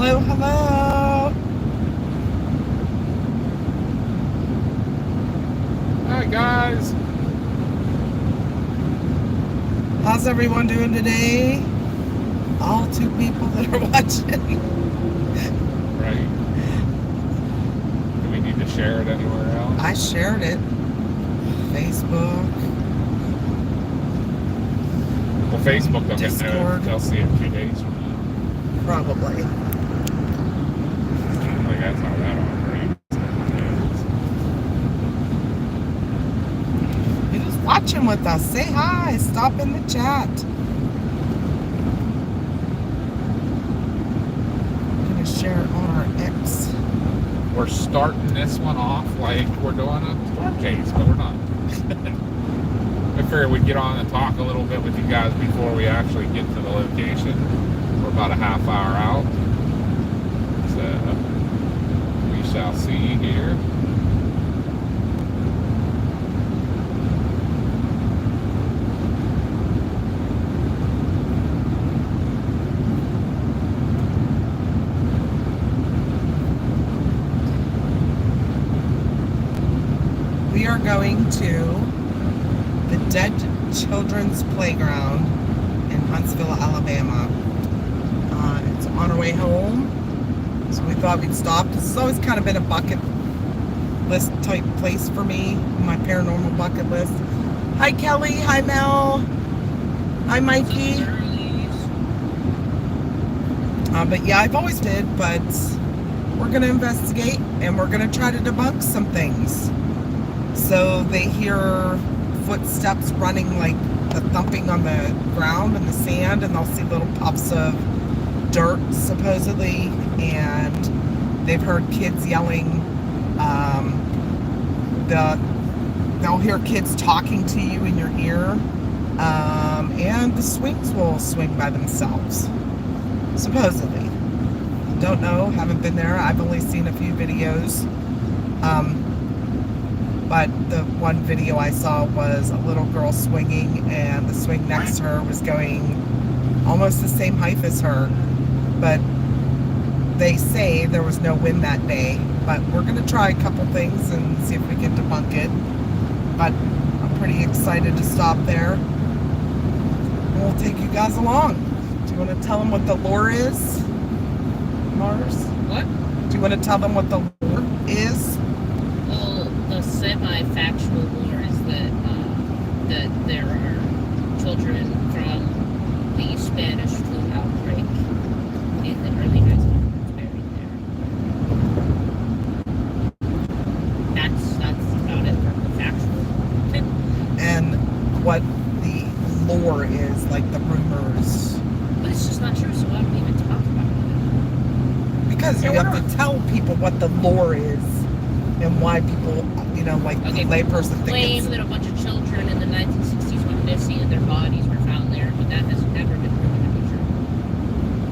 Hello, hello. Hi guys. How's everyone doing today? All two people that are watching. Right. Do we need to share it anywhere else? I shared it. Facebook. Well, Facebook will get Discord. they'll see it 2 days from now. Probably. Like that's how that operates. Who's watching with us? Say hi. Stop in the chat. I'm going to share it on our X. We're starting this one off like we're doing a storm case, but we're not. I figured we'd get on and talk a little bit with you guys before we actually get to the location. We're about a half hour out. So we shall see here. We are going to the Dead Children's Playground in Huntsville, Alabama. It's on our way home, so we thought we'd stop. This has always kind of been a bucket list type place for me, my paranormal bucket list. Hi Kelly, hi Mel, hi Mikey. But yeah, I've always did, but we're going to investigate and we're going to try to debunk some things. So they hear footsteps running, like the thumping on the ground and the sand, and they'll see little puffs of dirt supposedly, and they've heard kids yelling. They'll hear kids talking to you in your ear, and the swings will swing by themselves, supposedly. Don't know, haven't been there. I've only seen a few videos. But the one video I saw was a little girl swinging, and the swing next to her was going almost the same height as her. But they say there was no wind that day. But we're going to try a couple things and see if we can debunk it. But I'm pretty excited to stop there. And we'll take you guys along. Do you want to tell them what the lore is, Mars? What? Do you want to tell them what the lore is? Well, the semi-factual lore is that there are children from the Spanish flu outbreak in the early 1900s buried there. That's about it for the factual. And what the lore is, like the rumors. But it's just not true, so why don't we even talk about it? Because you have to tell people what the lore is and why people, like Okay, the layperson claim thinks. that a bunch of children in the 1960s went missing and their bodies were found there, but that has never been proven to be true.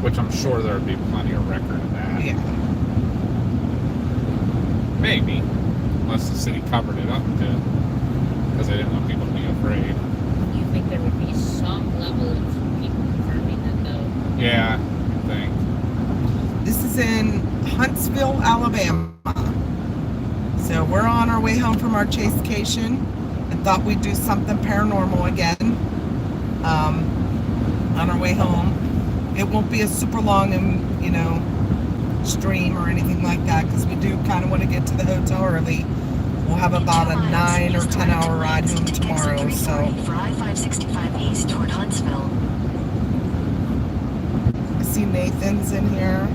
Which I'm sure there would be plenty of record of that. Yeah. Maybe. Unless the city covered it up too. Because they didn't want people to be afraid. You think there would be some level of people confirming that, though? Yeah, I think. This is in Huntsville, Alabama. So we're on our way home from our chasecation and thought we'd do something paranormal again. On our way home. It won't be a super long stream or anything like that, because we do kind of want to get to the hotel early. We'll have about a 9 or 10 hour ride home tomorrow. So for I-565 east toward Huntsville. I see Nathan's in here.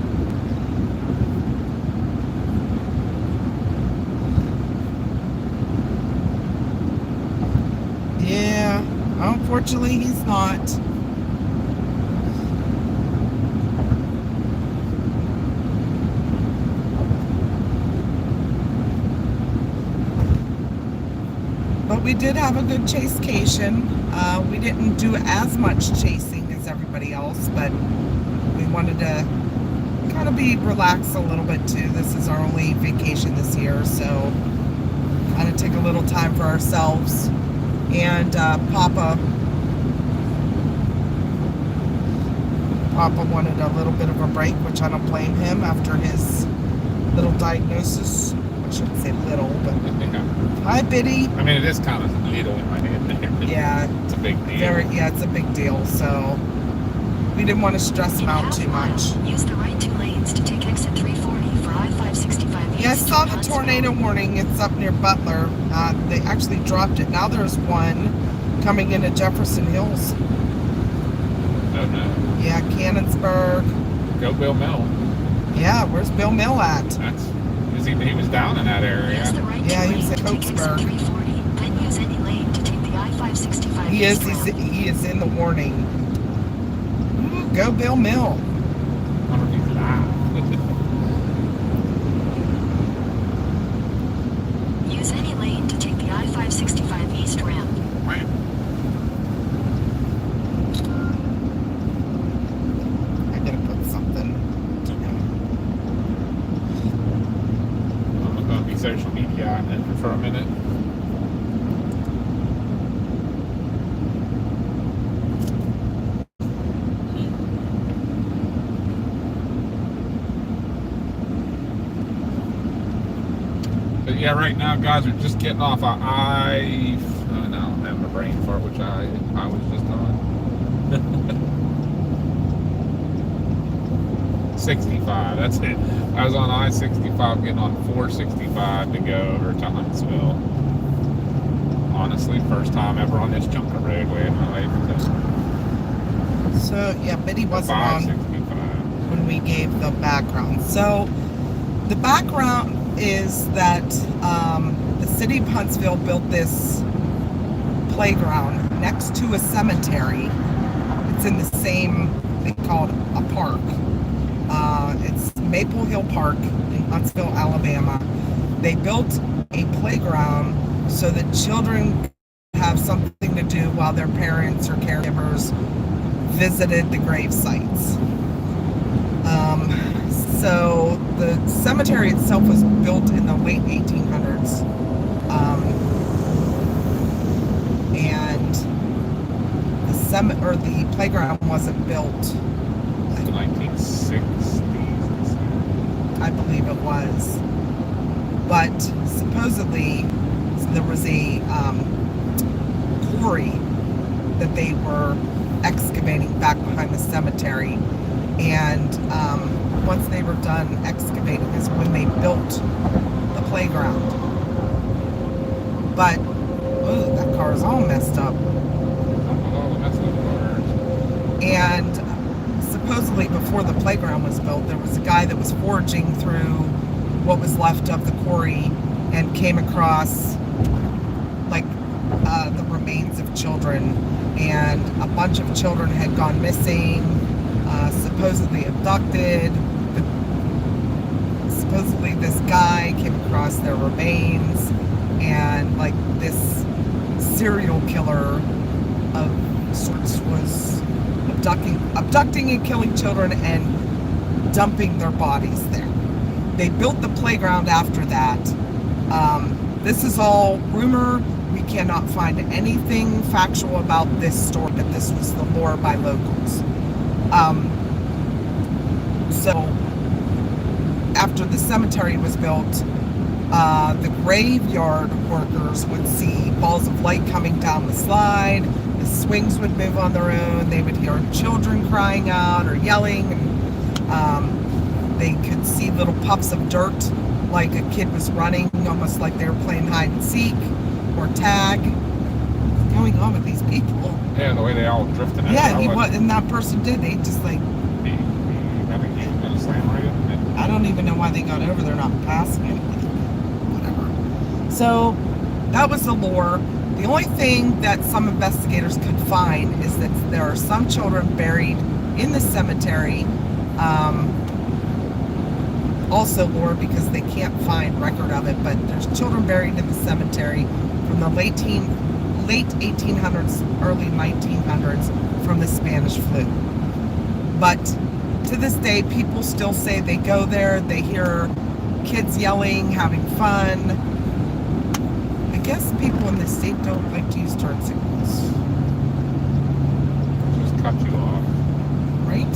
Yeah, unfortunately he's not. But we did have a good chasecation. We didn't do as much chasing as everybody else, but we wanted to kind of be relaxed a little bit too. This is our only vacation this year, so kind of take a little time for ourselves. And Papa Papa wanted a little bit of a break, which I don't blame him after his little diagnosis. I shouldn't say little, but Yeah. hi, Biddy. I mean, it is kind of little in my head there. Yeah, It's a big deal. it's a big deal. So we didn't want to stress him In out half too a mile, much. use the right 2 lanes to take exit 340 for I-565 east Yeah, I saw toward the Huntsville. tornado warning. It's up near Butler. They actually dropped it. Now there's one coming into Jefferson Hills. Oh no. Yeah, Cannonsburg. Go Bill Mill. Yeah, where's Bill Mill at? He was down in that area. Use the right Yeah, 2 he was lane at to take exit Cokesburg. 340, then use any lane to take the I-565 He east is. route. He is in the warning. Ooh, go Bill Mill. I wonder if he's live. Use any lane to take the I-565 east ramp. I gotta put something. I'm going to be social media for a minute. But yeah, right now, guys, we're just getting off of oh, no, I'm having a brain fart, which I was just on. 65, that's it. I was on I-65 getting on 465 to go over to Huntsville. Honestly, first time ever on this chunk of roadway in my life. So yeah, Biddy wasn't on 565. when we gave the background. So the background is that the city of Huntsville built this playground next to a cemetery. It's in the same, they call it a park. It's Maple Hill Park in Huntsville, Alabama. They built a playground so that children have something to do while their parents or caregivers visited the grave sites. So the cemetery itself was built in the late 1800s. And the playground wasn't built, The 1960s. I believe it was. But supposedly there was a quarry that they were excavating back behind the cemetery. And once they were done excavating is when they built the playground. But, ooh, that car is all messed up. And supposedly before the playground was built, there was a guy that was foraging through what was left of the quarry and came across like the remains of children, and a bunch of children had gone missing, supposedly abducted. Supposedly this guy came across their remains, and like this serial killer of sorts was abducting and killing children and dumping their bodies there. They built the playground after that. This is all rumor. We cannot find anything factual about this story, but this was the lore by locals. So after the cemetery was built, the graveyard workers would see balls of light coming down the slide. The swings would move on their own. They would hear children crying out or yelling, and they could see little puffs of dirt, like a kid was running, almost like they were playing hide and seek or tag. What's going on with these people? Yeah, the way they all drifted out. Yeah, and that person did. They just like, I don't even know why they got over there not passing anything. Whatever. So that was the lore. The only thing that some investigators could find is that there are some children buried in the cemetery. Also lore because they can't find record of it, but there's children buried in the cemetery from the late 1800s, early 1900s from the Spanish flu. But to this day, people still say they go there, they hear kids yelling, having fun. I guess people in this state don't like to use turn signals. Just cut you off. Right?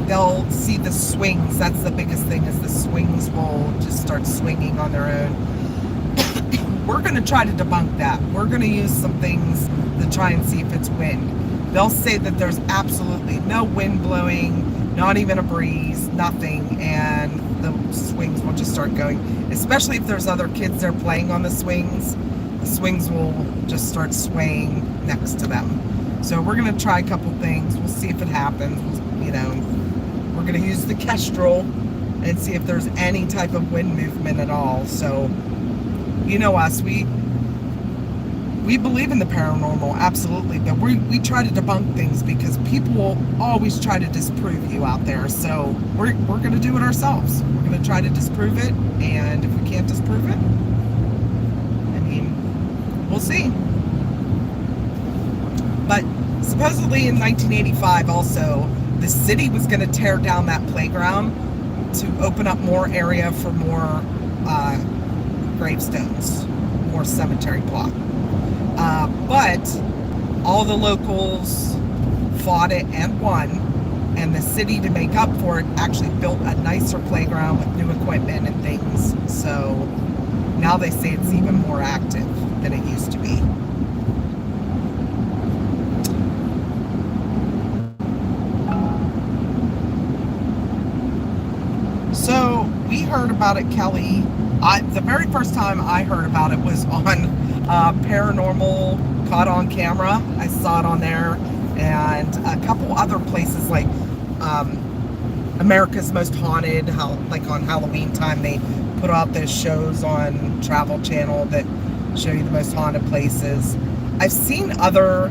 they'll see the swings. That's the biggest thing, is the swings will just start swinging on their own. We're going to try to debunk that. We're going to use some things to try and see if it's wind. They'll say that there's absolutely no wind blowing, not even a breeze, nothing, and the swings will just start going. Especially if there's other kids there playing on the swings will just start swaying next to them. So we're going to try a couple things. We'll see if it happens. You know, we're going to use the Kestrel and see if there's any type of wind movement at all. So, you know us, we believe in the paranormal, absolutely, but we try to debunk things because people will always try to disprove you out there. So we're going to do it ourselves. We're going to try to disprove it, and if we can't disprove it, I mean, we'll see. But supposedly in 1985 also, the city was going to tear down that playground to open up more area for more gravestones, more cemetery plot. But all the locals fought it and won, and the city, to make up for it, actually built a nicer playground with new equipment and things. So now they say it's even more active than it used to be. So we heard about it, Kelly. The very first time I heard about it was on Paranormal Caught on Camera. I saw it on there, and a couple other places like America's Most Haunted. Like on Halloween time, they put out those shows on Travel Channel that show you the most haunted places. I've seen other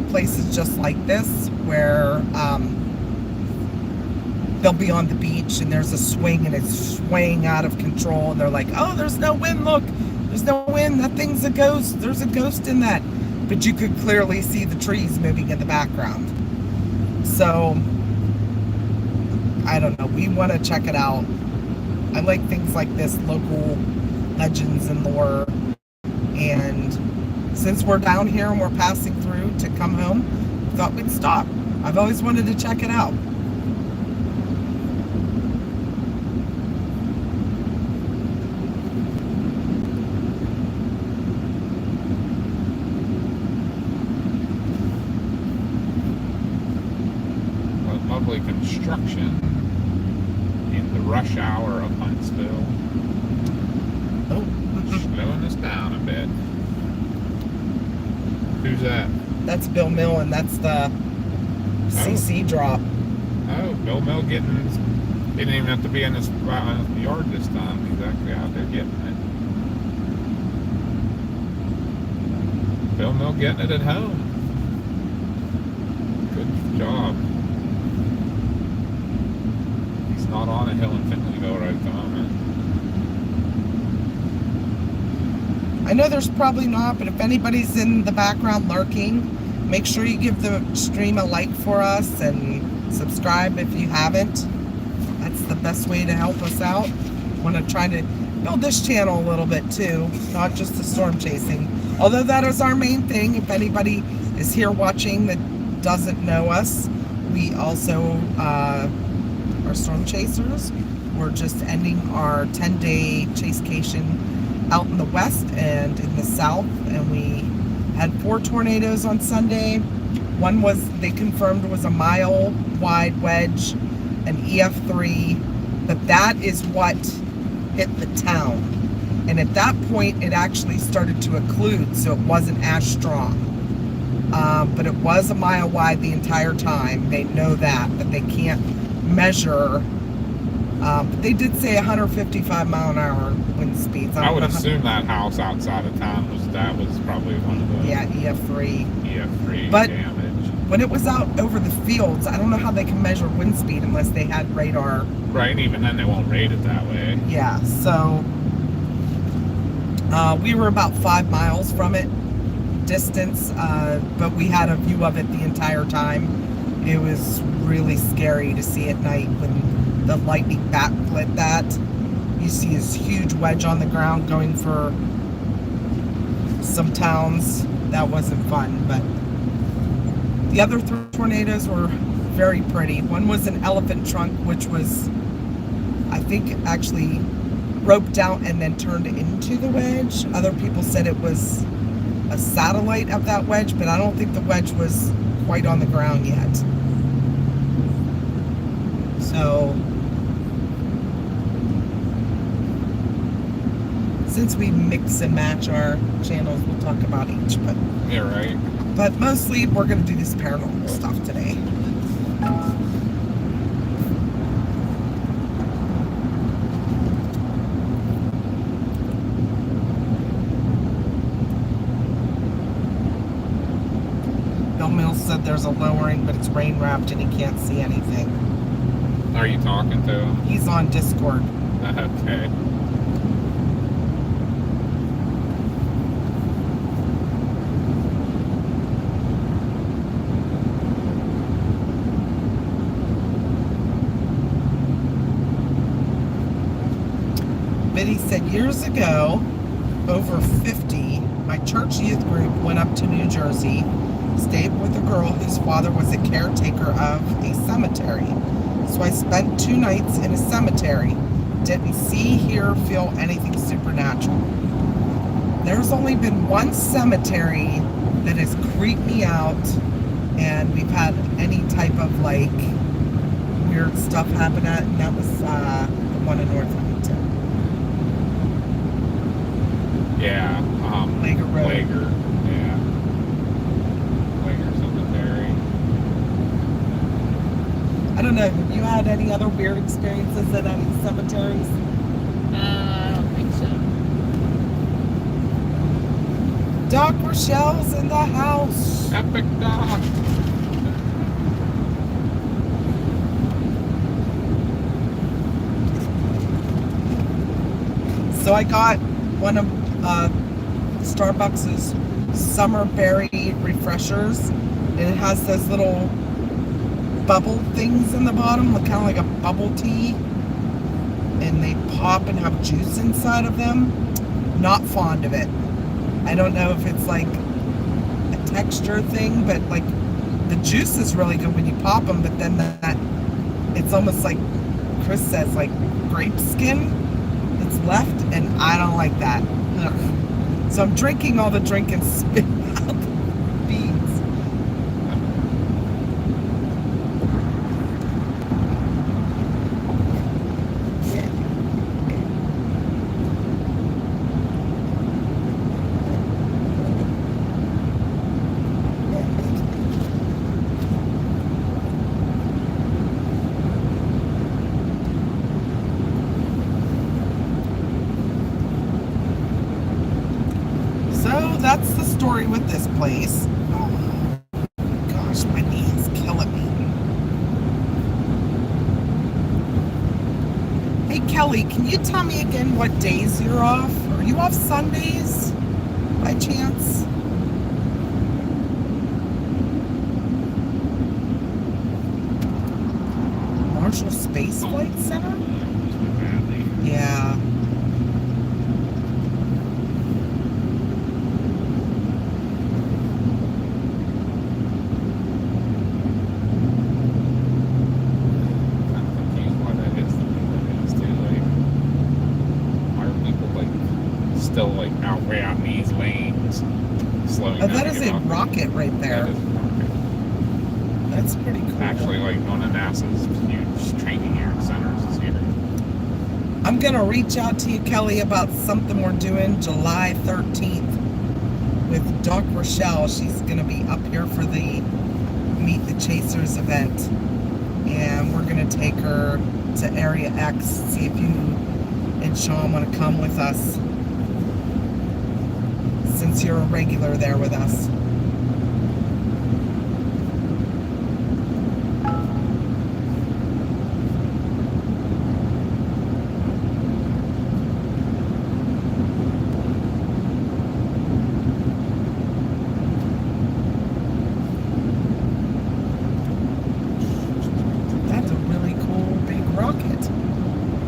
places just like this where they'll be on the beach and there's a swing and it's swaying out of control, and they're like, oh, there's no wind, look, there's no wind, that thing's a ghost, there's a ghost in that. But you could clearly see the trees moving in the background. So I don't know, we want to check it out. I like things like this, local legends and lore. And since we're down here and we're passing through to come home, thought we'd stop. I've always wanted to check it out. Lovely construction in the rush hour of Huntsville. Oh, Slowing us down a bit. Who's that? that's Bill Mill, and that's the CC drop. Oh, Bill Mill getting. He didn't even have to be in this yard this time. He's actually out there getting it. Bill Mill getting it at home. Good job. Not on a hill in Finleyville right at the moment. I know there's probably not, but if anybody's in the background lurking, make sure you give the stream a like for us and subscribe if you haven't. That's the best way to help us out. Want to try to build this channel a little bit too, not just the storm chasing. Although that is our main thing. If anybody is here watching that doesn't know us, we also are storm chasers. We're just ending our 10-day chasecation out in the west and in the south, and we had 4 tornadoes on Sunday. One was, they confirmed, was a mile wide wedge, an EF3, but that is what hit the town. And at that point it actually started to occlude, so it wasn't as strong. But it was a mile wide the entire time. They know that, but they can't measure. But they did say 155 mile an hour wind speeds. I would assume that house outside of town was probably one of the EF3 but damage. When it was out over the fields, I don't know how they can measure wind speed unless they had radar. Right, and even then they won't rate it that way. Yeah, so we were about 5 miles from it distance, but we had a view of it the entire time. It was really scary to see at night when the lightning backlit that. You see this huge wedge on the ground going for some towns. That wasn't fun, but the other 3 tornadoes were very pretty. One was an elephant trunk, which was, I think, actually roped out and then turned into the wedge. Other people said it was a satellite of that wedge, but I don't think the wedge was quite on the ground yet. So, since we mix and match our channels, we'll talk about each. Yeah, right. But mostly, we're going to do this paranormal stuff today. Bill Mills said there's a lowering, but it's rain wrapped and he can't see anything. Are you talking to him? He's on Discord. Okay. Biddy said years ago, over 50, my church youth group went up to New Jersey, stayed with a girl whose father was a caretaker of a cemetery. So I spent 2 nights in a cemetery. Didn't see, hear, feel anything supernatural. There's only been one cemetery that has creeped me out, and we've had any type of like weird stuff happen at, and that was the one in North Huntington. Yeah. Lager Road. Lager. Yeah. Lager Cemetery. I don't know. Have you had any other weird experiences at any cemeteries? I don't think so. Doc Rochelle's in the house. Epic Doc. So I got one of Starbucks' summer berry refreshers, and it has those little bubble things in the bottom, kind of like a bubble tea, and they pop and have juice inside of them. Not fond of it. I don't know if it's like a texture thing, but like the juice is really good when you pop them, but then that it's almost like Chris says, like grape skin that's left, and I don't like that. Ugh. So I'm drinking all the drink and spitting out the beans. So that's the story with this place. Oh, gosh, my knee is killing me. Hey Kelly, can you tell me again what days you're off? Are you off Sundays by chance? Marshall Space Flight Center? Yeah. Still like out way out in these lanes, slowing Oh, down. that to is get a on. rocket right there. That is a rocket. That's pretty cool. Actually, like one of NASA's huge training centers is here. I'm going to reach out to you, Kelly, about something we're doing July 13th with Doc Rochelle. She's going to be up here for the Meet the Chasers event. And we're going to take her to Area X, see if you and Sean want to come with us, since you're a regular there with us. That's a really cool big rocket.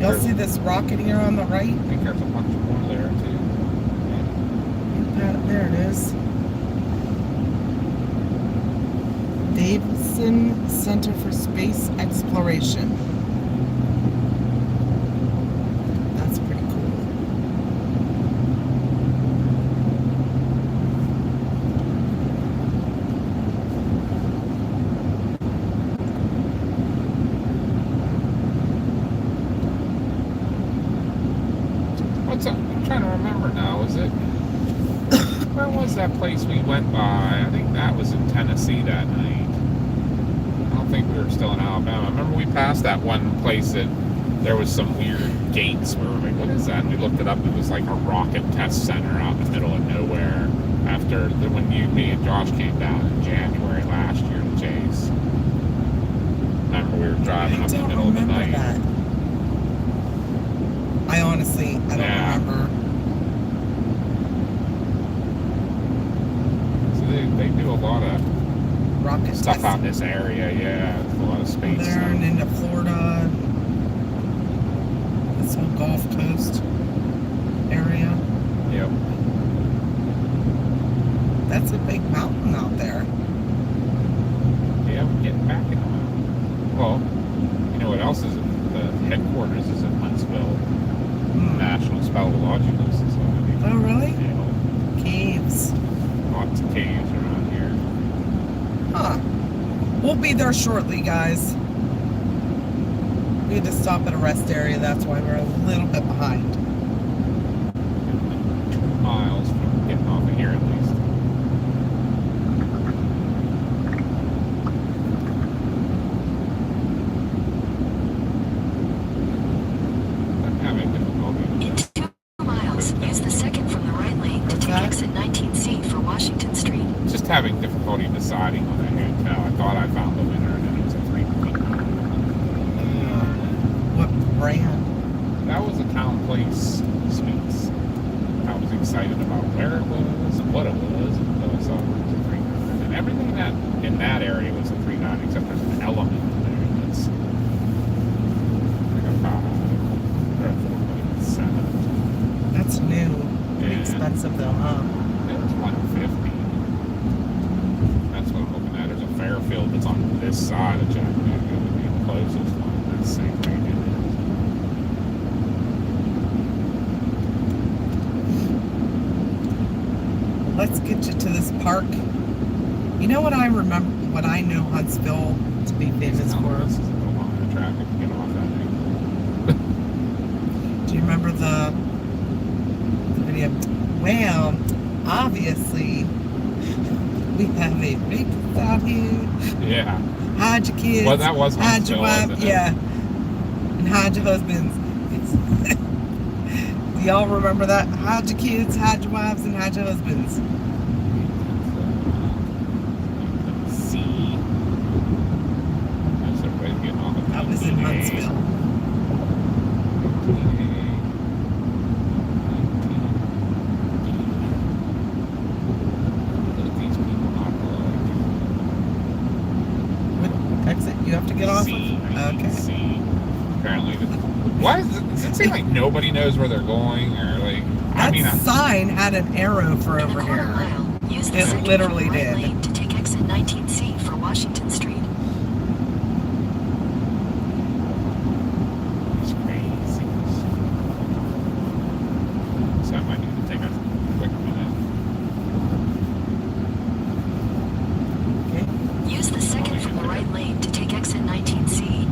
Y'all see this rocket here on the right? I think there's a bunch more there too. There it is. Davidson Center for Space Exploration. That's pretty cool. What's up? I'm trying to remember now. Was it? Where was that place we went by? I think that was in Tennessee that night. I don't think we were still in Alabama. Remember we passed that one place that there was some weird gates where we were like, what is that? And we looked it up. It was like a rocket test center out in the middle of nowhere after when me and Josh came down in January last year to Chase. Remember we were driving up in the middle of the night. That. I honestly, I don't remember. So they do a lot of Rocket stuff test. out in this area, yeah. There's a lot of space There stuff. and into Florida. This whole Gulf Coast area. Yep. That's a big mountain out there. Yeah, we're getting back in the mountain. Well, you know what else is the headquarters is in Huntsville. National Speleological Society. Oh, really? Yeah, Caves. lots of caves around here. Huh. We'll be there shortly, guys. We had to stop at a rest area. That's why we're a little bit behind. 2 miles from getting off of here at least. I'm having difficulty with In this. 2 miles, use the second from the right lane to take exit 19C for Washington Street. Just having difficulty deciding on a hotel. I thought I found the winner and then it was a 3.9. What brand? That was a Town Place Suites. I was excited about where it was and what it was, and so I saw it was a 3.9. And everything in that area was a 3.9, except there's an element in there that's like a 5 or a 4.7. That's new. Pretty Yeah. expensive though, huh? It was 150. That's what I'm looking at. There's a Fairfield that's on this side of Chattanooga, would be the closest one. That's the same thing it is. Let's get you to this park. You know what I remember? What I know Huntsville to be famous for? This is a lot of traffic to get off that thing. Do you remember the video? Well, obviously, we have a rapist out here. Yeah. Hide your kids. Well, that was hide your Huntsville, wife. wasn't it? Yeah. And hide your husbands. Do y'all remember that? Hide your kids, hide your wives, and hide your husbands. C. That's everybody getting off of That was in 19A. Huntsville. 19A. Look at these people not What exit you have to get off? C. Okay. C. Apparently, why does it seem like nobody knows where they're going, or like? That I mean, sign had an arrow for In over a quarter here. mile, use the It second literally from the right did. lane to take exit 19C for Washington Street. it's crazy. So I might need to take a quick minute. Okay. Use the second from the right lane to take exit 19C.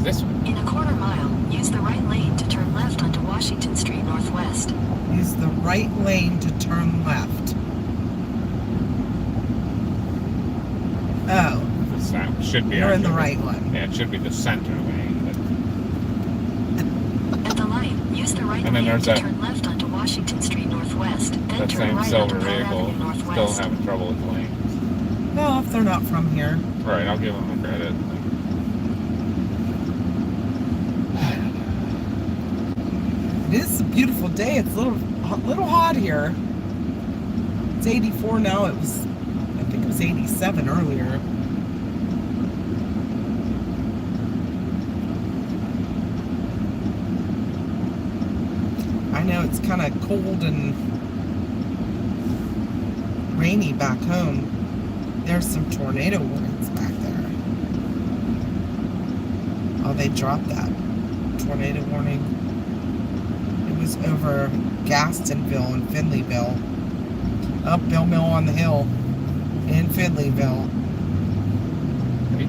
This one. In a quarter mile, use the right lane to turn left onto Washington Street Northwest. Use the right lane to turn left. Oh, This should be. you're in the actually- right one. Yeah, it should be the center lane. But At the light, use the right And then lane there's to that- turn left onto Washington Street Northwest, then that turn same right silver onto Pratt vehicle Avenue still Northwest. having trouble with lanes. No, if they're not from here. Right, I'll give them the credit. It is a beautiful day. It's a little hot here. It's 84 now. I think it was 87 earlier. I know it's kind of cold and rainy back home. There's some tornado warnings back there. Oh, they dropped that tornado warning. It was over Gastonville and Finleyville. Up Bill Mill on the Hill in Finleyville. Right.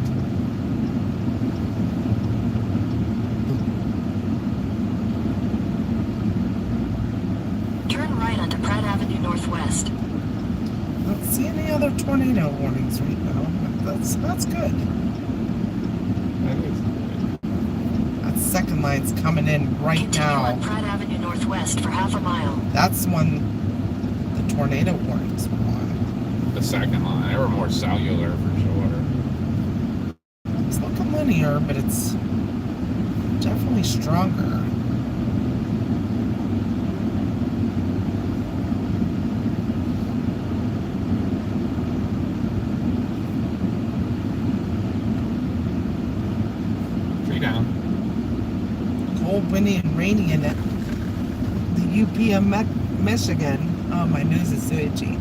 Turn right onto Pratt Avenue Northwest. Don't see any other tornado warnings right now. That's good. That is good. That second line's coming in right Continue now. on Pratt Avenue Northwest for half a mile. That's when the tornado warnings were on. The second line, they were more cellular for sure. It's looking linear, but it's definitely stronger. Tree down. Cold, windy, and rainy in it. The UP of Michigan. Oh, my nose is so itchy.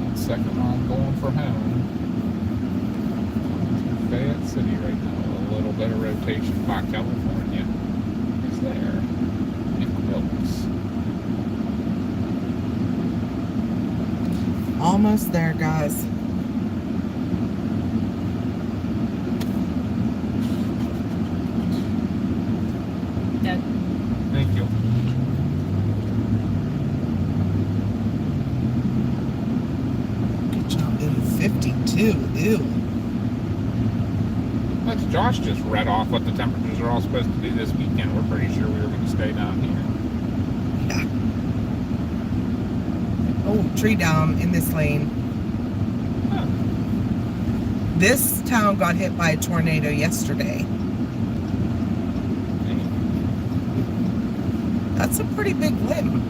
That second line going for home. Fayette City right now. A little bit of rotation by California. Is there? Nick Wilkes. Almost there, guys. That Thank you. Good job. In 52. Ew. That's Josh just read off what the temperatures are all supposed to do this weekend. We're pretty sure we were going to stay down here. Yeah. Oh, tree down in this lane. Huh. This town got hit by a tornado yesterday. That's a pretty big limb.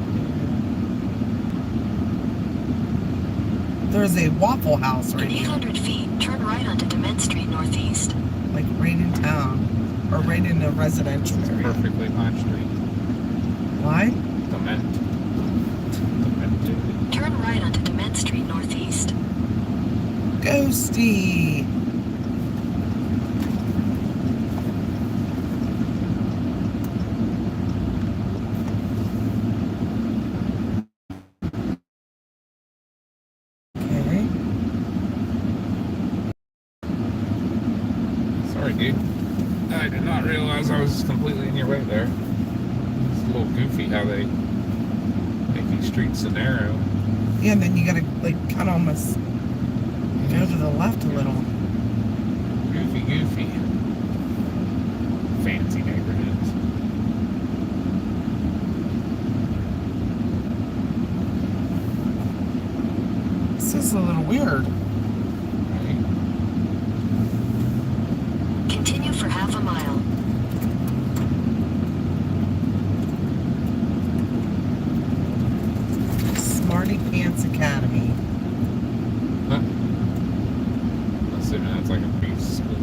There's a Waffle House In right here, 800 feet, turn right onto Dement Street Northeast. like right in town, or right in the residential It's area. perfectly on street. Why? Dement. Demented. Turn right onto Dement Street Northeast. Ghosty. Okay. Sorry, dude. I did not realize I was completely in your way there. It's a little goofy how they make these streets so narrow. Yeah, and then you gotta like kind of almost go to the left a little. Goofy. Fancy neighborhoods. This is a little weird. Right? Continue for half a mile. Smarty Pants Academy. Huh? Assuming that's like a preschool.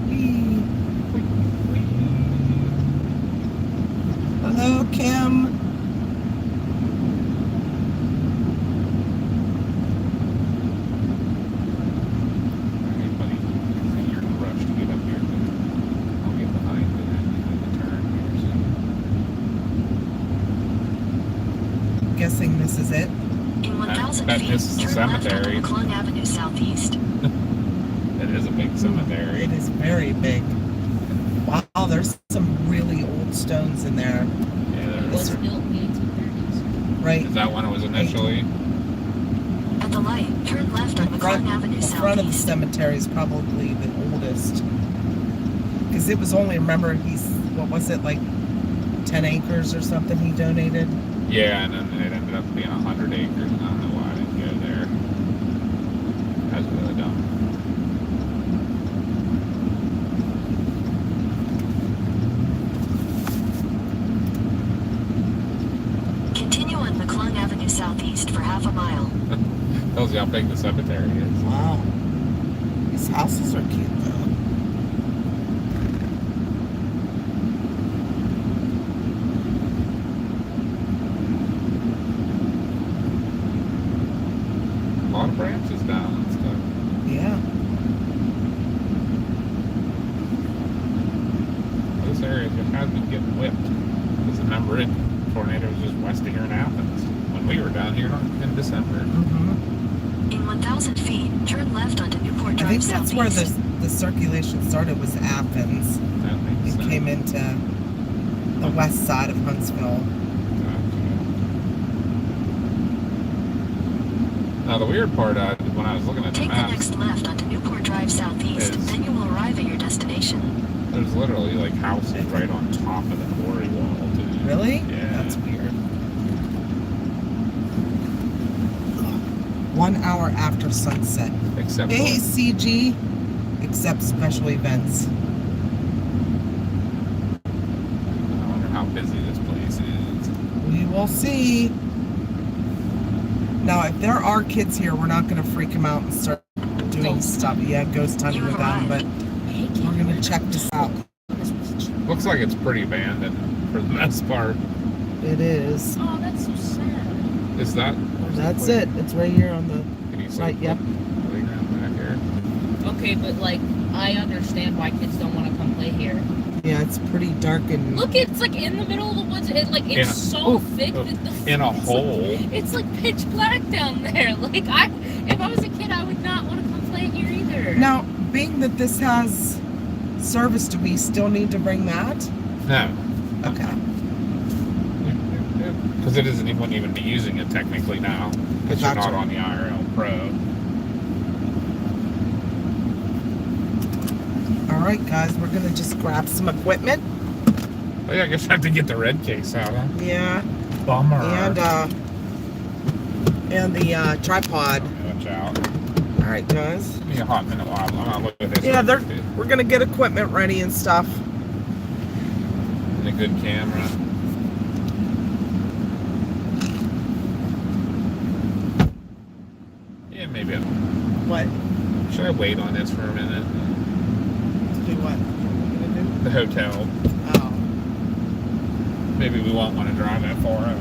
Whee. Hello, Kim. Alright, buddy. You're in a rush to get up here, but I'll get behind it and do the turn here soon. Guessing this is it. In 1,000 bet feet, this is the turn left onto cemetery. McClung Avenue Southeast. It is a big cemetery. It is very big. Wow, there's some really old stones in there. Yeah, there was is. built in the 1830s. Right. Is that when it was initially? At the light, turn left on The front, McClung Avenue the front of the Southeast. cemetery is probably the oldest. Because it was only, remember, what was it, like 10 acres or something he donated? Yeah, and then it ended up being 100 acres. I don't know why I didn't go there. That's really dumb. how big the cemetery is. Wow. These houses are cute though. A lot of branches down and stuff. Yeah. This area has been getting whipped. Because remember, it tornado was just west of here in Athens when we were down here in December. Mm-hmm. In 1,000 feet, turn left onto Newport I Drive think that's where southeast. the circulation started, was Athens. That makes It sense. came into the west side of Huntsville. Gotcha. Now the weird part, when I was looking at the Take the maps, next left onto Newport Drive southeast, Is- then you will arrive at your destination. there's literally like houses right on top of the quarry wall, too. Really? Yeah. That's weird. 1 hour after sunset. Except Hey, for, CG. Except special events. I wonder how busy this place is. We will see. Now, if there are kids here, we're not going to freak them out and start doing Ghost stuff. Yeah, ghost hunting You with have them, but we're going to check this out. Looks like it's pretty abandoned for the most part. It is. Oh, that's so sad. Is that? That's it. It's right here on the Can you see? right. Yep. Playground back here. Okay, but like, I understand why kids don't want to come play here. Yeah, it's pretty dark and Look, it's like in the middle of the woods. It's like it's so thick that the In a it's hole. Like, it's like pitch black down there. Like if I was a kid, I would not want to come play here either. now, being that this has service, do we still need to bring that? No. Okay. Because it isn't, you wouldn't even be using it technically now. Because you're Gotcha. not on the IRL Pro. All right, guys, we're gonna just grab some equipment. Oh yeah, I guess I have to get the red case out, huh? Yeah, Bummer. and the tripod. Watch out. All right, guys. Give me a hot minute while I'm gonna look at this. Yeah, real quick. we're gonna get equipment ready and stuff. And a good camera. Yeah, maybe. What? Should I wait on this for a minute? To do what? What are we The hotel. gonna do? Oh. Maybe we won't want to drive that far out.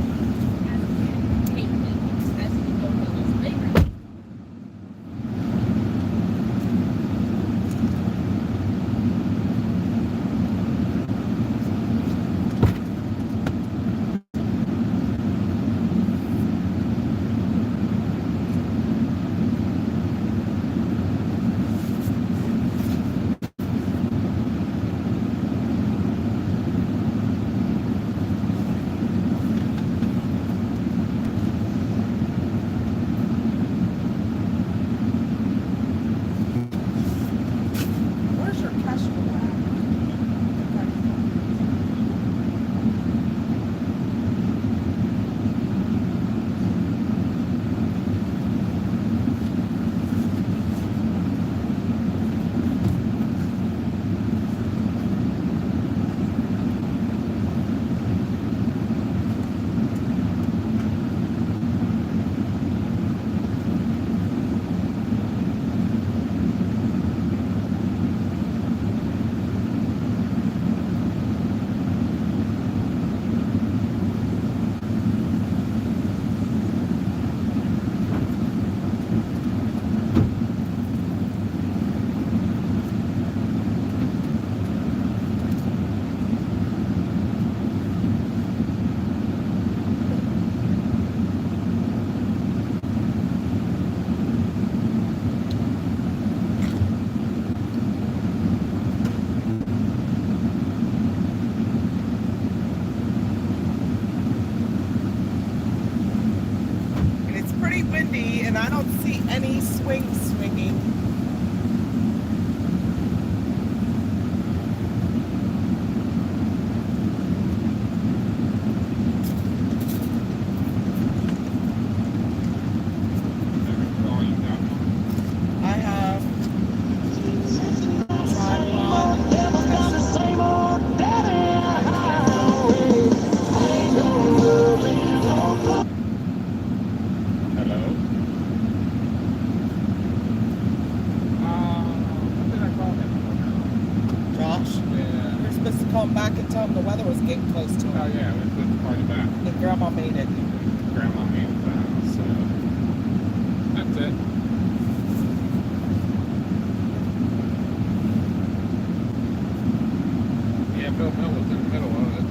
call them back and tell them the weather was getting close to Oh them. yeah, it's quite a bit. And Grandma made it. Grandma made that, so that's it. Yeah, Bill Mill was in the middle of it.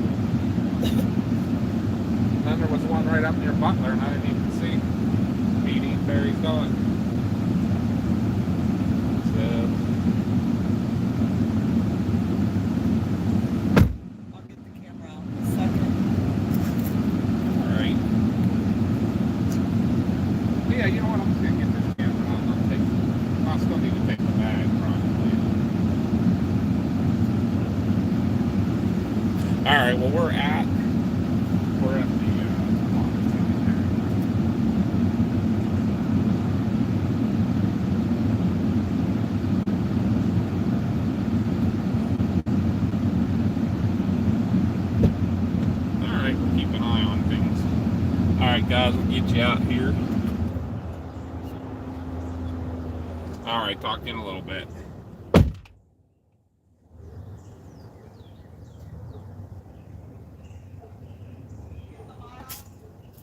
Then there was one right up near Butler, and I didn't even see. Petey and Barry's dog. So I'll get the camera out in a second. alright. Yeah, you know what? I'm just gonna get this camera out and I'll still need to take the bag probably. Alright, well we're at the Alright, we'll keep an eye on things. Alright guys, we'll get you out here. Alright, talk to you in a little bit.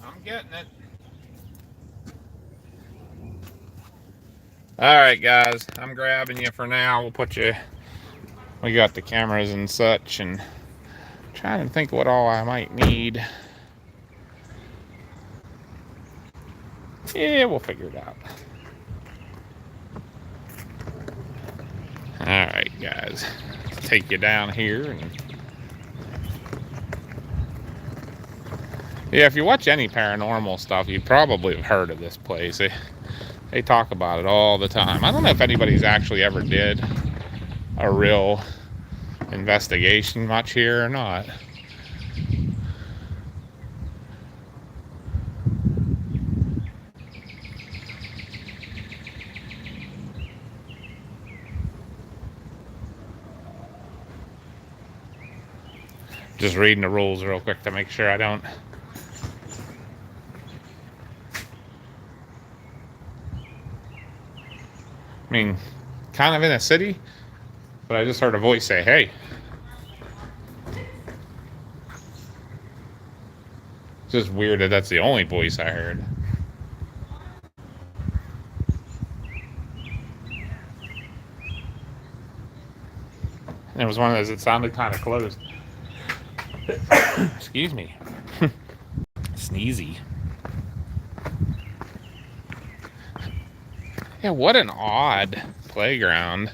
I'm getting it. Alright guys, I'm grabbing you for now. We'll put you, we got the cameras and such, and trying to think what all I might need. Yeah, we'll figure it out. Alright guys, let's take you down here. And yeah, if you watch any paranormal stuff, you probably have heard of this place. They talk about it all the time. I don't know if anybody's actually ever did a real investigation much here or not. Just reading the rules real quick to make sure I don't. I mean, kind of in a city, but I just heard a voice say, hey. It's just weird that that's the only voice I heard. And it was one of those that sounded kind of closed. Excuse me. Sneezy. Yeah, what an odd playground.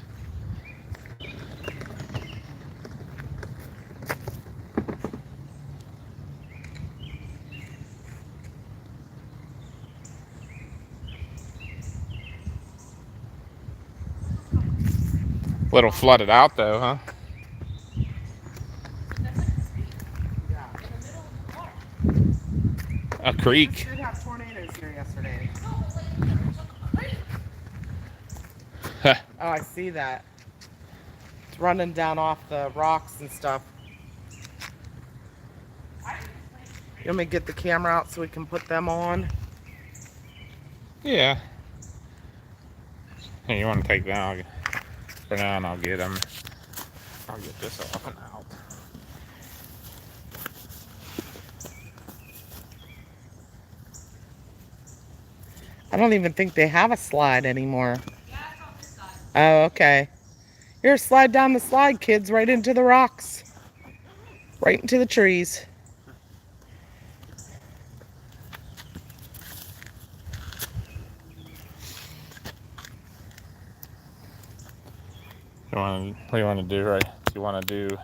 Little flooded out though, huh? A creek. We did have tornadoes here yesterday. Oh, I see that. It's running down off the rocks and stuff. You want me to get the camera out so we can put them on? Yeah. Hey, you want to take that? For now, and I'll get them. I'll get this off and out. I don't even think they have a slide anymore. Oh, okay. Here, slide down the slide, kids, right into the rocks. Right into the trees. What do you want to do, right? Do you want to do...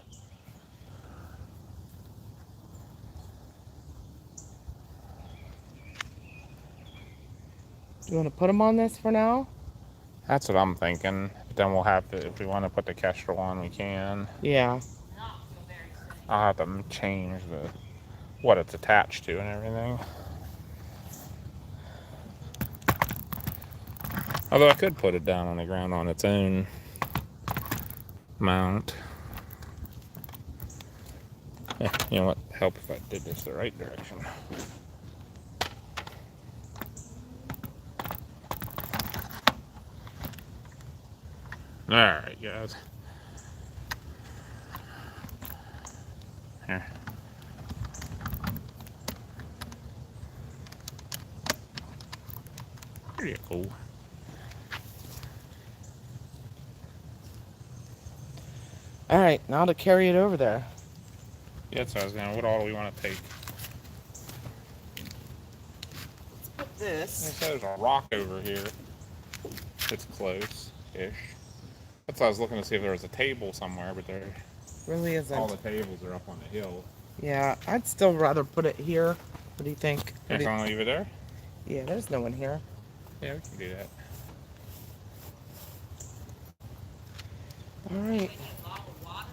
You want to put them on this for now? That's what I'm thinking. But then we'll have to, if we want to put the Kestrel on, we can. Yeah. I'll have to change what it's attached to and everything. Although I could put it down on the ground on its own mount. You know what? Help if I did this the right direction. Alright, guys. Here. There you go. All right, now to carry it over there. Yeah, that's what I was gonna. What all do we want to take? Let's put this. There's a rock over here. It's close-ish. That's why I was looking to see if there was a table somewhere, but there. Really isn't. All the tables are up on the hill. Yeah, I'd still rather put it here. What do you think? You want to leave it there? Yeah, there's no one here. Yeah, we can do that. All right. We need a bottle of water.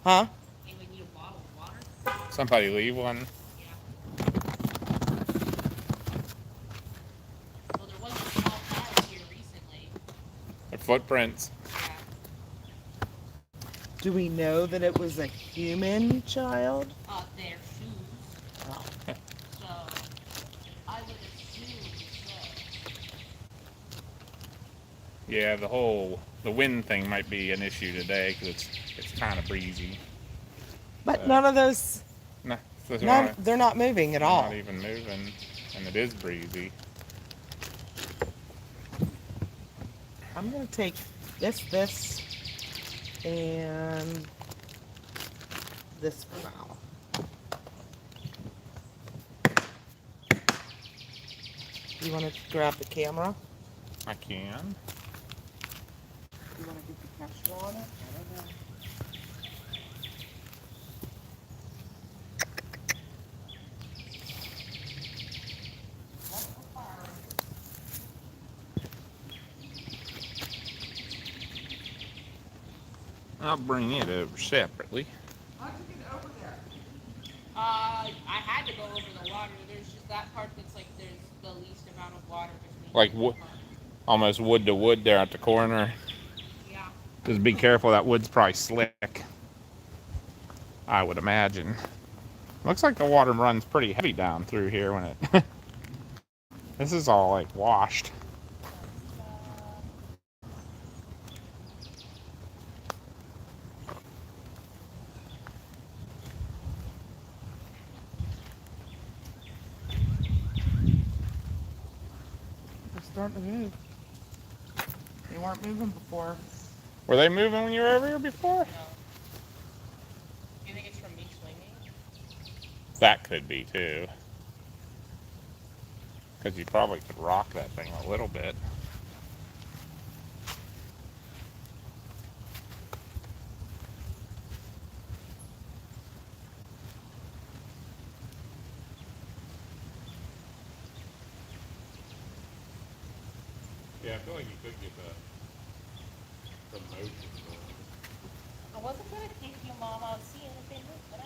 Huh? And we need a bottle of water. Somebody leave one. Yeah. Well, there was a small child here recently. Their footprints. Yeah. Do we know that it was a human child? Their shoes. Oh. So I would assume so. Yeah, the wind thing might be an issue today because it's kind of breezy. But none of those. Nah, They're not moving at all. Not even moving, and it is breezy. I'm gonna take this, and this for now. You want to grab the camera? I can. You want to get the capture on it? I don't know. I'll bring it over separately. How'd you get over there? I had to go over the water. There's just that part that's like there's the least amount of water between. Like the wood, parts. almost wood to wood there at the corner. Yeah. Just be careful, that wood's probably slick. I would imagine. Looks like the water runs pretty heavy down through here when it... This is all like washed. They're starting to move. They weren't moving before. Were they moving when you were over here before? No. Do you think it's from me swinging? That could be too. Because you probably could rock that thing a little bit. Yeah, I feel like you could get the motion going. I wasn't gonna take you, Mama. I'll see if they move, but I.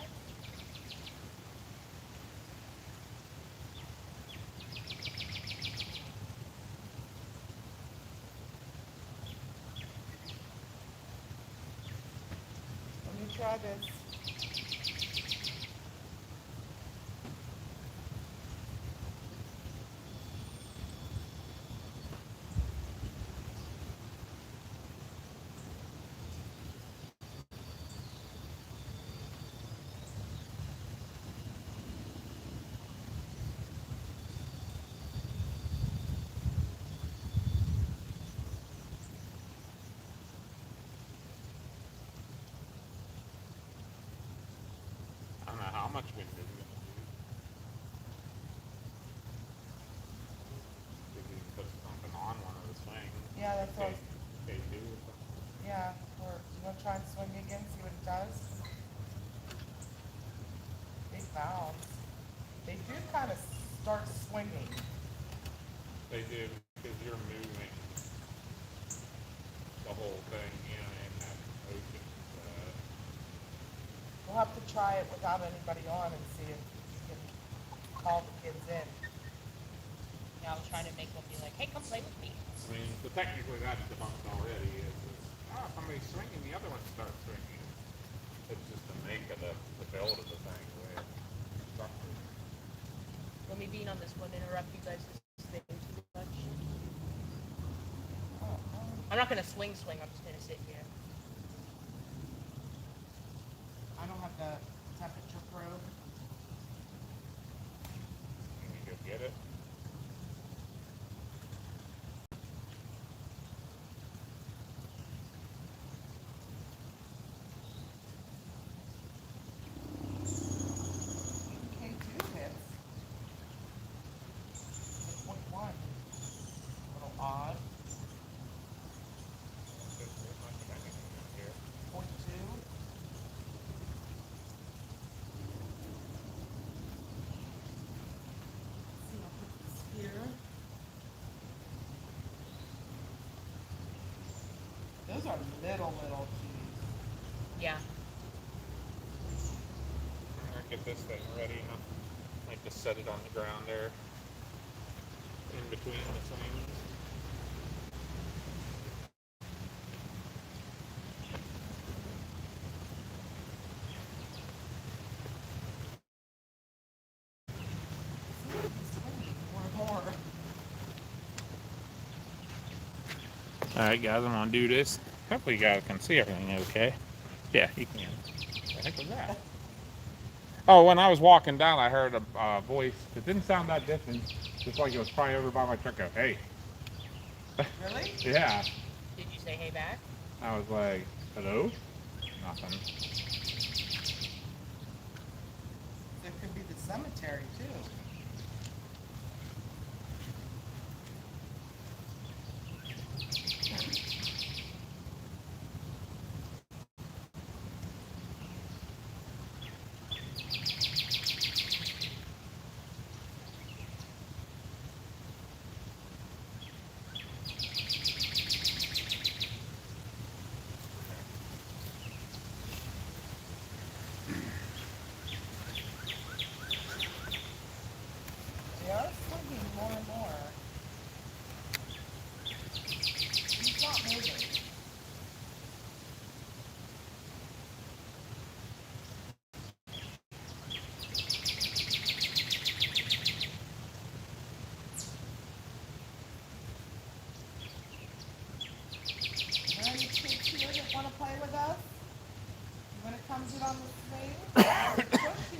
Let me try this. I don't know how much wind is it going to do. If you can put something on one of the swings. Yeah, that's what. K2 or something. Yeah, or you want to try and swing again, see what it does? Big bounce. They do kind of start swinging. They do, because you're moving the whole thing, you know, in that ocean. We'll have to try it without anybody on and see if you can call the kids in. Yeah, I'll try to make them be like, hey, come play with me. I mean, but technically that's debunked already. Somebody's swinging, the other one starts swinging. It's just the make of the build of the thing, the way it's structured. Let me being on this one interrupt you guys this thing too much. I'm not gonna swing. I'm just gonna sit here. I don't have the temperature probe. Can you go get it? K2 hits. 0.1. A little odd. 0.2. See, I'll put this here. Those are little keys. Yeah. I'll get this thing ready. I like to set it on the ground there, in between the things. More. All right, guys, I'm gonna do this. Hopefully, you guys can see everything okay. Yeah, you can. What the heck was that? Oh, when I was walking down, I heard a voice. It didn't sound that different. Just like it was probably over by my truck. Go, hey. Really? Yeah. Did you say hey back? I was like, hello? Nothing. It could be the cemetery too. They are swinging more and more. He's not moving. Are there any kids here that want to play with us? When it comes in on the swing, I'll push you.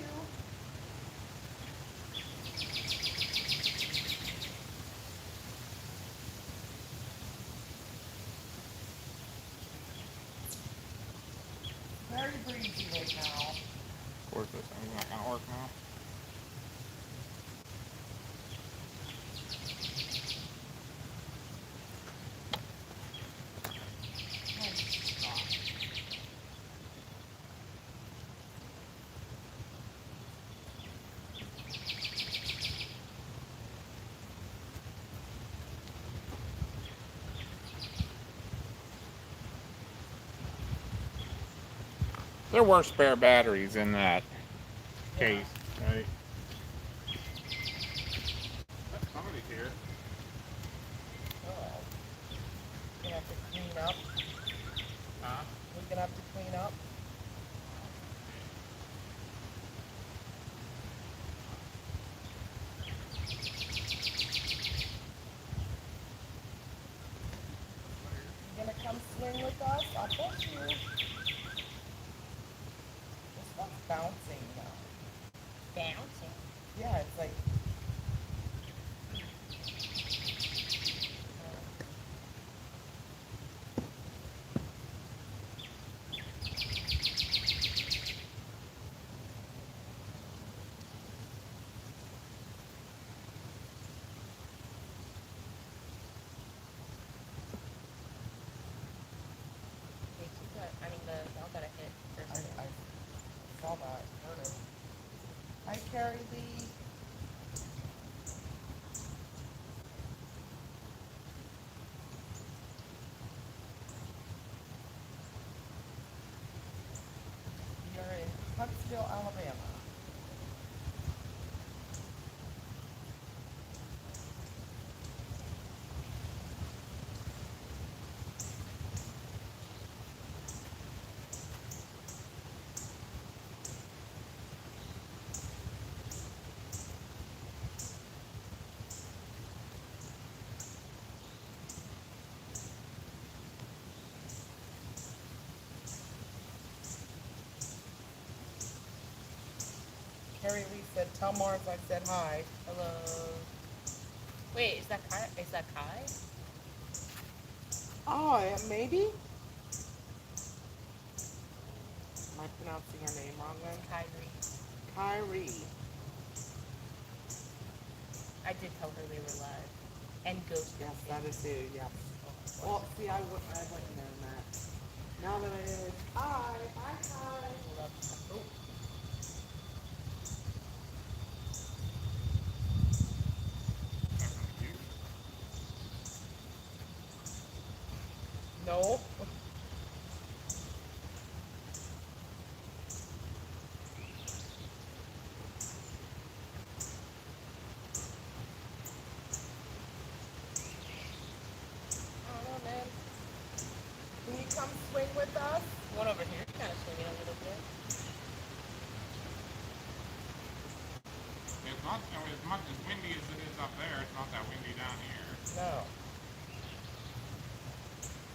Very breezy right now. Of course, this thing's not gonna work now. Nice shot. There were spare batteries in that case, right? Somebody's here. Oh. We're gonna have to clean up. Huh? We're gonna have to clean up. You gonna come swing with us? I'll push you. This one's bouncing now. Bouncing. Yeah, it's like. Y'all got a hit. I saw that. Heard it. Hi, Carrie Lee. We are in Huntsville, Alabama. Mary Lee said, tell Mars I said hi. Hello. Wait, is that Kai? Is that Kai? Oh, maybe? Am I pronouncing her name wrong then? Kyrie. Kyrie. I did tell her they were live. And ghost. Yes, that is who, yes. Well, see, I wouldn't have known that. Now that I know it's hi, hi, hi. Oh. No. I don't know, man. Can you come swing with us? One over here, kind of swinging a little bit. It's not as much as windy as it is up there. It's not that windy down here. No.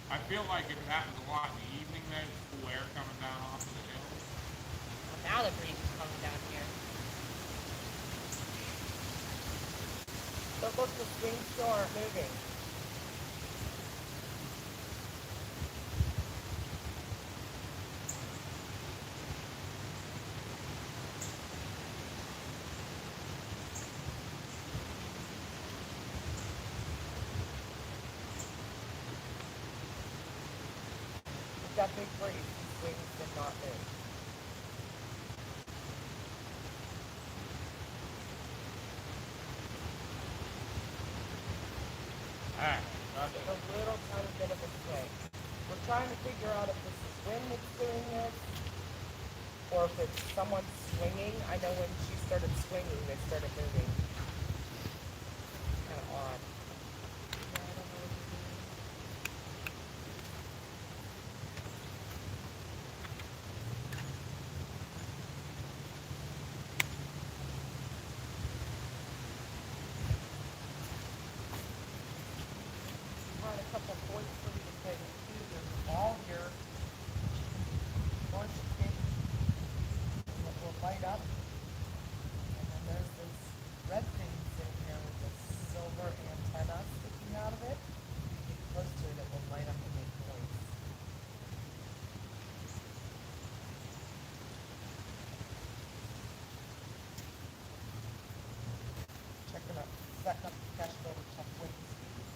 I feel like if it happens a lot in the evening, there's cool air coming down off of the hill. Well, now the breeze is coming down here. But look, the swings still aren't moving. That big breeze, the swings did not move. Ah, It's a little tiny bit of a swing. We're trying to figure out if this is wind that's doing this, or if it's someone swinging. I know when she started swinging, they started moving. Kind of odd. Yeah, I don't know what to do. Find a couple points for me to play with too. There's a ball here. Orange pink. That will light up. And then there's this red thing sitting here with a silver antenna sticking out of it. Get close to it, it will light up and make noise. Checking up, setting up the cache builder, check wind speed.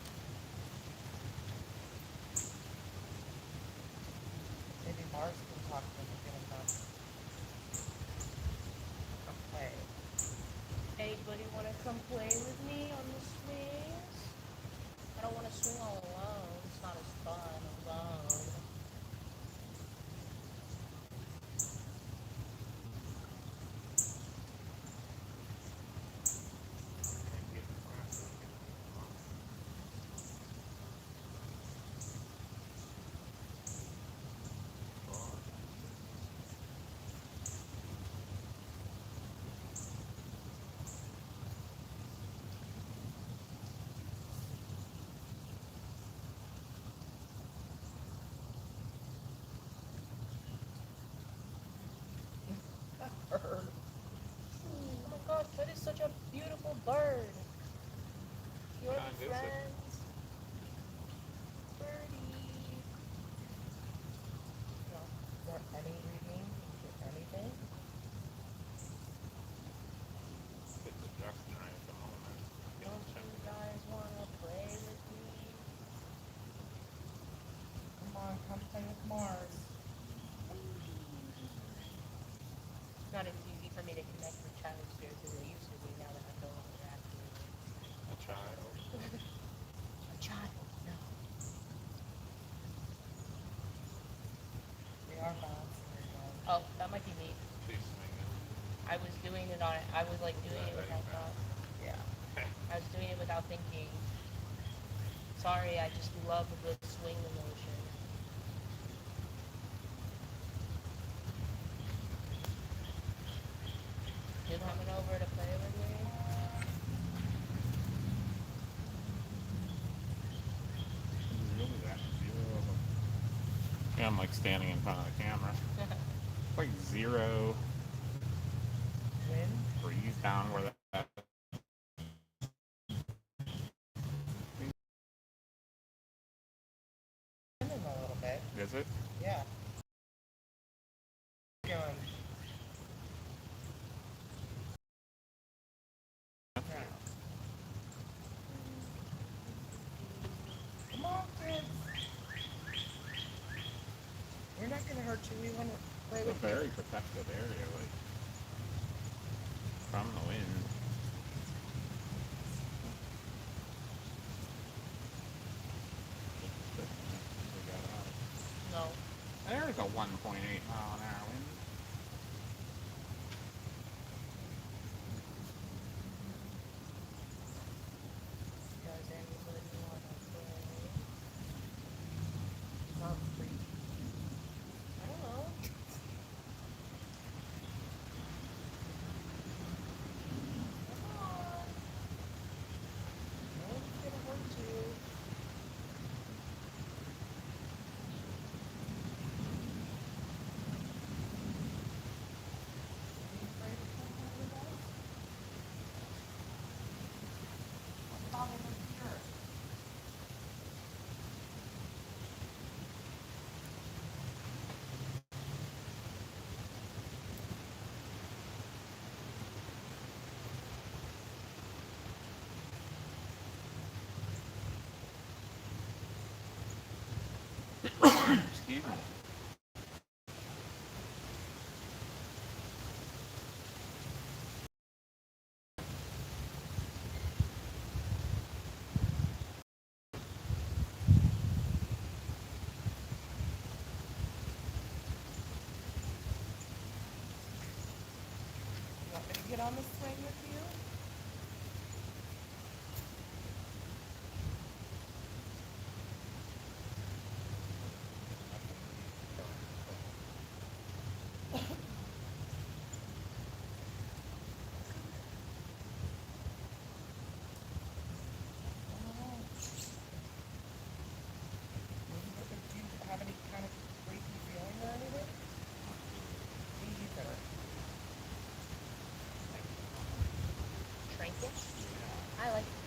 Maybe Mars can talk to them and get them done. Okay. Anybody want to come play with me on the swings? I don't want to swing all alone. It's not as fun alone. Bird. Oh my gosh, that is such a beautiful bird. You're God, the is it? friends. Birdie. No. Is there any reading? Is there anything? It's adjusting right at the moment. Don't you guys want to play with me? Come on, come play with Mars. It's not as easy for me to connect with child spirits as it used to be now that I'm no longer active. A child. A child, no. We are balancing it though. Oh, that might be me. She's swinging. I was doing it on. I was like doing it without thought. Yeah. I was doing it without thinking. Sorry, I just love the swing emotion. You coming over to play with me? Really that zero of them. Yeah, I'm like standing in front of the camera. It's like zero. Wind? freeze down where that. A little bit. Is it? Yeah. Going. Come on, kids. We're not going to hurt you. We want to play It's a with you. very protected area, like from the wind. No. There's a 1.8 mile an hour wind. Does anybody want to play? Sounds creepy. I don't know. Come on. No one's going to hurt you. Are you afraid of something like that? What problem is yours? Excuse me. You want me to get on the swing with you? Do you have any kind of creepy feeling or anything? Me either. Tranquil? I like it.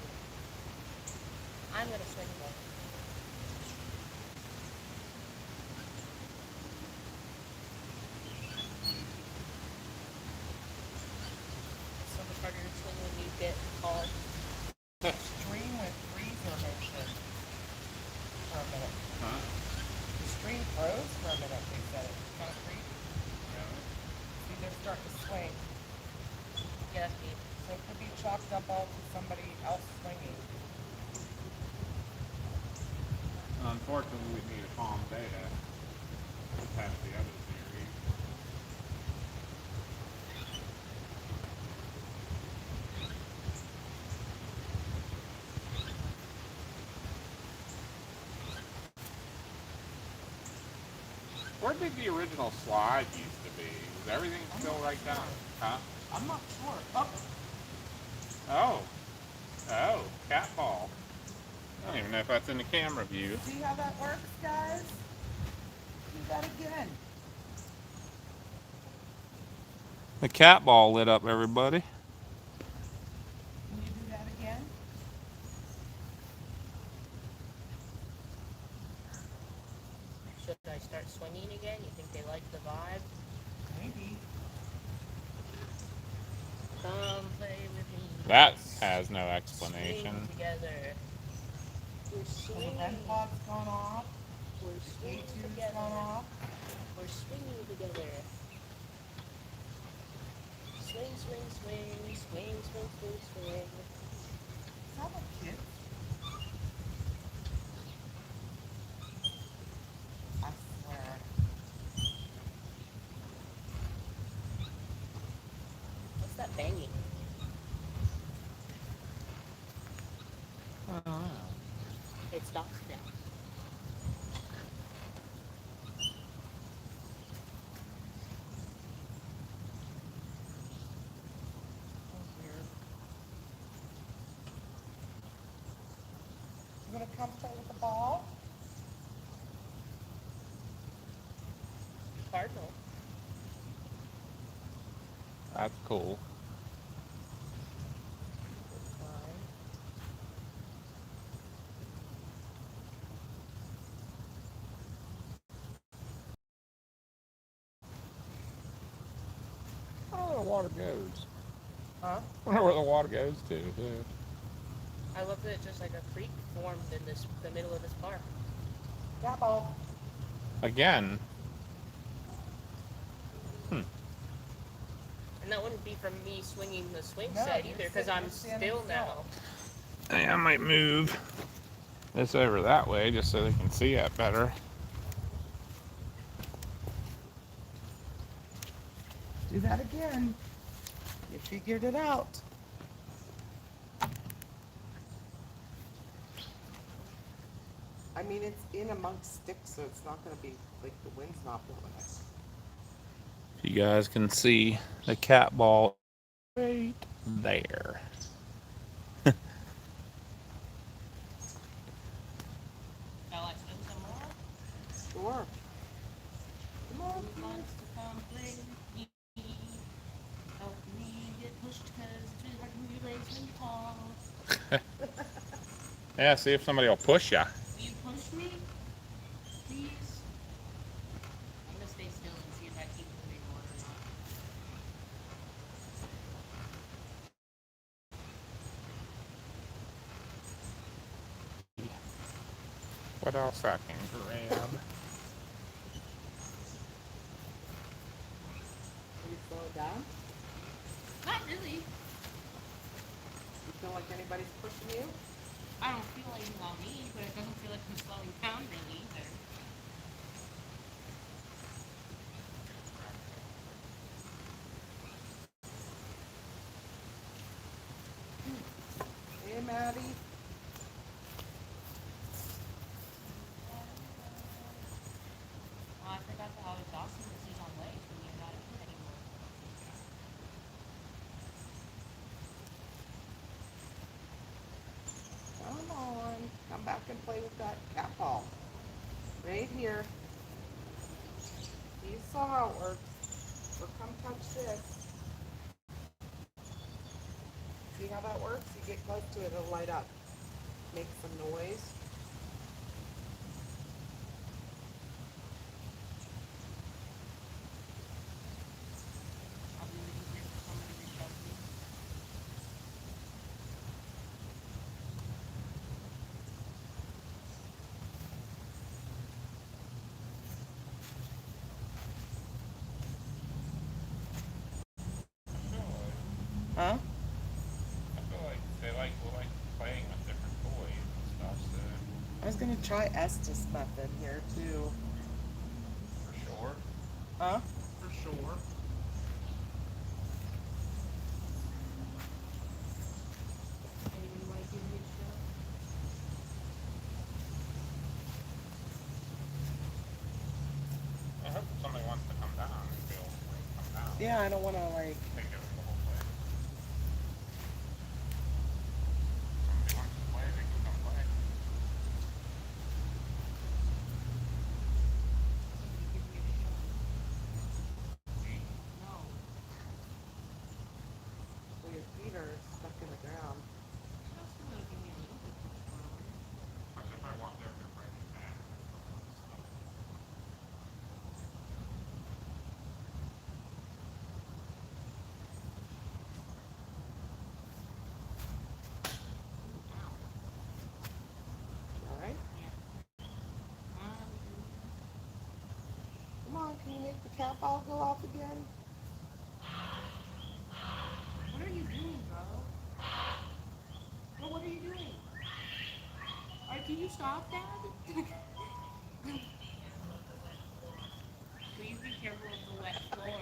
I'm gonna swing though. So much harder to swing when you get called. Stream with freezer motion for a minute. Huh? The stream froze for a minute, they said. It's kind of creepy. See, they're starting to swing. Yeah, that's neat. So it could be chalked up all to somebody else swinging. Unfortunately, we need a calm day to test the other theory. Where did the original slide used to be? Is everything still right down? Huh? I'm not sure. Oh, Oh. Oh, cat ball. I don't even know if that's in the camera view. see how that works, guys? Do that again. The cat ball lit up, everybody. Can you do that again? Should I start swinging again? You think they like the vibe? Maybe. Come play with me. That has no Swing explanation. together. We're Well, the swinging. vent pod's gone off. We're The swinging K2's together. gone off. We're swinging together. Swing, swing, swing, swing, swing, swing, swing. Sound like kids. I swear. What's that banging? It stops now. That's weird. You gonna come play with the ball? Cardinal. That's cool. water goes. Huh? I wonder where the water goes to. Too. I love that just like a creek formed in the middle of this park. Cat ball. Again. And that wouldn't be from me swinging the swing No, set you're either, because sitting- I'm you're standing still still. now. Hey, I might move this over that way just so they can see it better. Do that again. You figured it out. I mean, it's in amongst sticks, so it's not going to be like the wind's not blowing it. You guys can see the cat ball right there. Shall I swing some more? Sure. Come on, Who kids. wants to come play with me? Help me get pushed, because it's really hard to move your legs when you fall. Yeah, see if somebody will push you. Will you push me? Please? I'm gonna stay still and see if I keep moving more or not. What else I can grab? Can you slow it down? Not really. You feel like anybody's pushing you? I don't feel anything on me, but it doesn't feel like I'm slowing down really either. Hey, Maddie. Oh, I forgot how exhausting this is on legs when you're not eating anymore. Come on. Come back and play with that cat ball. Right here. You saw how it works. So come touch this. See how that works? You get close to it, it'll light up. Make some noise. I'll be waiting here for somebody to shove me. Huh? I feel like they like playing with different toys and stuff, so I was gonna try Estes method here too. for sure. Huh? For sure. Anybody want to give me a shove? I hope somebody wants to come down and feel free to come down. Yeah, I don't wanna like Take over the whole thing. Somebody wants to play, they can come play. Somebody give me a shove. Me. No. well, your feet are stuck in the ground. Just a little, give me a little bit of fun. What if I walk over and break his back? Alright? Yeah. Come on, can you make the cat ball go off again? What are you doing, bro? Bro, what are you doing? Alright, can you stop that? Please be careful of the wet floor.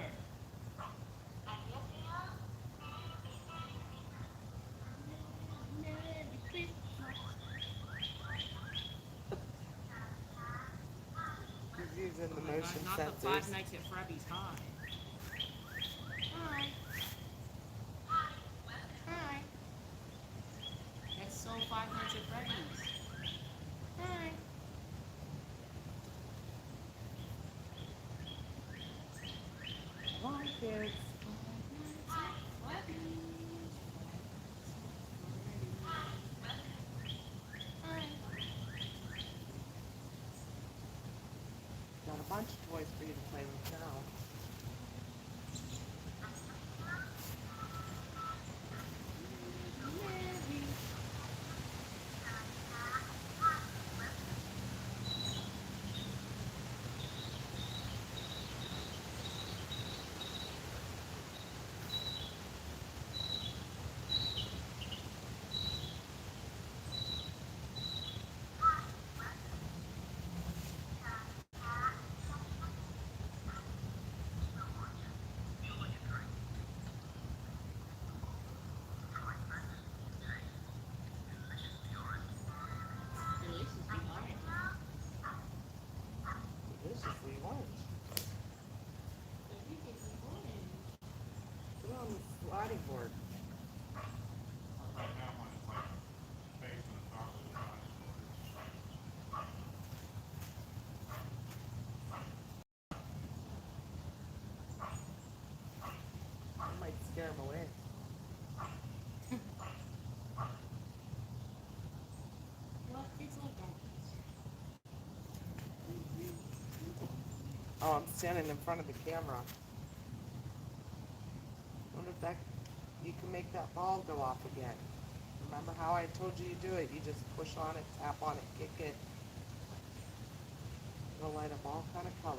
He's using Oh the my motion God, not the Five sensors. Nights at Freddy's high. Hi. Hi. That's so Five Nights at Freddy's. Hi. Come on, kids. Got a bunch of toys for you to play with now. cutting board. Right now, mine is like facing the top of the cutting I might scare him away. Well, it's like that. Oh, I'm standing in front of the camera. Wonder if that you can make that ball go off again. Remember how I told you to do it? You just push on it, tap on it, kick it. It'll light up all kind of colors.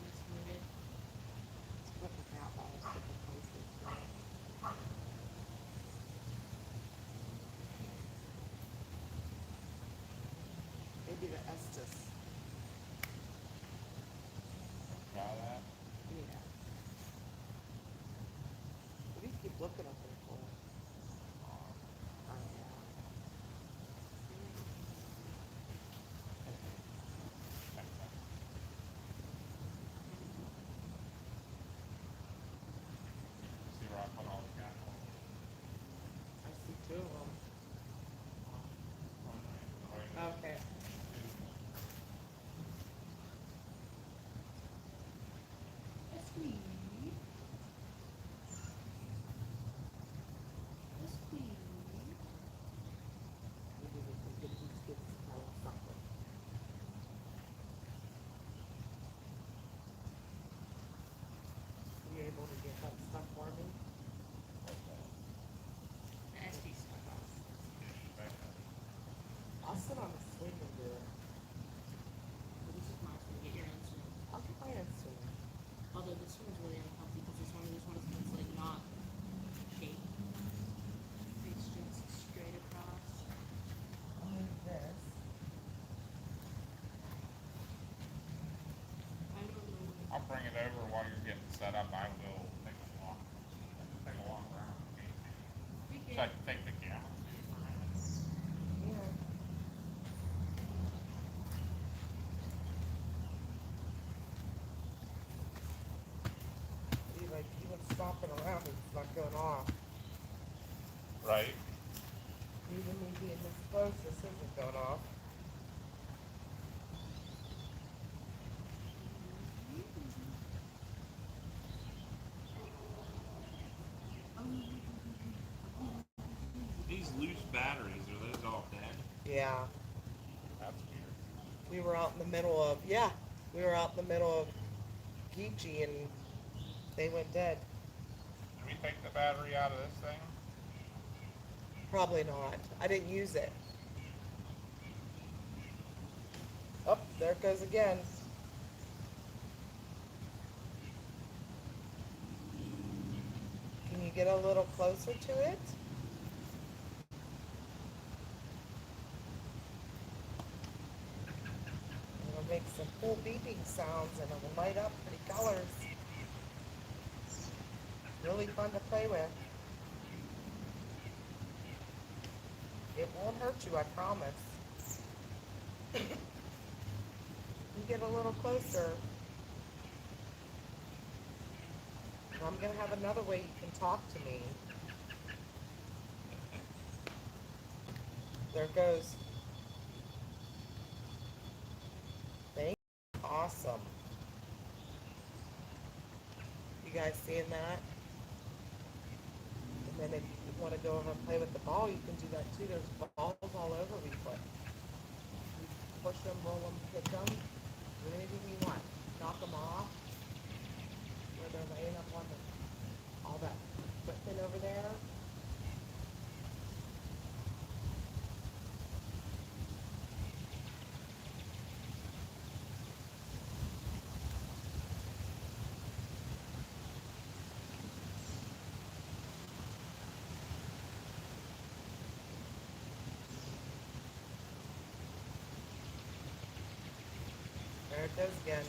It's muted. Let's put the cat balls different places. Maybe the Estes. Try that. Yeah. What do you keep looking up there for? Oh, yeah. See where I put all the cattle? I see two of them. Okay. That's me. That's me. Maybe we can get these kids to tell us something. Are you able to get that stuff for me? The SD stuff. I'll sit on the swing and do it. But this is my swing. Get your own swing. I'll get my own swing. Although this one is really uncomfy because it's one of those ones that's like not shaped. It's just straight across. I'll move this. I don't know. I'll bring it over while you're getting set up. I will take a walk. Take a walk around. So I can take the camera. Yeah. See, like even stomping around, it's not going off. Right. Even me being this close, this isn't going off. These loose batteries, are those all dead? Yeah. That's weird. We were out in the middle of, yeah, we were out in the middle of Geechee and they went dead. Did we take the battery out of this thing? Probably not. I didn't use it. Oh, there it goes again. Can you get a little closer to it? It'll make some cool beeping sounds and it will light up pretty colors. Really fun to play with. It won't hurt you, I promise. You get a little closer. I'm gonna have another way you can talk to me. There it goes. Thank you. Awesome. You guys seeing that? And then if you want to go over and play with the ball, you can do that too. There's balls all over we put. You push them, roll them, hit them, do anything you want. Knock them off where they're laying up on the it goes again.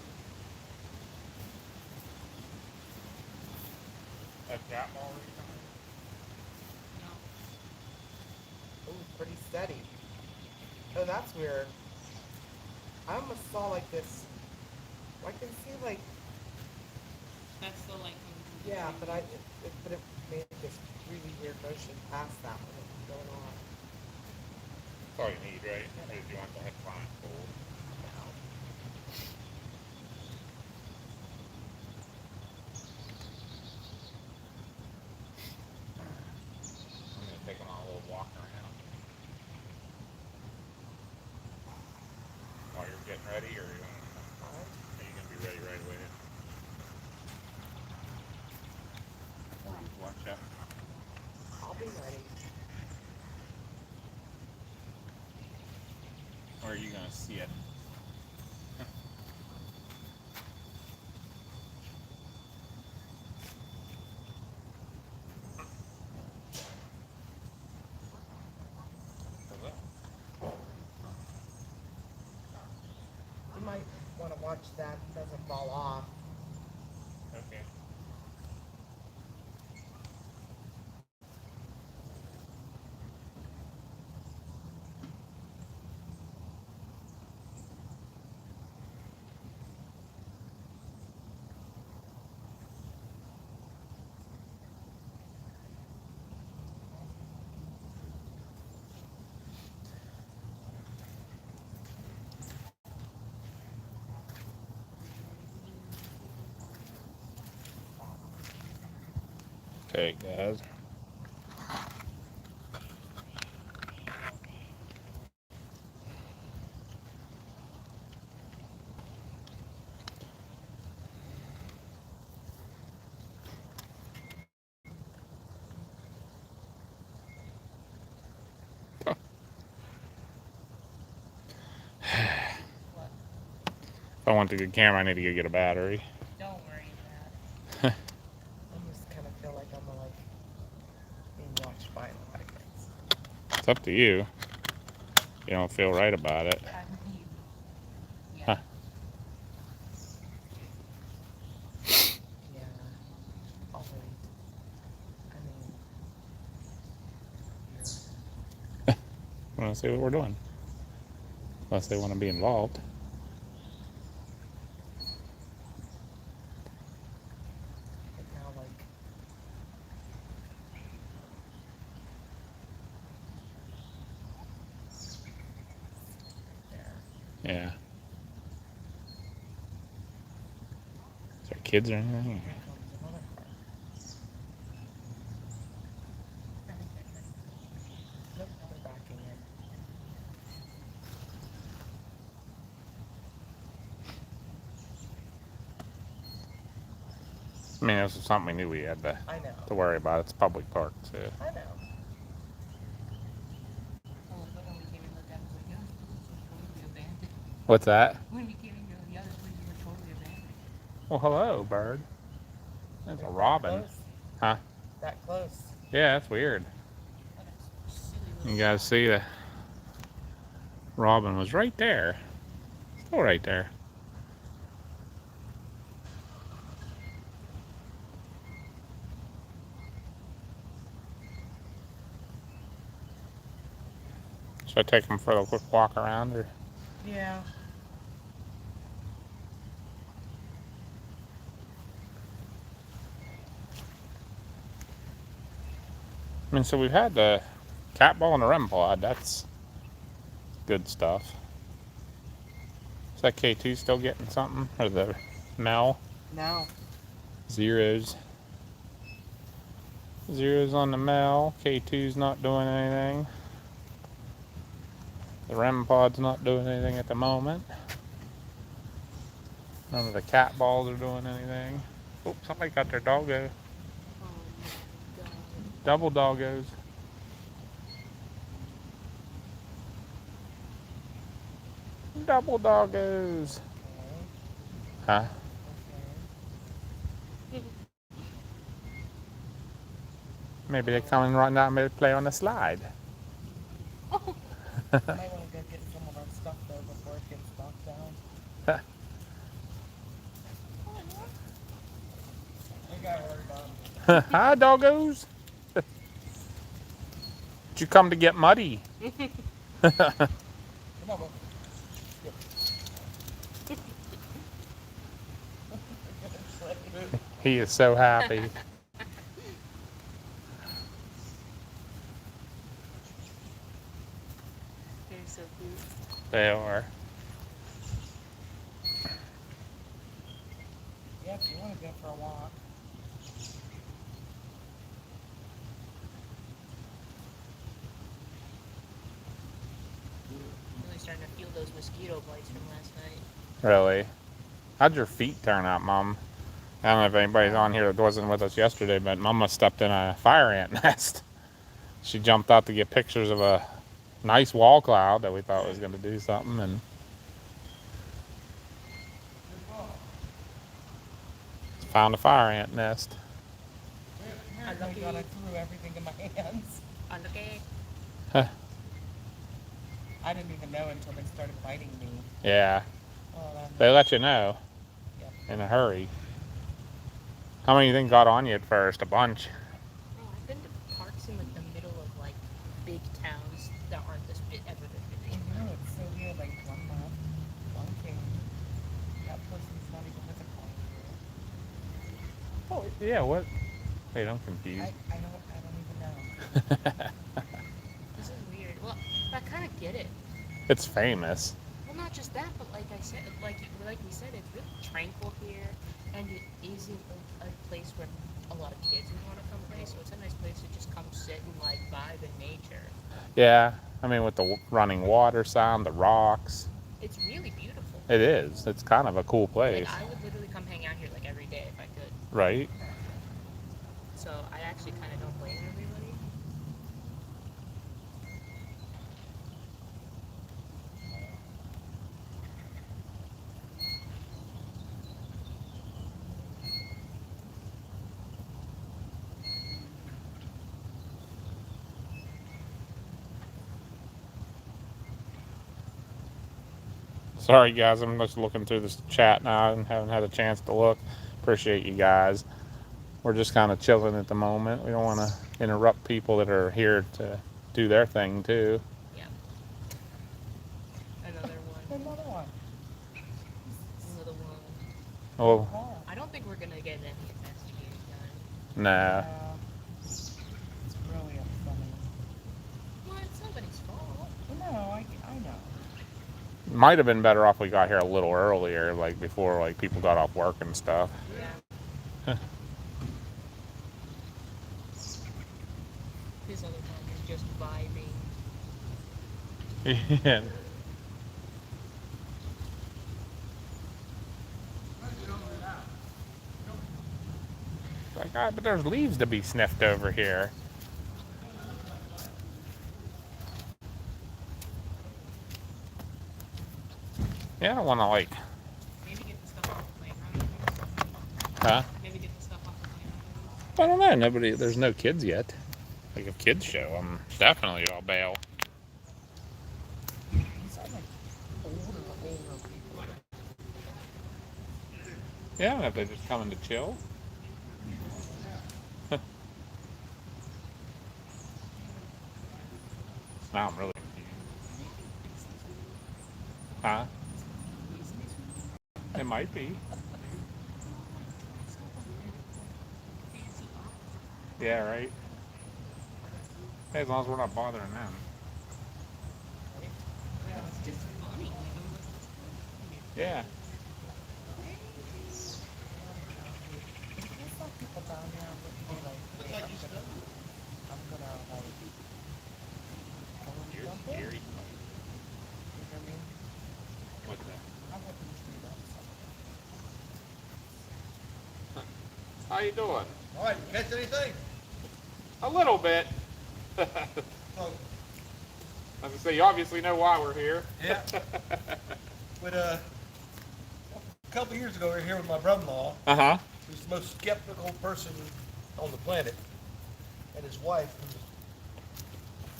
That cat ball recently? No. Ooh, pretty steady. Oh, that's weird. I almost saw like this. I can see like, That's the light coming from the yeah, tree. but it made this really weird motion past that one. What's going on? That's all you need, right? Is you want the headline pulled. I'm gonna take them on a little walk around while you're getting ready, or are you gonna be ready right away? Or you watch out. I'll be ready. Or are you gonna see it? You might want to watch that it doesn't fall off. Okay. Okay, guys. What? If I want the good camera, I need to go get a battery. Don't worry about it. I just kind of feel like I'm like being watched by a lot of kids. It's up to you. You don't feel right about it. I mean, yeah. Huh. Yeah. I'll wait. I mean, I want to see what we're doing. Unless they want to be involved. but now like there. Yeah. Is there kids or anything? Here comes another car. Nope, they're backing in. I mean, this is something we knew we had to I know. worry about. It's a public park, so. I know. Oh, but when we came in, looked at it, was like, yeah, it's totally abandoned. What's that? When we came in, the other three were totally abandoned. Well, hello, bird. That's a They're that robin. close. Huh? That close. Yeah, that's weird. What a silly little You guys see the robin was right there. Still right there. Should I take them for a quick walk around, or? Yeah. I mean, so we've had the cat ball and the REM pod. That's good stuff. Is that K2 still getting something? Or the Mel? No. Zeros. Zeros on the Mel. K2's not doing anything. The REM pod's not doing anything at the moment. None of the cat balls are doing anything. Oh, somebody got their doggo. Oh my god. Double doggos. Double doggos. Okay. Huh? Okay. Maybe they come and run down and maybe play on the slide. Oh, I might want to go get some of our stuff though before it gets knocked down. Hi, doggos. Did you come to get muddy? Come on, Bo. He is so happy. They're so cute. They are. Yeah, if you want to go for a walk. Really starting to feel those mosquito bites from last night. Really? How'd your feet turn out, Mom? I don't know if anybody's on here that wasn't with us yesterday, but Mama stepped in a fire ant nest. She jumped out to get pictures of a nice wall cloud that we thought was going to do something, and found a fire ant nest. Oh my God, I threw everything in my hands. Okay. I didn't even know until they started biting me. Yeah, Oh, that they let you know Yeah. in a hurry. How many do you think got on you at first? A bunch. Oh, I've been to parks in like the middle of like big towns that aren't this bit ever this busy. I know, it's so weird. Like one month, one king, that person's not even with a car. Oh, yeah, what? Wait, I'm confused. I don't even know. This is weird. Well, I kind of get it. It's famous. Well, not just that, but like I said, like we said, it's really tranquil here, and it isn't a place where a lot of kids would want to come play. So it's a nice place to just come sit and like vibe in nature. Yeah, I mean, with the running water sound, the rocks. It's really beautiful. It is. It's kind of a cool place. Like I would literally come hang out here like every day if I could. Right? So I actually kind of don't blame everybody. Sorry, guys. I'm just looking through this chat now and haven't had a chance to look. Appreciate you guys. We're just kind of chilling at the moment. We don't want to interrupt people that are here to do their thing, too. Yep. Another one. Another one. Another one. Oh, Oh, I don't think we're gonna get any investigating done. nah. yeah. It's really upsetting. Well, it's nobody's fault. No, I know. Might have been better off we got here a little earlier, like before like people got off work and stuff. Yeah. This other one is just vibing. Yeah. Like, but there's leaves to be sniffed over here. Yeah, I don't want to like, Maybe get the stuff off the playground. huh? Maybe get the stuff off the playground. I don't know. Nobody, there's no kids yet. Like a kids show, I'm definitely I'll bail. These are like older people. Yeah, if they're just coming to chill. Now I'm really confused. Huh? It might be. Yeah, right. Hey, as long as we're not bothering them. It's just funny. Yeah. There's some people down there that be like, hey, I'm gonna like, go and You're jump in. scary. You know what I mean? What's that? I wouldn't do that. How you doing? All right, catch anything? A little bit. I Oh, was gonna say, you obviously know why we're here. yeah. But a couple of years ago, we were here with my brother-in-law, Uh-huh. who's the most skeptical person on the planet, and his wife, who's,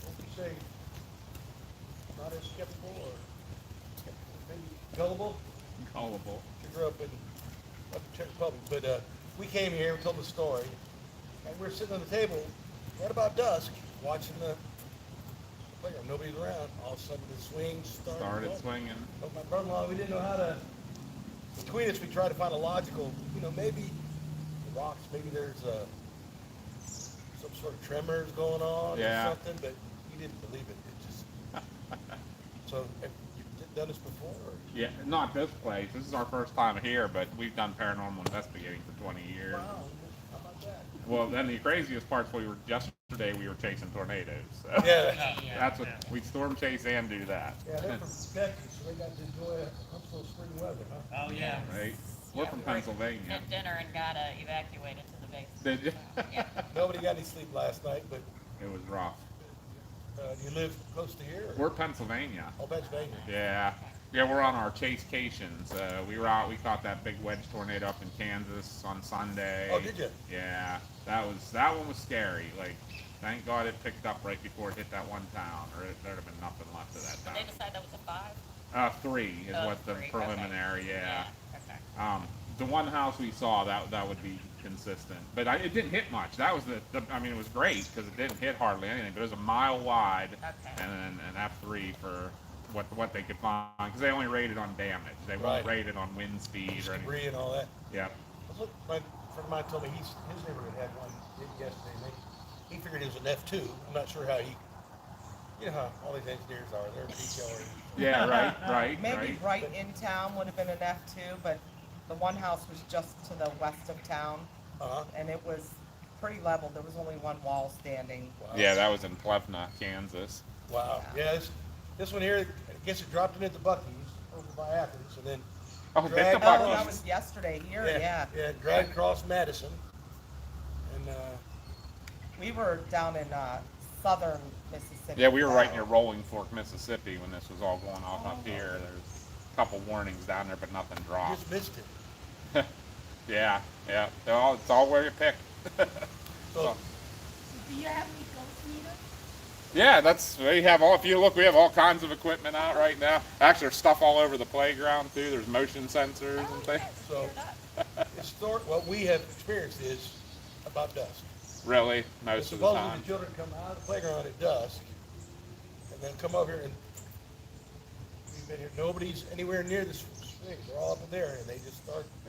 what would you say, not as skeptical or maybe gullible. Gullible. She grew up in Czech Republic, but we came here, we told the story, and we were sitting on the table right about dusk, watching the playground. Nobody's around. All of a sudden, the swings started going. Swinging. But my brother-in-law, we didn't know how to. Between us, we tried to find a logical, maybe the rocks, maybe there's some sort of tremors going on Yeah. or something, but he didn't believe it. It just. So, have you done this before? Or? Yeah, not this place. This is our first time here, but we've done paranormal investigating for 20 years. Wow, how about that? Well, then the craziest part yesterday we were chasing tornadoes. So Yeah. that's what we storm chase and do that. Yeah, they're from Texas, so they got to enjoy Huntsville spring weather, huh? Oh, yeah. Right? We're from Pennsylvania. Had dinner and got evacuated to the base. Did you? Yeah. Nobody got any sleep last night, but It was rough. you live close to here? Or? We're Pennsylvania. Oh, Pennsylvania. Yeah. Yeah, we're on our chasecations. We were out. We caught that big wedge tornado up in Kansas on Sunday. Oh, did you? Yeah, that one was scary. Like, thank God it picked up right before it hit that one town, or there'd have been nothing left of that They town. decided that was a 5? 3 is Oh, what the 3, okay. preliminary. Yeah. Okay. The one house we saw that would be consistent, but it didn't hit much. That was I mean, it was great because it didn't hit hardly anything. But it was a mile wide, Okay. and then an F3 for what they could find because they only rated on damage. They weren't Right. rated on wind speed or anything. Debris and all that. Yeah. Look, my friend of mine told me his neighborhood had one yesterday. And he figured it was an F2. I'm not sure how you know how all these engineers are. They're detailers. Yeah. Right. Maybe right in town would have been an F2, but the one house was just to the west of town, Uh-huh. and it was pretty level. There was only one wall standing. Wow. Yeah, that was in Plevna, Kansas. Wow. Yeah, this one here, I guess it dropped in at the Buc-ee's over by Athens, and then Oh, hit Drag- the Oh, Buc-ee's. that was yesterday here, yeah. Yeah, dragged across Madison, and We were down in southern Mississippi. Yeah, we were right near Rolling Fork, Mississippi when this was all going off up here. There's a couple warnings down there, but nothing dropped. just missed it. Yeah. It's all where you pick. So, Do you have any ghost meters? Yeah, we have all. If you look, we have all kinds of equipment out right now. Actually, there's stuff all over the playground too. There's motion sensors and things. so what we have experienced is about dusk. Really, most of the Supposedly time. the children come out of the playground at dusk, and then come over here, and we've been here. Nobody's anywhere near the swing. They're all up there, and they just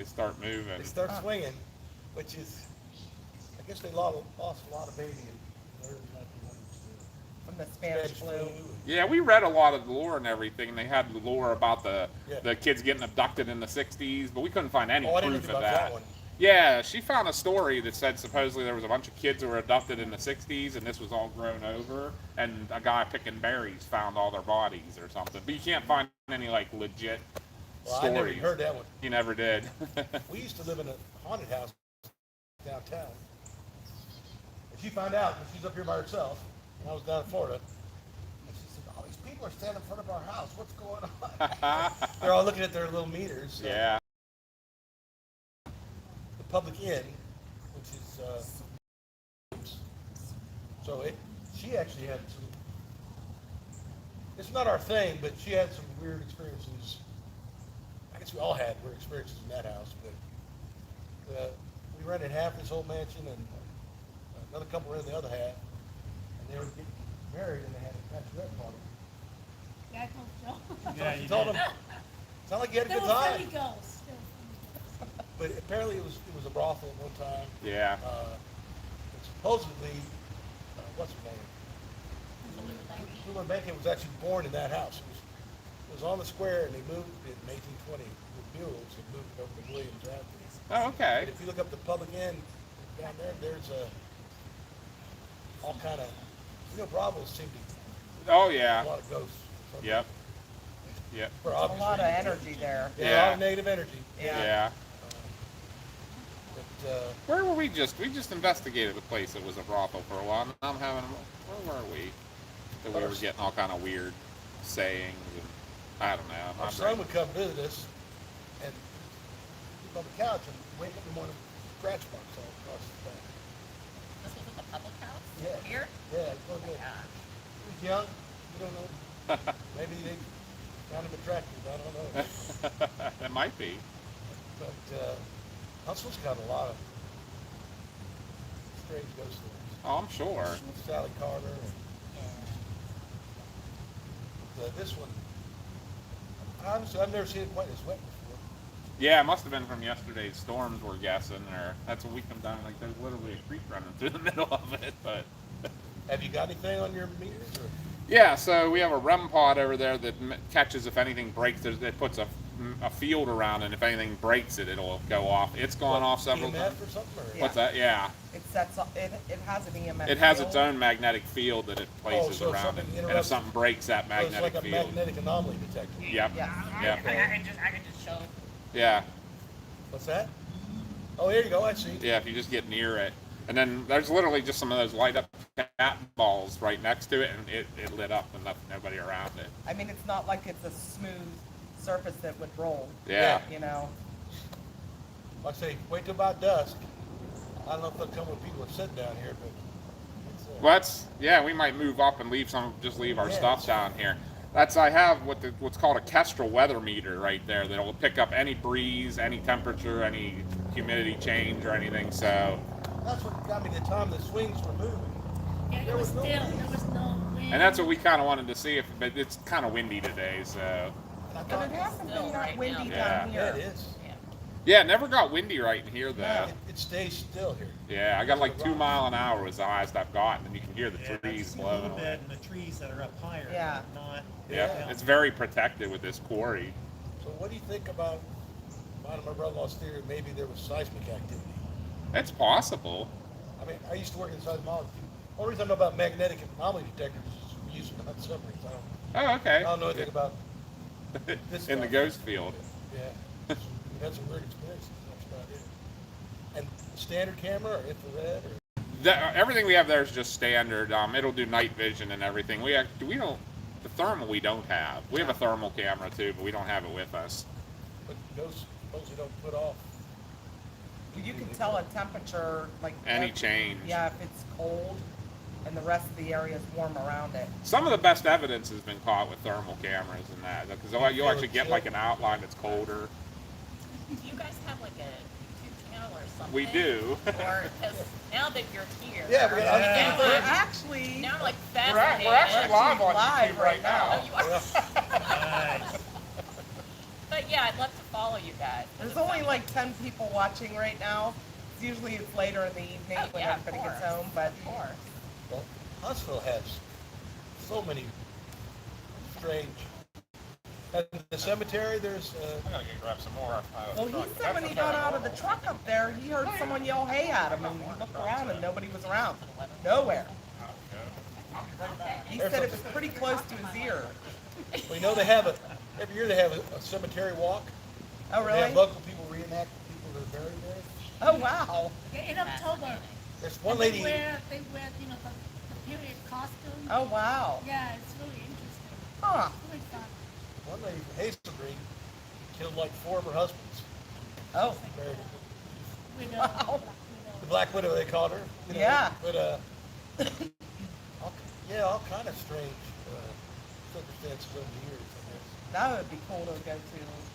start moving. they start swinging, which is, I guess they lost a lot of baby in the early 1900s. From the Spanish flu. Yeah, we read a lot of lore and everything. They had lore about the Yeah. kids getting abducted in the '60s, but we couldn't find any Oh, I didn't proof think of about that. that one. Yeah, she found a story that said supposedly there was a bunch of kids who were abducted in the '60s, and this was all grown over, and a guy picking berries found all their bodies or something. But you can't find any like legit Well, I stories. never even heard that one. You never did. We used to live in a haunted house downtown. And she found out when she's up here by herself, and I was down in Florida, and she said, "All these people are standing in front of our house. What's going on?" They're all looking at their little meters. So Yeah. the public inn, which is so she actually had some. It's not our thing, but she had some weird experiences. I guess we all had weird experiences in that house, but we rented half this whole mansion, and another couple rented the other half, and they were getting married, and they had a bachelorette party. Yeah, I told Joe. Yeah, She you told did. them, sounded like you had a There good were time. 30 ghosts. There were 30 ghosts. But apparently it was a brothel at one time. Yeah. And supposedly, what's her name? Suleiman Bankin was actually born in that house. It was on the square, and they moved it in 1820 with mules and moved it over to Williams Avenue. Oh, okay. And if you look up the public inn down there, there's all kind of, brothels seem to Oh a yeah. lot of ghosts. Yep. For A obvious lot of reasons. energy there. Yeah, a lot Yeah. of negative energy. Yeah. But Where were we just? We just investigated a place that was a brothel for a while. And I'm having. Where were we? That we were getting all kind of weird sayings and I don't know. our My son brain- would come visit us and sleep on the couch and wake up in the morning with scratch marks all across his back. This was at the public house? Yeah. Here? Yeah, go ahead. Gosh. He was young. You don't know. Maybe they found him attractive. I don't know. That might be. But Huntsville's got a lot of strange ghost stories. Oh, I'm sure. Sally Carter. And, this one, honestly, I've never seen it quite as wet before. Yeah, it must have been from yesterday's storms, we're guessing, or that's what we come down, like there's literally a creek running through the middle of it, but. Have you got anything on your meters? Or? Yeah, so we have a REM pod over there that catches if anything breaks, it puts a field around, and if anything breaks it, it'll go off. It's gone off several EMF times. or something? Or? Yeah. What's that? Yeah. It sets up, it has an EMF. It has field. its own magnetic field that it places so if around it. something And if interrupts- something breaks that So magnetic it's like a field. magnetic anomaly detector. Yep. Yeah. Yep. I can just show. Yeah. What's that? Oh, there you go. I see. Yeah, if you just get near it. And then there's literally just some of those light up cat balls right next to it, and it lit up and left nobody around it. I mean, it's not like it's a smooth surface that would roll. Yeah. You know. Like I say, wait till about dusk. I don't know if they'll come when people are sitting down here, but it's, Well, yeah, we might move up and leave our Yeah. stuff down here. I have what's called a Kestrel weather meter right there that'll pick up any breeze, any temperature, any humidity change or anything. So, that's what got me the time the swings were moving. Yeah, There it was was no still, wind. there was no wind. and that's what we kind of wanted to see but it's kind of windy today. So, And I But thought, it hasn't Still been that right windy now. down yeah, here. it is. yeah, it never got windy right in here though. No. It stays still here. Yeah, I got like 2 mile an hour was the highest I've gotten, and you can hear the Yeah, trees that's a blowing little away. bit, and the trees that are up higher. Yeah. Not. Yeah, it's very protected with this quarry. So what do you think about my brother-in-law's theory? Maybe there was seismic activity. It's possible. I mean, I used to work in seismology. The only reason I know about magnetic anomaly detectors is we use them on submarines. Oh, okay. I don't know anything about this In the stuff. ghost field. Yeah. We had some weird experiences. That's about it. And standard camera or infrared or Everything we have there is just standard. It'll do night vision and everything. The thermal we don't have. We have a thermal camera too, but we don't have it with us. but those supposedly don't put off. You can tell a temperature, like. Any change. Yeah, if it's cold and the rest of the area is warm around it. Some of the best evidence has been caught with thermal cameras and that, because you'll actually get like an outline that's colder. Do you guys have like a YouTube channel or something? We do. Or, because now that you're here. Yeah, we got now We're I'm- actually. Now I'm like We're fascinated. actually live on Live YouTube right right now. Oh, you are? Nice. But yeah, I'd love to follow you guys. There's only like 10 people watching right now. Usually it's later in the evening Oh, when yeah, of everybody gets course. home, but Of course. Well, Huntsville has so many strange. At the cemetery, there's I'm gonna go grab some more. well, he said when he got out of the truck up there, he heard someone yell "Hey" at him, and he looked around and nobody was around, nowhere. He said it was pretty close to his ear. we know they have every year they have a cemetery walk. Oh, They really? have local people reenact the people that are buried there. Oh, wow. In October. There's one And lady. They wear, you know, the period costume. Oh, wow. Yeah, it's really interesting. Huh. Really fun. One lady from Hazel Green killed like 4 of her husbands. Oh, Buried her. With, Wow. The Black Widow, they called her. You know, Yeah. But all kind of strange circumstances over the years. I guess. that would be cool to go to.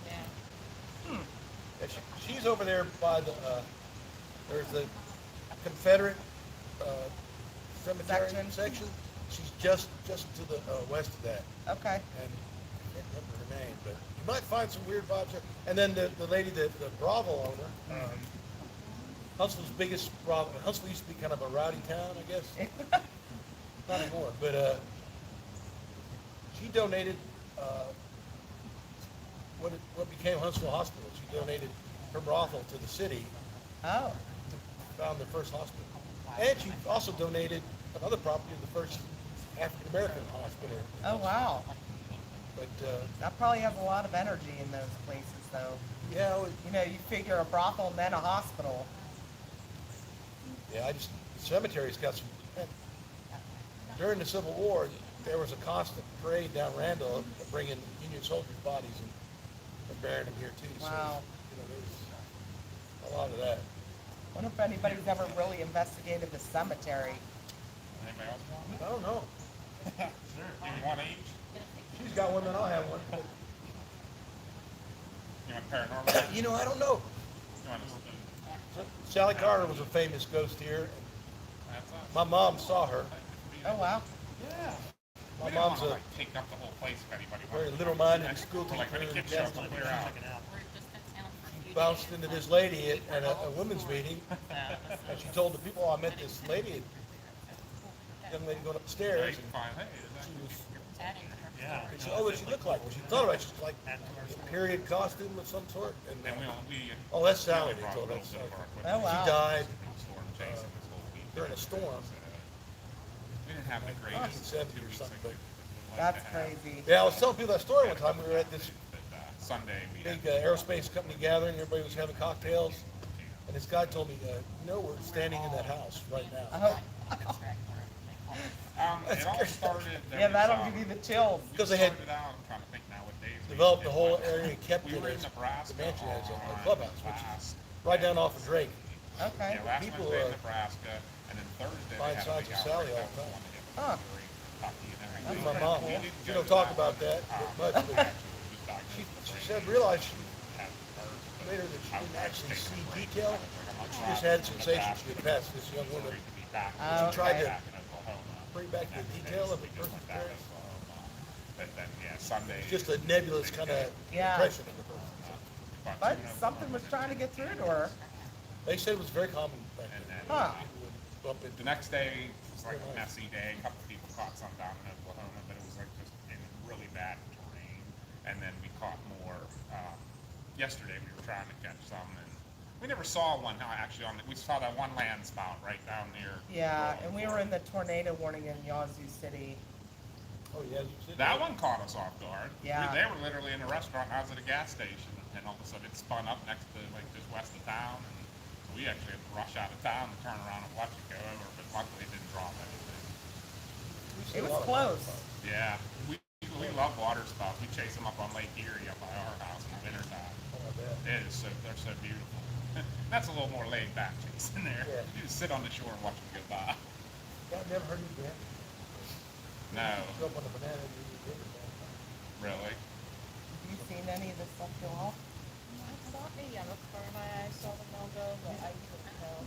Yeah. Yeah, she's over there by the. There's the Confederate cemetery Section. She's just to the west of that, Okay. and I can't remember her name, but you might find some weird vibes there. And then the lady, the brothel owner. Huntsville's biggest brothel. Huntsville used to be kind of a rowdy town, I guess. Not anymore, but she donated what became Huntsville Hospital. She donated her brothel to the city Oh, to found the first hospital, and she also donated another property to the first African American hospital. oh, wow. But That probably has a lot of energy in those places, though. yeah, You know, you figure a brothel and then a hospital. yeah, the cemetery's got some. During the Civil War, there was a constant parade down Randall bringing Union soldiers' bodies and burying them here too. Wow. So, you know, there's a lot of that. Wonder if anybody's ever really investigated the cemetery. Anybody else want? I don't know. Sure. Maybe one each. She's got one, then I'll have one. You want paranormal? You know, I don't know. You want to Sally Carter was a famous ghost here. That's awesome. My mom saw her. Oh, wow. Yeah. We My didn't mom's wanna, a like, take up the whole place if anybody very wanted to little-minded come. school Like, when the teacher. kids show up, Yes. clear out. Check it out. We're just in town for a few Bounced days. into this lady at a women's meeting, and she told the people, "Oh, I met this lady, young lady going Yeah, upstairs, you can and find, hey, is that she was, Chatting with her. Yeah. and she, oh, what she looked like? Well, she thought about it, she's like a period costume of some sort, and, And we oh, that's really Sally, they brought told a us. little bit of our Oh, equipment. wow. She died Storm chasing this whole week. during a storm, We didn't have the back in greatest 70 2 or weeks something, ago. but, That's crazy. yeah, I was telling people that story one time, we were at this Sunday we big had aerospace company gathering, everybody was having cocktails, and this guy told me, we're standing in that house right now. Oh, it all started. there yeah, was, that'll give you the chills. Because they had started out, I'm trying to think now what days we developed did the whole one. area and kept We it were in as Nebraska the mansion as a on clubhouse, which is last right down off of Drake. Okay. Yeah, last People, Wednesday in Nebraska, and then Thursday find they had a signs big of Sally outbreak all the down time. in Huh. Missouri, Kentucky, and Even everything. my mom, We didn't she go don't to talk that about one. that much, Actually, but was diagnosed she with brain said, cancer, realized she had birth, but later that she I was didn't actually taking see a break. detail. She just had sensation she had passed this young woman. To be back, Oh, She tried okay. to back in Oklahoma. bring back the Next detail day, of we it just perfect went back to parents. Oklahoma. But then, yeah, Sunday. It's just a nebulous kind of Yeah. impression of the person. But something was trying to get through to her. They said it was very common back And then. then Huh. People would bump into the next day was like a messy day. A couple people caught some down in Oklahoma, but it was like just in really bad terrain. And then we caught more. Yesterday we were trying to catch some, and we never saw one. Actually, we saw that one land spout right down near. Yeah, and we were in the tornado warning in Yazoo City. Oh, yeah. You said That one caught us off guard. Yeah. They were literally in a restaurant. I was at a gas station, and all of a sudden it spun up next to like just west of town, and so we actually had to rush out of town to turn around and watch it go over. But luckily it didn't drop anything. We see It a was lot of close. them. Yeah, we love water spouts. We chase them up on Lake Erie up by our house in the wintertime. Oh, I bet. It is so they're so beautiful. That's a little more laid back chase in there. Yeah. You just sit on the shore and watch them go by. Yeah, I've never heard you get. No, Go up on the banana and you get it. really. Have you seen any of this stuff go off? I thought maybe I looked for my eyes, saw them all go, but I couldn't tell.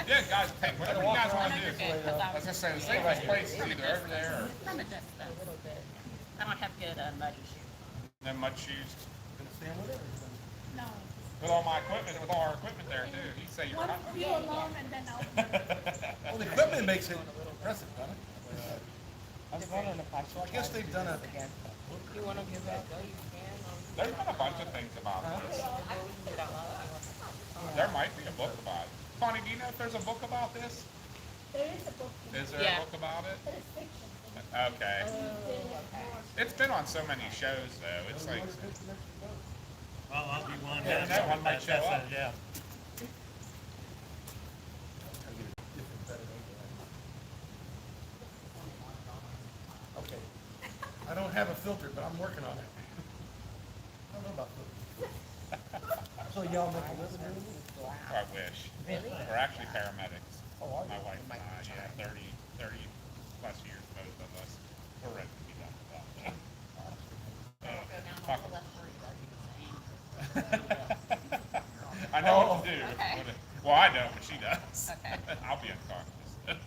Yeah, guys, hey, whatever you guys want to You're do. good, 'cause I was gonna say the safest place is either over there or From a distance. A little bit. I don't have good muddy shoes. no mud shoes. Gonna stand with it? No. With all my equipment, with all our equipment there too. You say you're One not. for you alone and then I'll. Well, the equipment makes it impressive, doesn't it? I was wondering if I should. I guess they've done a- again. You wanna give that go, you can. There's been a bunch of things about this. There might be a book about it. Connie, do you know if there's a book about this? There is a book. Is there Yeah. a book about it? But it's fiction. Okay. It's been on so many shows though. It's like, Well, I'll be one. Yeah, that one might show up. Yeah. Okay. I don't have a filter, but I'm working on it. I don't know about filters. So y'all make a living doing this? I wish. Really? We're actually paramedics. Oh, are you? My wife and I, yeah, 30 plus years, both of us. We're ready to be done with that. I know what to do. Okay. Well, I don't, but she does. Okay. I'll be unconscious.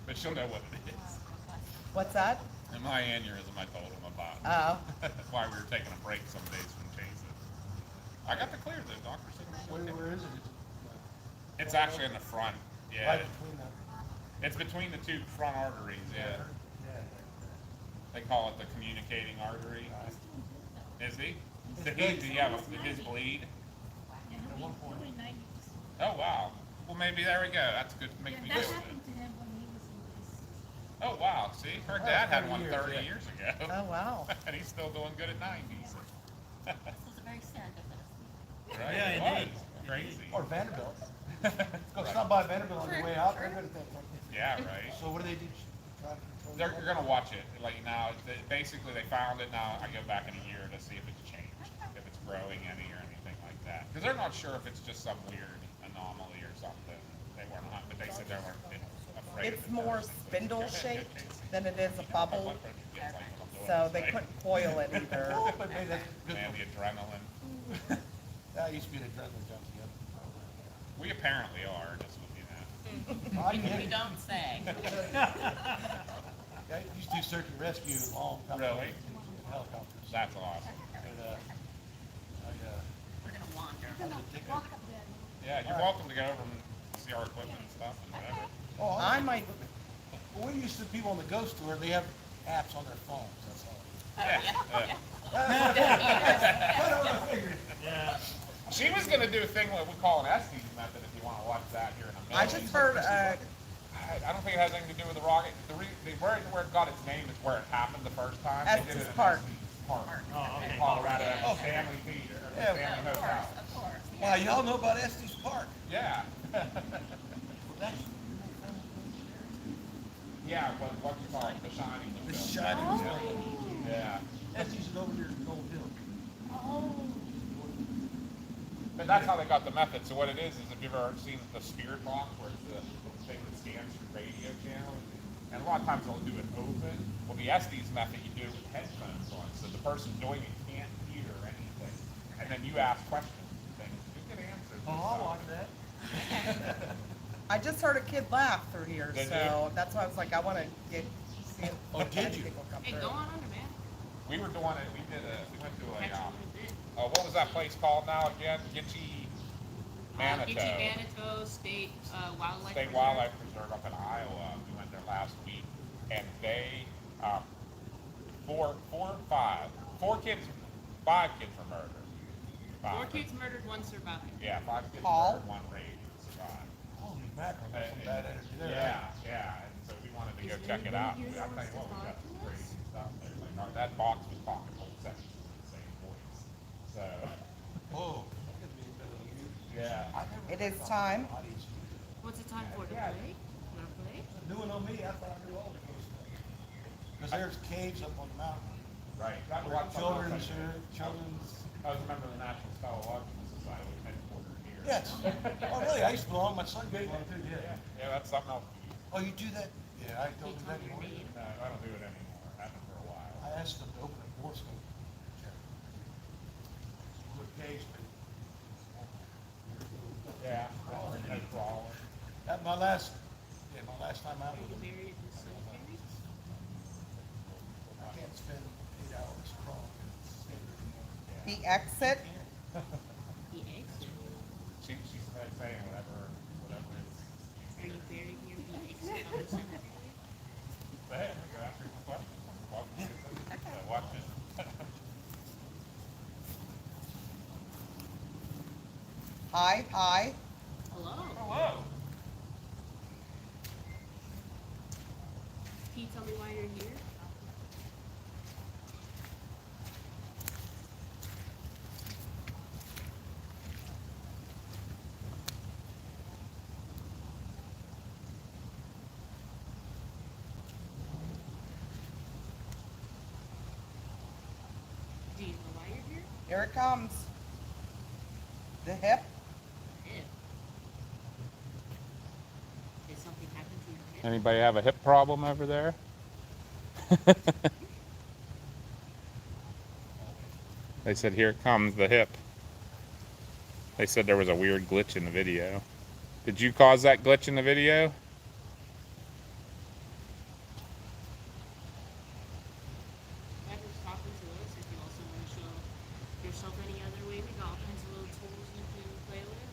But she'll know what it is. What's that? And my aneurysm, I told him about. Oh. That's why we were taking a break some days from chasing. I got the clear though, doctor said it was okay. Where is it? It's actually in the front. Yeah. Right between the. It's between the two front arteries, yeah. They call it the communicating artery. Is he? Did he have his bleed? At one point. Oh, wow. Well, maybe there we go. That's good. Makes me That feel happened good. to him when he was in his. Oh, wow. See, her dad had one 30 years ago. Oh, wow. And he's still doing good at 90. So. This was a very serendipitous. Right? Yeah, It indeed. was. Crazy. Or Vanderbilt. Go stop by Vanderbilt on your way out. They're good at that. Yeah, right. So what do they do? Try to control You're it? going to watch it. Like now, basically they found it. Now I go back in a year to see if it's changed, if it's growing any or anything like that. Because they're not sure if it's just some weird anomaly or something. They weren't, but they said they weren't afraid. It's of it. more spindle shaped than it is a My bubble, blood pressure gets like what I'm doing so this they way. couldn't coil it either. Oh, but maybe that's good. Man, the adrenaline. I used to be an adrenaline junkie. We apparently are, just with you know. I get You it. don't say. I used to do search and rescue a long time ago. Really? In helicopters. That's awesome. And, We're gonna wander. Yeah, you're welcome to go over and see our equipment and stuff and whatever. oh, I might. Well, we used to people on the ghost tour. They have apps on their phones. That's all. Yeah. Yeah. She was gonna do a thing what we call an Estes method if you want to watch that here in a minute. I just heard. I don't think it has anything to do with the rocket. Where it got its name is where it happened the first time. They did Estes it in Park. Estes Park. Oh, In okay. Colorado, at Oh. the Stanley Theater, or the Yeah, Stanley Of Hotel. course, of course. Wow, y'all know about Estes Park? Yeah. That's Yeah, what you call it, the Shining. the film. shining. Yeah. Estes is over here in Gold Hill. But that's how they got the method. So what it is if you've ever seen the spirit box where it's the thing that scans your radio channel, and a lot of times they'll do it open. Well, the Estes method, you do it with headphones on, so the person doing it can't hear anything. And then you ask questions and things. You get answers. Oh, I'll watch that. I just heard a kid laugh through here, Did so that's why I was like, I want to see if Oh, did you? people come Hey, through. go on under, man. We were doing it. We went to Catch a. a little bit. What was that place called now again? Gitche Manitou. Gitche Manitou State Wildlife State Preserve. Wildlife Preserve up in Iowa. We went there last week, and they, four kids, 5 kids were murdered. 4 kids murdered, 1 survived. Yeah, 5 kids Paul? murdered, 1 raped, and survived. Holy mackerel, that's some bad energy there. Yeah, and so we wanted to go Is check it out. anybody I'll here tell you what, we got wants to some talk to crazy stuff there. Like, that box was talking whole sections in the same voice. So, Oh, that could be a bit of a weird. yeah. I never It heard is about time. bodies. What's it time for? To Yeah. play? Wanna play? New one on me, I thought I knew all the ghost stuff. Because there's caves up on the mountain. Right. Got to Where watch something else children's. I was a member of the National Speleological Society headquartered here. Yes. Oh, really? I used to belong, my son did one too, yeah. Yeah, that's something else. Oh, you do that? Yeah, I don't do that Your anymore. name. No, I don't do it anymore. I haven't for a while. I asked them to open a Boy Scout. Good case, but. Yeah. Head crawler. That my last time out Are you with them. buried in the cemetery? I can't spend 8 hours crawling. The exit. The exit. She's saying whatever it's. Are you buried near the exit of the cemetery? Hey, go ask her some questions. Watch it. Hi, hi. Hello. Hello. Can you tell me why you're here? Do you know why you're here? Here it comes. The hip. Hip. Did something happen to your hip? Anybody have a hip problem over there? They said, here it comes, the hip. They said there was a weird glitch in the video. Did you cause that glitch in the video? Whoever's talking to us, if you also want to show yourself any other way, we got all kinds of little tools you can play with.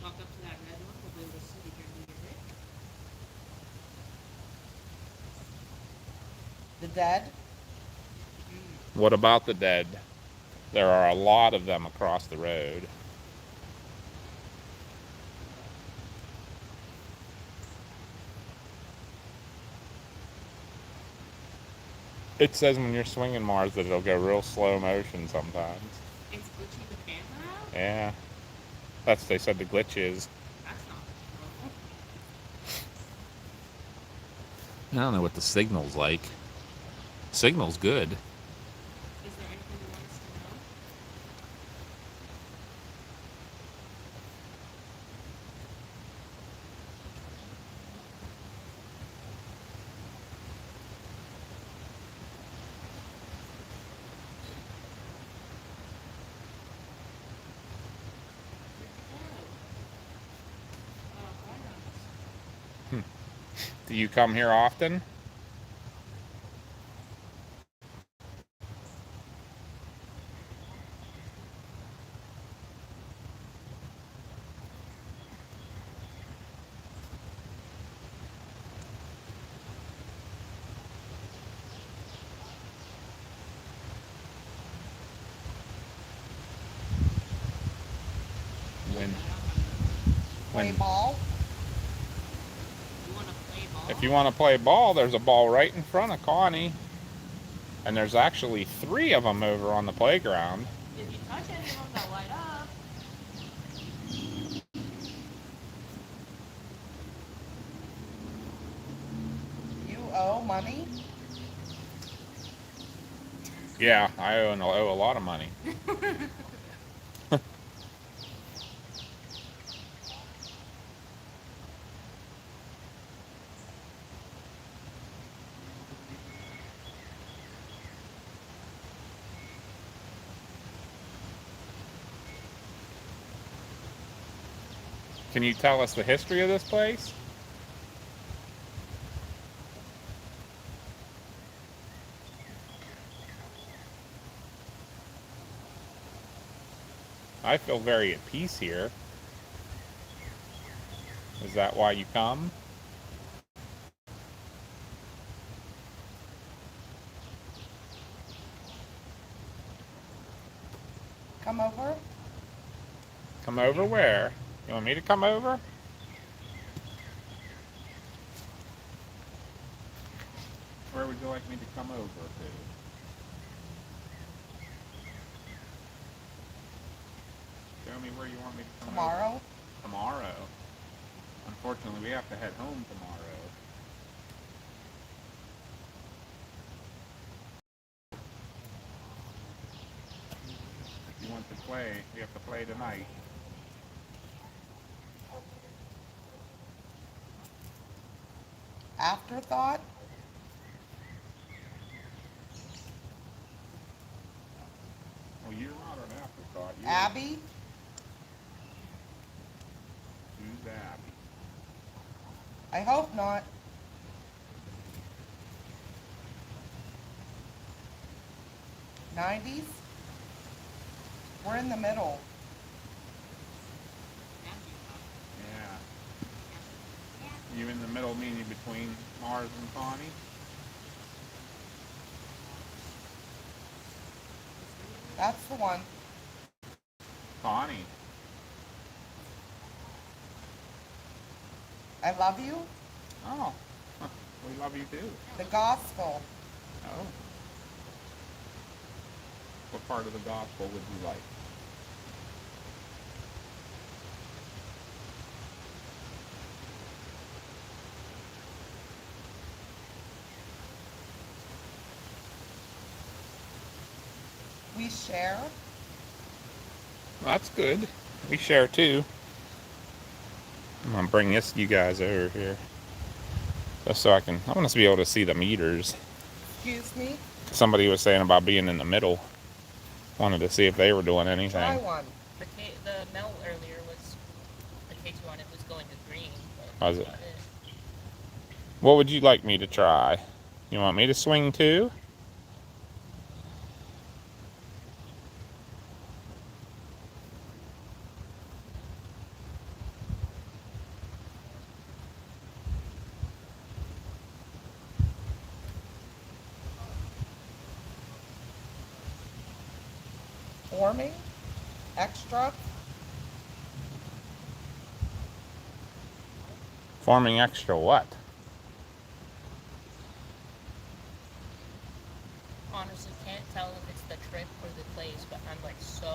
Walk up to that red one, we'll be able to see if you're moving it. The dead. What about the dead? There are a lot of them across the road. It says when you're swinging Mars that it'll go real slow motion sometimes. It's glitching the camera out? Yeah. They said the glitch is. That's not normal. I don't know what the signal's like. Signal's good. Is there anything you want us to know? Do you come here often? When, Play when, ball? You wanna play ball? if you want to play ball, there's a ball right in front of Connie. And there's actually 3 of them over on the playground. If you touch any of them, they'll light up. You owe money? Yeah, I owe a lot of money. Can you tell us the history of this place? I feel very at peace here. Is that why you come? Come over? Come over where? You want me to come over? Where would you like me to come over to? Show me where you want me to come Tomorrow? over. Tomorrow? Unfortunately, we have to head home tomorrow. If you want to play, we have to play tonight. Afterthought? Well, you're not an afterthought. Abby? Who's Abby? I hope not. '90s? We're in the middle. Yeah. You in the middle, meaning between Mars and Connie? That's the one. Connie. I love you. Oh, we love you too. The gospel. Oh. What part of the gospel would you like? We share. That's good. We share too. I'm gonna bring you guys over here. Just so I want to be able to see the meters. Excuse me. Somebody was saying about being in the middle. Wanted to see if they were doing anything. Try one. The melt earlier was, the case you wanted was going to green. But Was it? that's about it. What would you like me to try? You want me to swing too? Forming. Extra. Forming extra what? Honestly, can't tell if it's the trip or the place, but I'm like so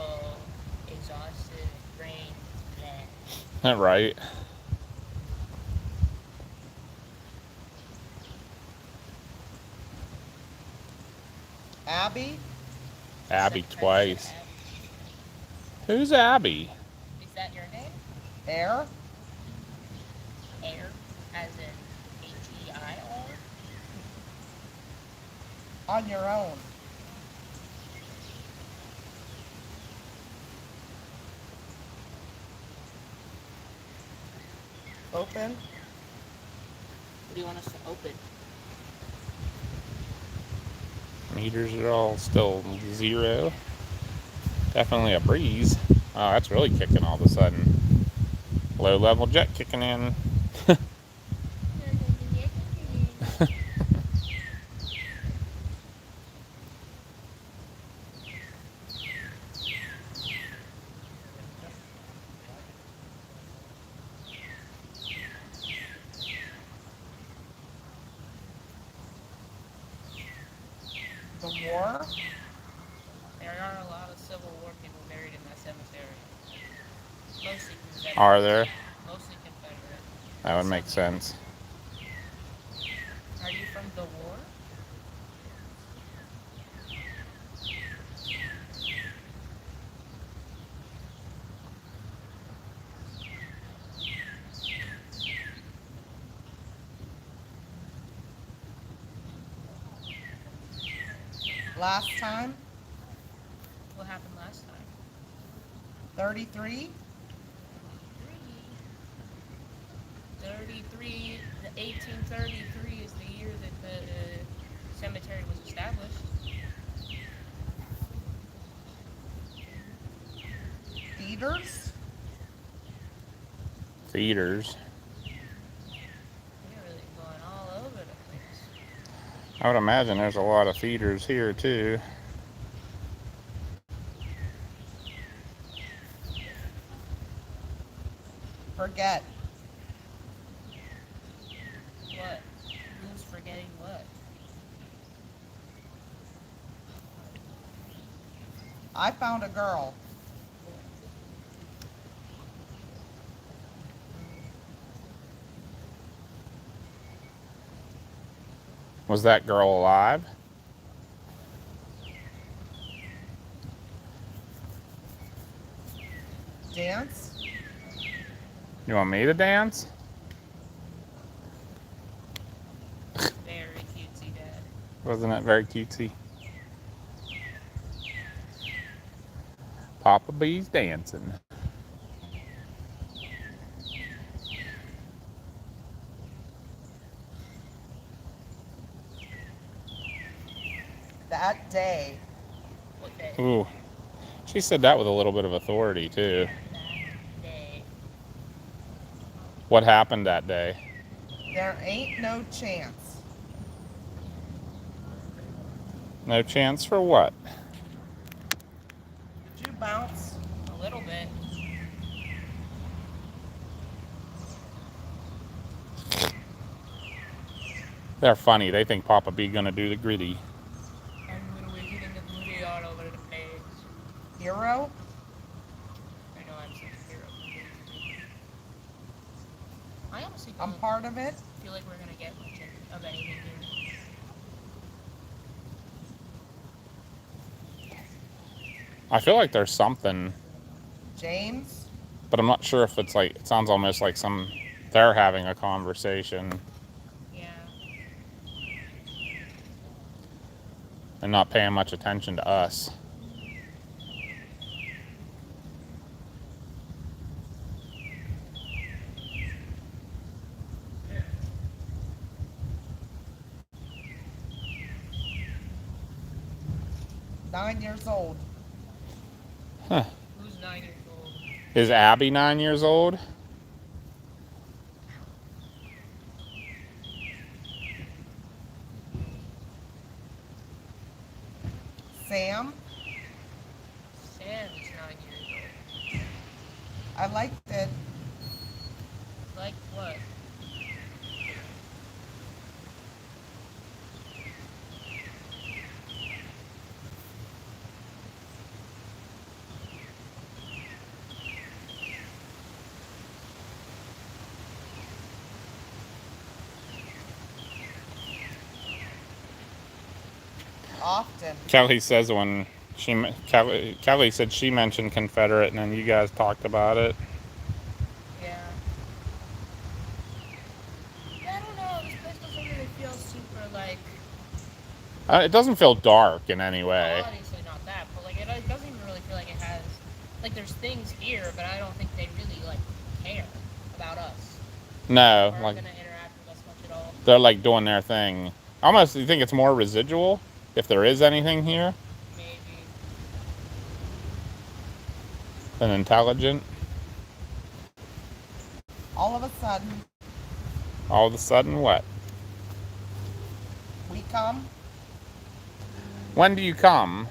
exhausted, brain, bleh. Right. Abby. Abby Second time twice. said Abby. Who's Abby? Is that your name? Air. Air, as in H-E-I-R? On your own. Open. do you want us to open? Meters are all still 0. Definitely a breeze. Oh, that's really kicking all of a sudden. Low level jet kicking in. The war? There are a lot of Civil War people buried in that cemetery. Mostly Confederate. Are there? Mostly Confederate. That would make sense. Are you from the war? Last time? What happened last time? 33? 33, 1833 is the year that the cemetery was established. Feeders? Feeders. You're really going all over the place. I would imagine there's a lot of feeders here too. Forget. What? Who's forgetting what? I found a girl. Was that girl alive? Dance? You want me to dance? Very cutesy, Dad. Wasn't it very cutesy? Papa B's dancing. That day. What day? Ooh. She said that with a little bit of authority too. That day. What happened that day? There ain't no chance. No chance for what? Did you bounce? A little bit. They're funny. They think Papa B gonna do the gritty. I'm gonna be getting the booty all over the place. Hero? I know I'm such a hero. I honestly I'm don't part of it. feel like we're gonna get much of anything here. I feel like there's something, James? but I'm not sure if it's like, it sounds almost like they're having a conversation Yeah. and not paying much attention to us. Nine years old. Huh. Who's 9 years old? Is Abby 9 years old? Sam? Sam's 9 years old. I liked it. Like what? Often. Kelly says when Kelly said she mentioned Confederate and then you guys talked about it. Yeah. I don't know. This place doesn't really feel super like. It doesn't feel dark in any way. Well, obviously not that, but like it doesn't even really feel like it has. Like there's things here, but I don't think they really like care about us. No, Or like gonna interact with us much at all. They're like doing their thing. Almost, you think it's more residual, if there is anything here, Maybe. than intelligent. All of a sudden, All of a sudden, what? we come. When do you come?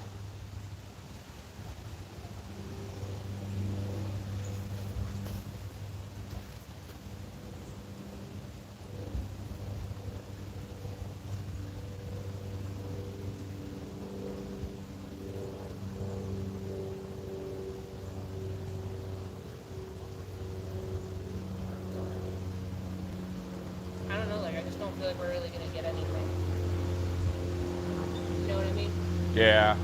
I don't know, like, I just don't feel like we're really gonna get anything. You know what I mean? Yeah.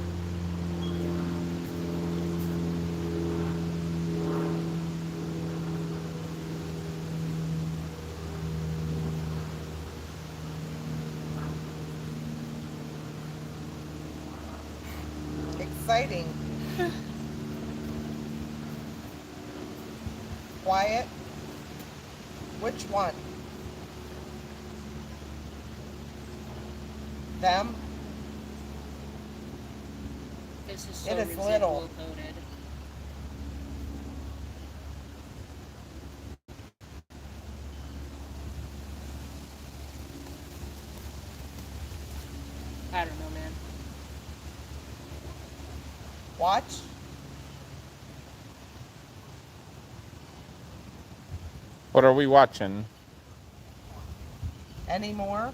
Exciting. Quiet. Which one? Them? This is so It is residual little. coated. I don't know, man. Watch. What are we watching? Any more?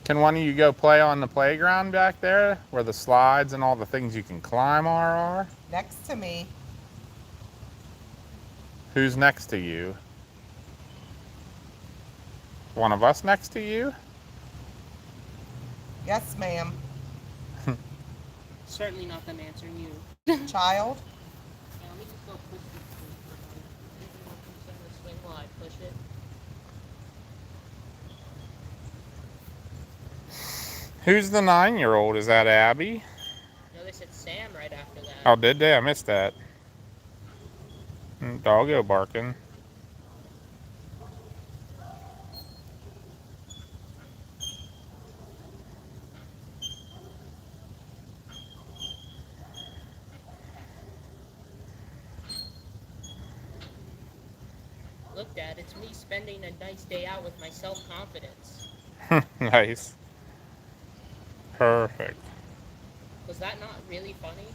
Can one of you go play on the playground back there, where the slides and all the things you can climb are? Next to me. Who's next to you? One of us next to you? Yes, ma'am. Certainly not them answering you. Child. Yeah, let me just go push this thing for a moment. Anything want to send the swing while I push it? Who's the 9-year-old? Is that Abby? No, they said Sam right after that. Oh, did they? I missed that. Doggo barking. Look, Dad, it's me spending a nice day out with my self-confidence. Nice. Perfect. Was that not really funny?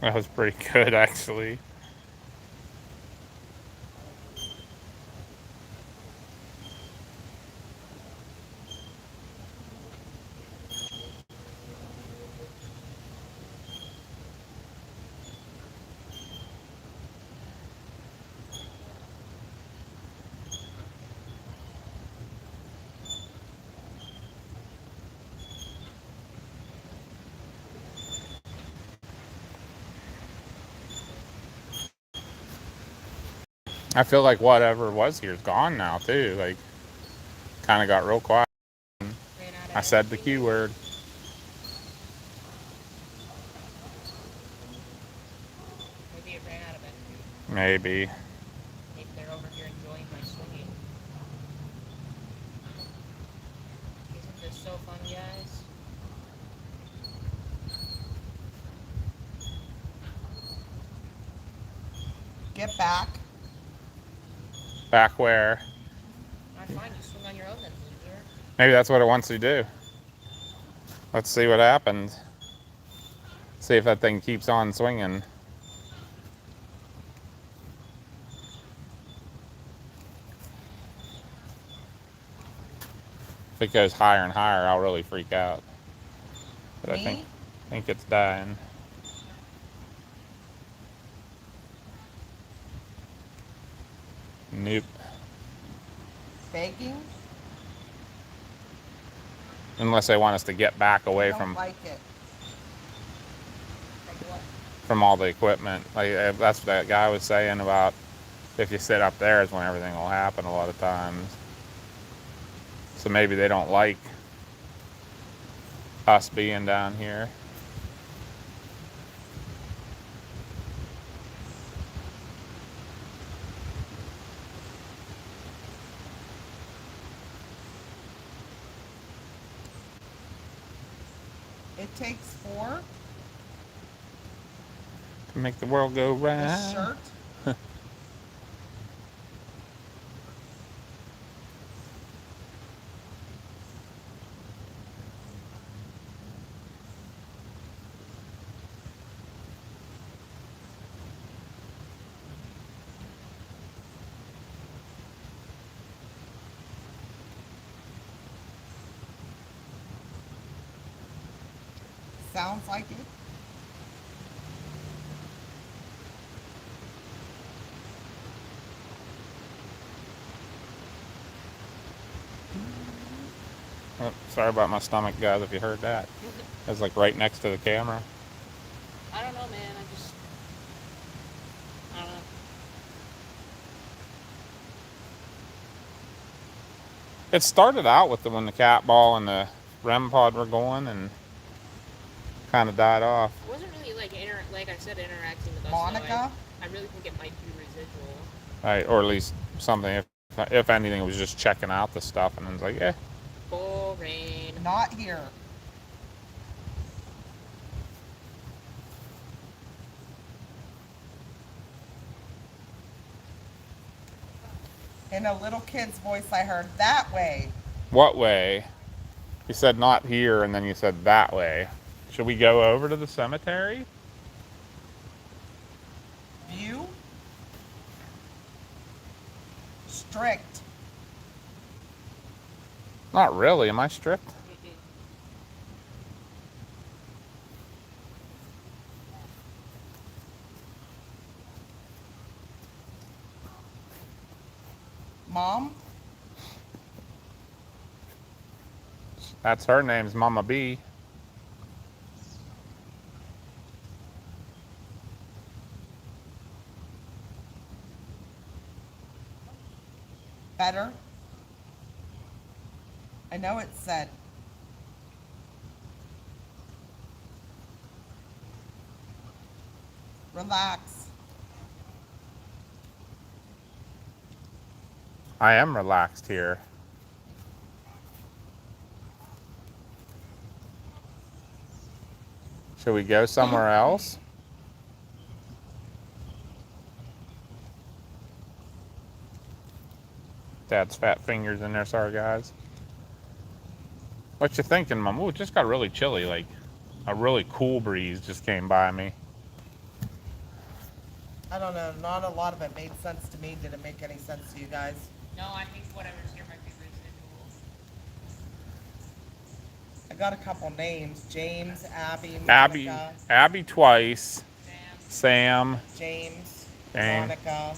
That was pretty good, actually. I feel like whatever was here is gone now, too. Like, kind of got real quiet. Ran out of I said the energy. Q word. Maybe it ran out of energy. Maybe. Maybe they're over here enjoying my swinging. Isn't this so fun, guys? Get back. Back where? I'm fine, you swing on your own then, loser. Maybe that's what it wants to do. Let's see what happens. See if that thing keeps on swinging. If it goes higher and higher, I'll really freak out. But I Me? think it's dying. Nope. Begging. Unless they want us to get back away Don't from like it. from all the equipment. Like that's what that guy was saying about if you sit up there is when everything will happen a lot of times. So maybe they don't like us being down here. It takes 4. To make the world go round. This shirt. Sounds like it. Oh, sorry about my stomach, guys, if you heard that. It was like right next to the camera. I don't know, man. I don't know. It started out with when the cat ball and the REM pod were going and kind of died off. It wasn't really like I said, interacting with us. Monica? I really think it might be residual. Right, or at least something, if anything, it was just checking out the stuff and it was like, eh. Boring. Not here. In a little kid's voice, I heard that way. What way? You said not here and then you said that way. Should we go over to the cemetery? View. Strict. Not really. Am I strict? Mom. That's her name's Mama B. Better. I know it said. Relax. I am relaxed here. Should we go somewhere else? Dad's fat fingers in there, sorry guys. What you thinking, Mom? Ooh, it just got really chilly, like a really cool breeze just came by me. I don't know. Not a lot of it made sense to me. Did it make any sense to you guys? No, I think whatever's here might be residual. I got a couple names. James, Abby, Abby, Monica, Abby twice. Sam. Sam. James, Jane. Monica.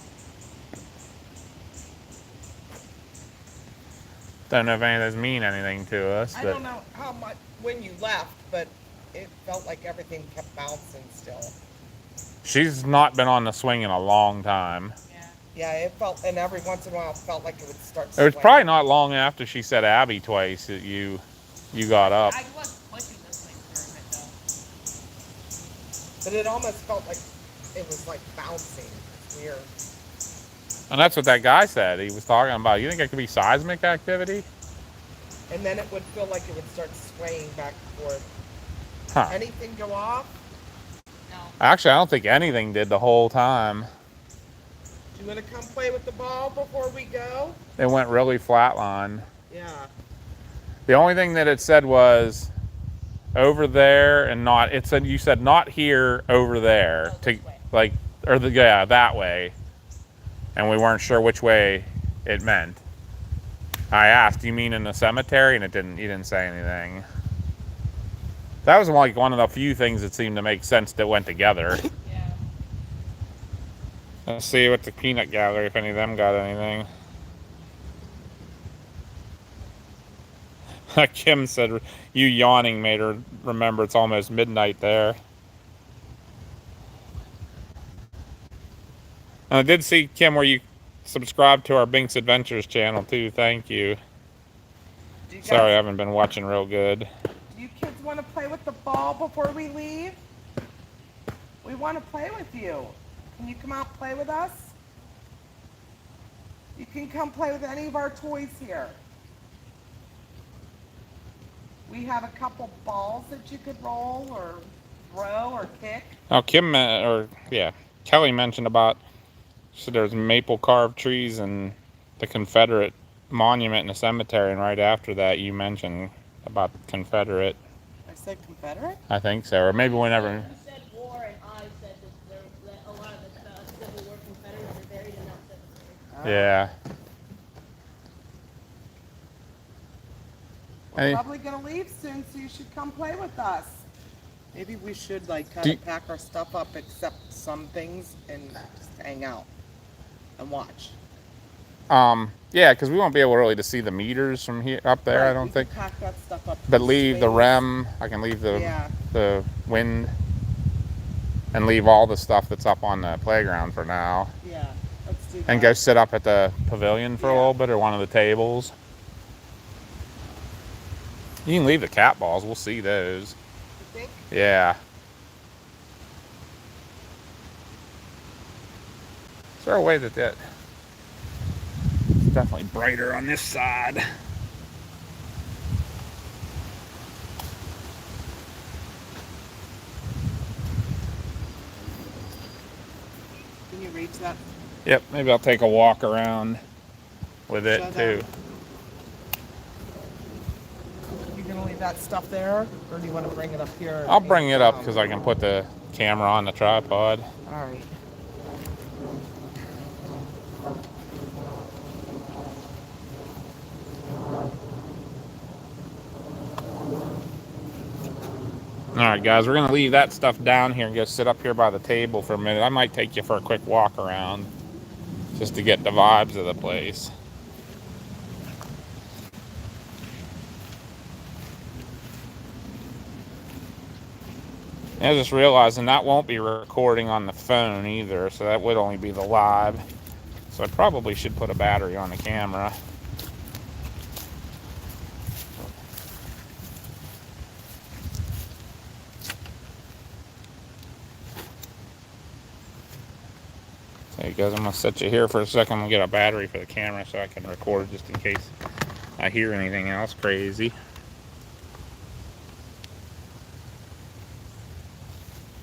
Don't know if any of those mean anything to us, I but don't know how much when you left, but it felt like everything kept bouncing still. she's not been on the swing in a long time. Yeah. Yeah, it felt, and every once in a while, it felt like it would start. It was swaying. probably not long after she said Abby twice that you got up. I was pushing this thing for a bit though. But it almost felt like it was like bouncing. It's weird. And that's what that guy said. He was talking about, you think it could be seismic activity? And then it would feel like it would start swaying back and forth. Huh. Anything go off? No. Actually, I don't think anything did the whole time. Do you want to come play with the ball before we go? It went really flatline. Yeah. The only thing that it said was over there and not, it said, you said not here, over there. Oh, To this way. like, or the, yeah, that way. And we weren't sure which way it meant. I asked, do you mean in the cemetery? And you didn't say anything. That was like one of the few things that seemed to make sense that went together. Yeah. Let's see what the peanut gallery, if any of them got anything. Kim said, you yawning made her remember it's almost midnight there. And I did see, Kim, where you subscribed to our Binks Adventures channel too. Thank you. Do you guys, Sorry, I haven't been watching real good. Do you kids want to play with the ball before we leave? We want to play with you. Can you come out and play with us? You can come play with any of our toys here. We have a couple balls that you could roll or throw or kick. Oh, Kelly mentioned about, so there's maple carved trees and the Confederate monument in the cemetery, and right after that you mentioned about Confederate. I said Confederate? I think so, or maybe whenever. You said war, and I said that a lot of the Civil War Confederates are buried in that cemetery. Yeah. We're Hey. probably gonna leave soon, so you should come play with us. Maybe we should like kind Do- of pack our stuff up, accept some things, and just hang out and watch. Yeah, because we won't be able really to see the meters from here up there. Right, I don't we think. could pack that stuff up. But leave the swings. REM. I can leave the Yeah. the wind, and leave all the stuff that's up on the playground for now. Yeah, let's do that. And go sit up at the pavilion for a Yeah. little bit, or one of the tables. You can leave the cat balls. We'll see those. You think? Yeah. Is there a way that it's definitely brighter on this side? Can you reach that? Yep, maybe I'll take a walk around with it Shut too. up. You gonna leave that stuff there, or do you want to bring it up here? I'll bring it up because I can put the camera on the tripod. All right. Alright guys, we're going to leave that stuff down here and go sit up here by the table for a minute. I might take you for a quick walk around just to get the vibes of the place. I was just realizing that won't be recording on the phone either, so that would only be the live. So I probably should put a battery on the camera. Hey guys, I'm gonna set you here for a second. I'm gonna get a battery for the camera so I can record just in case I hear anything else crazy.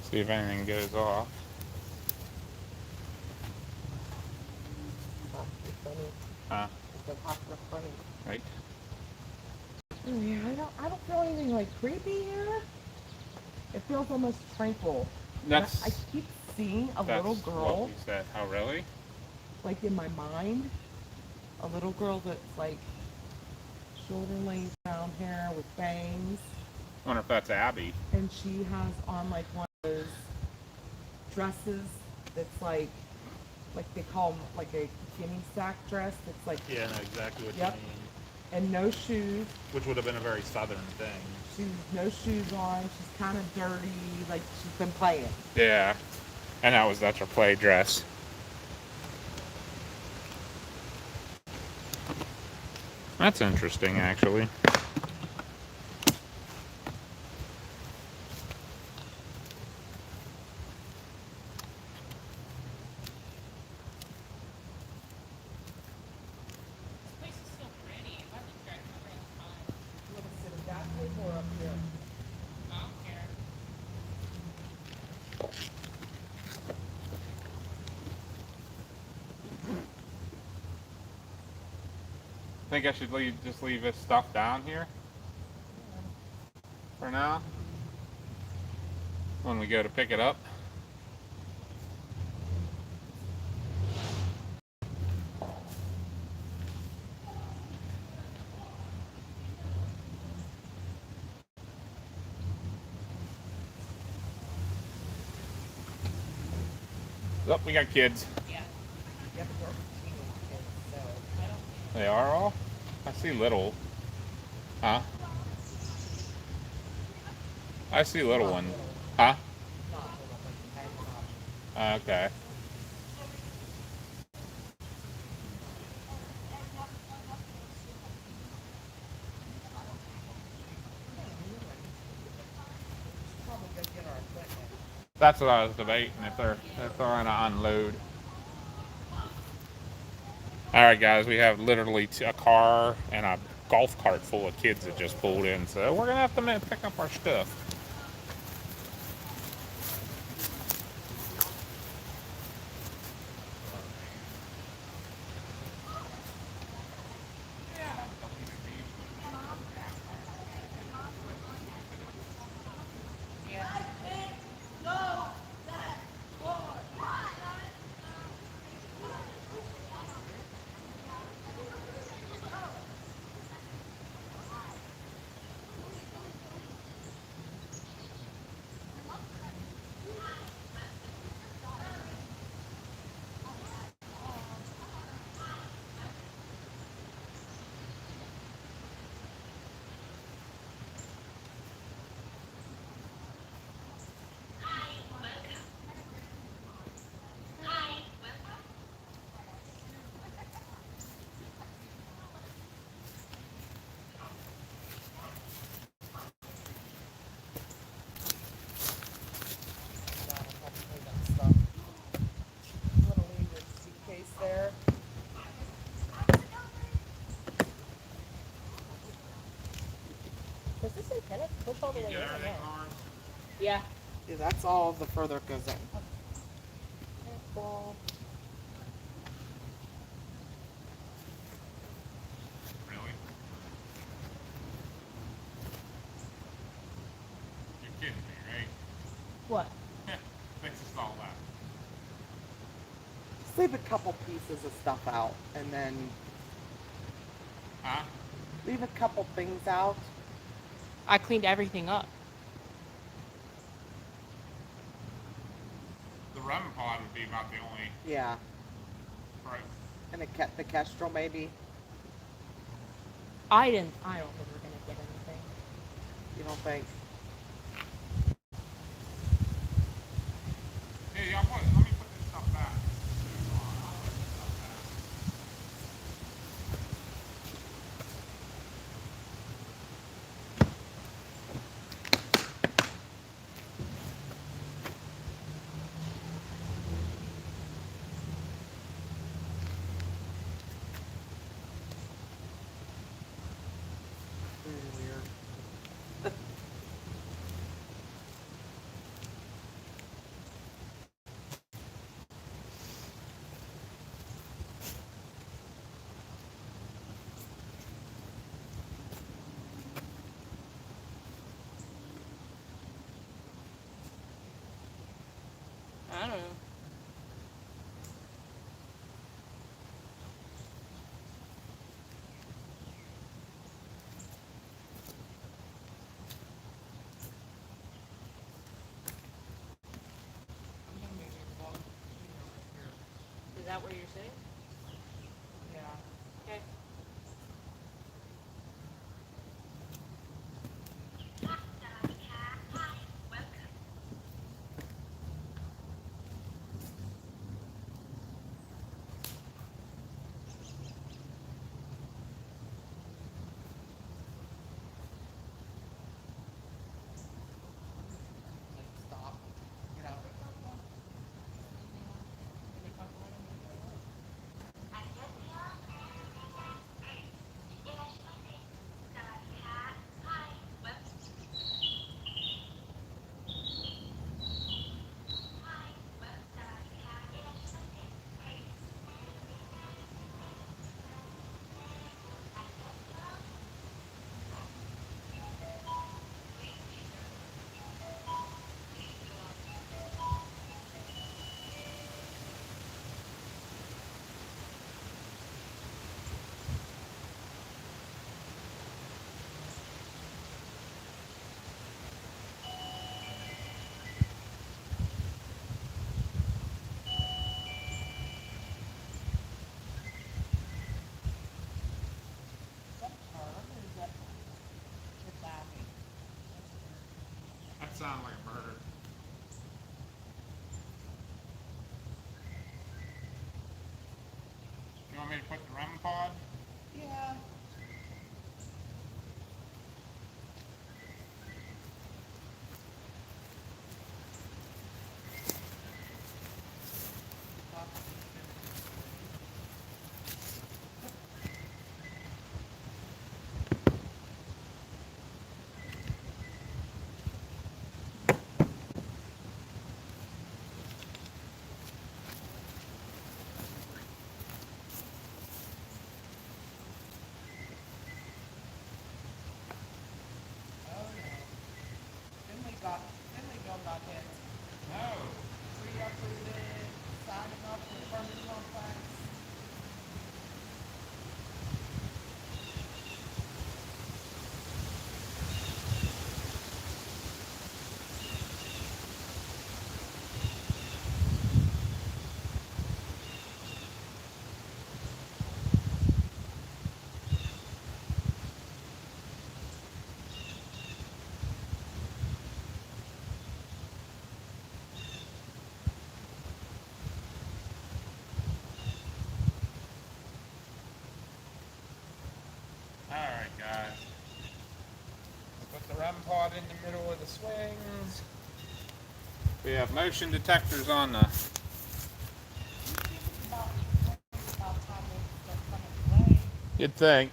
See if anything goes off. Huh? Right. Oh, yeah, I don't feel anything like creepy here. It feels almost tranquil. That's I keep seeing a that's little what girl, we said. Oh really? like in my mind, a little girl that's like shoulder length brown hair with bangs, I wonder if that's Abby. and she has on like one of those dresses that's like they call them like a guinea sack dress. That's like Yeah, I know exactly what Yep. you mean. and no shoes. Which would have been a very southern thing. She's no shoes on. She's kind of dirty, like she's been playing. Yeah. And that's her play dress. That's interesting, actually. This place is so pretty. If I lived here, I'd come here all the time. You want to sit at that table or up here? I don't care. Think I should just leave this stuff down here for now when we go to pick it up. Oh, we got kids. Yeah. Yeah, but they're teenage kids, so I don't. They are all? I see little. Huh? I see little one. Huh? not little, but hanging on. Okay. Probably go get our equipment. That's what I was debating, if they're gonna unload. All right, guys, we have literally a car and a golf cart full of kids that just pulled in. So we're gonna have to pick up our stuff. I'm gonna leave your suitcase there. Does this antenna push all the way in or no? Cars? Yeah. Yeah, that's all the further it goes in. Well, Really? You're kidding me, right? what? Thanks for all that. Just leave a couple pieces of stuff out and then Huh? leave a couple things out. I cleaned everything up. The rum pod would be about the only Yeah. right. And the Kestrel maybe. I don't think we're gonna get anything. You don't think? Hey, y'all let me put this stuff back. Very weird. I don't know. Is that what you're saying? Yeah. Okay. Stop. Get out. That sounded like a bird. You want me to put the rum pod? Yeah. pod in the middle of the swings. We have motion detectors on the You'd think.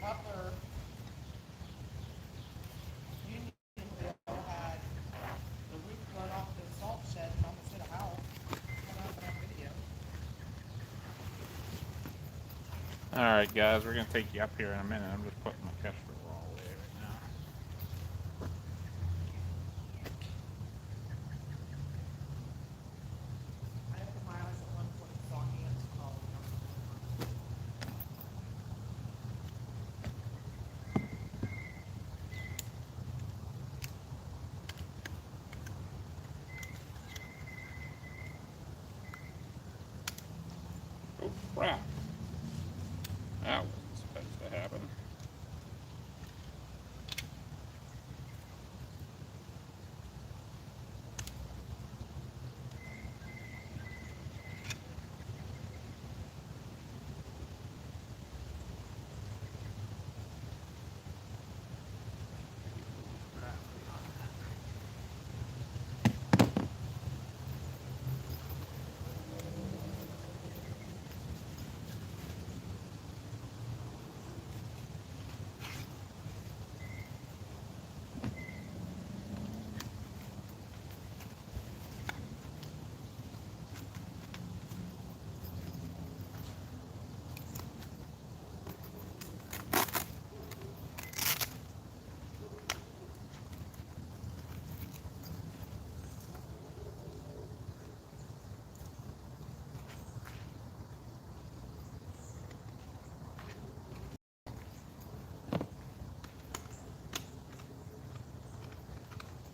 Butler Union had the roof blown off the salt shed and almost hit a house. Come out on video. Alright guys, we're gonna take you up here in a minute. I'm just putting my Kestrel all away right now. I opened my eyes at one point and saw ants crawling on the floor. Oh crap. That wasn't supposed to happen.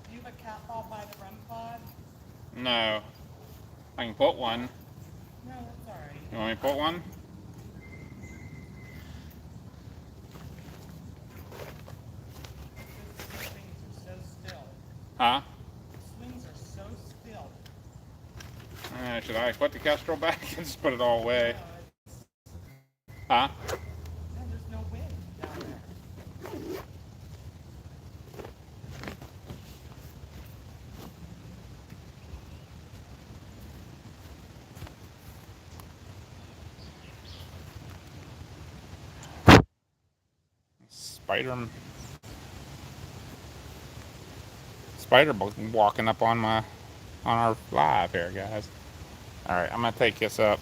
Do you have a cat ball by the REM pod? No. I can put one. No, that's alright. You want me to put one? These swings are so still. Huh? Swings are so still. Should I put the Kestrel back and just put it all away? No, it's, Huh? no, there's no wind down there. Spider walking up on our live here, guys. All right, I'm gonna take this up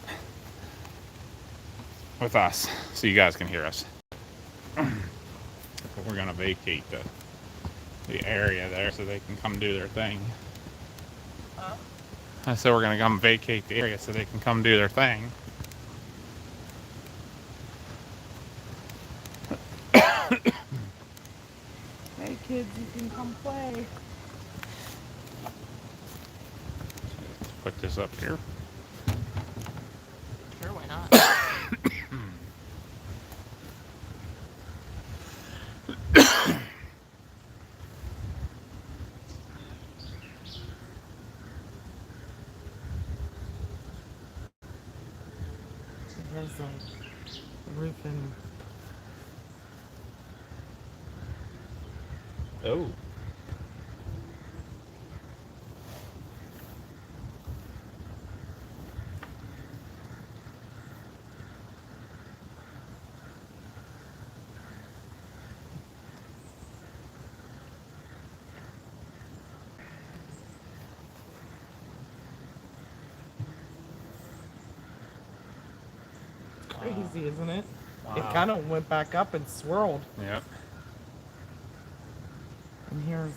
with us so you guys can hear us. We're gonna vacate the area there so they can come do their thing. I said we're gonna come vacate the area so they can come do their thing. Hey kids, you can come play. Let's put this up here. Sure, why not? There's a roof in. Oh. crazy, isn't it? It Wow. kind of went back up and swirled. Yep. And here's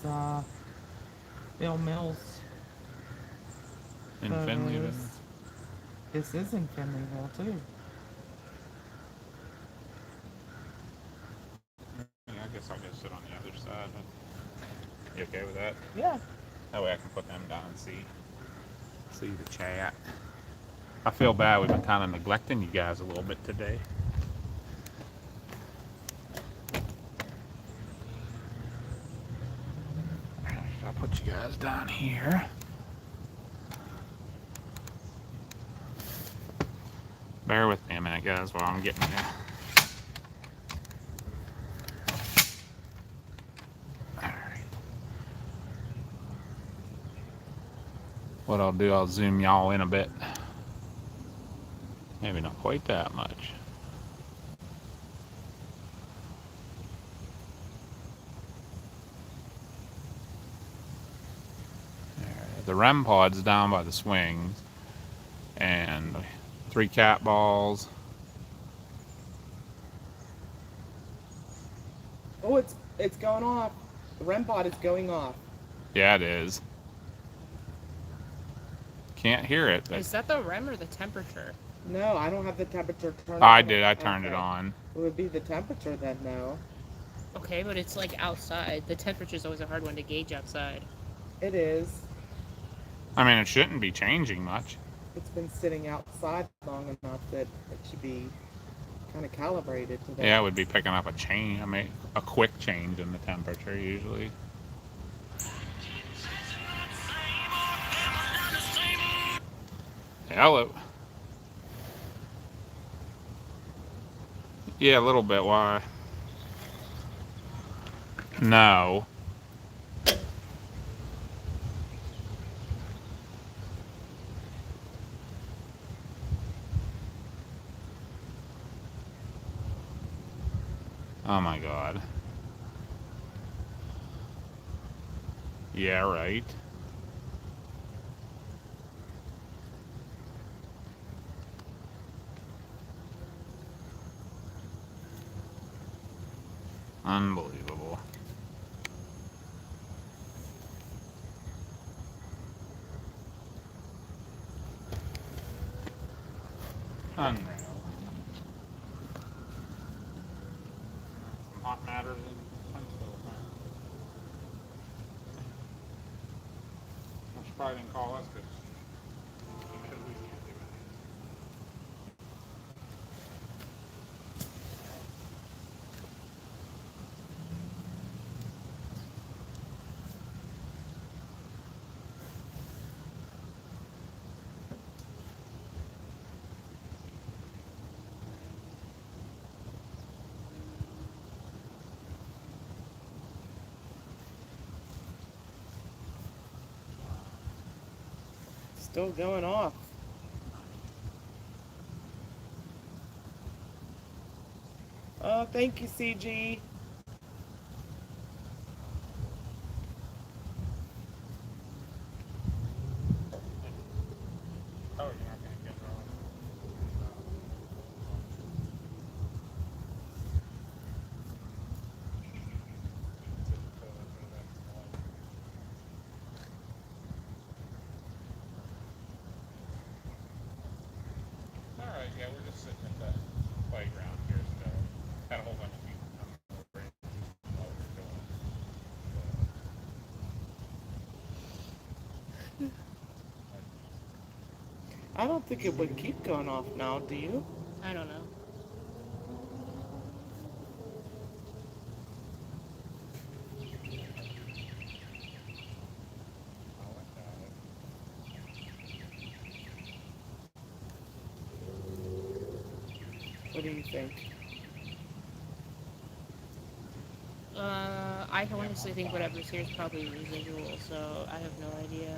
Bill Mills In photos. Finleyville. This is in Finleyville too. Yeah, I guess I'll go sit on the other side. You okay with that? Yeah. That way I can put them down and see the chat. I feel bad. We've been kind of neglecting you guys a little bit today. I'll put you guys down here. Bear with me a minute, guys, while I'm getting there. Alright. What I'll do, I'll zoom y'all in a bit. Maybe not quite that much. The REM pod's down by the swings, and 3 cat balls. Oh, it's going off. The REM pod is going off. Yeah, it is. Can't hear it. But Is that the REM or the temperature? No, I don't have the temperature turned on. I did. I turned it Okay. on. It would be the temperature then, no. Okay, but it's like outside. The temperature is always a hard one to gauge outside. It is. I mean, it shouldn't be changing much. It's been sitting outside long enough that it should be kind of calibrated to that. Yeah, it would be picking up a change. I mean, a quick change in the temperature usually. Hello. Yeah, a little bit. Why? No. Oh my God. Yeah, right. Unbelievable. Unreal. Some hot matters in Huntsville. She probably didn't call us because we can't do anything. Still going off. Oh, thank you, CG. Oh, you're not going to get her on. Alright, yeah, we're just sitting at the playground here still. Had a whole bunch of people come over while we were doing I don't think it would keep going off now, do you? I don't know. What do you think? I honestly think whatever's here is probably residual, so I have no idea.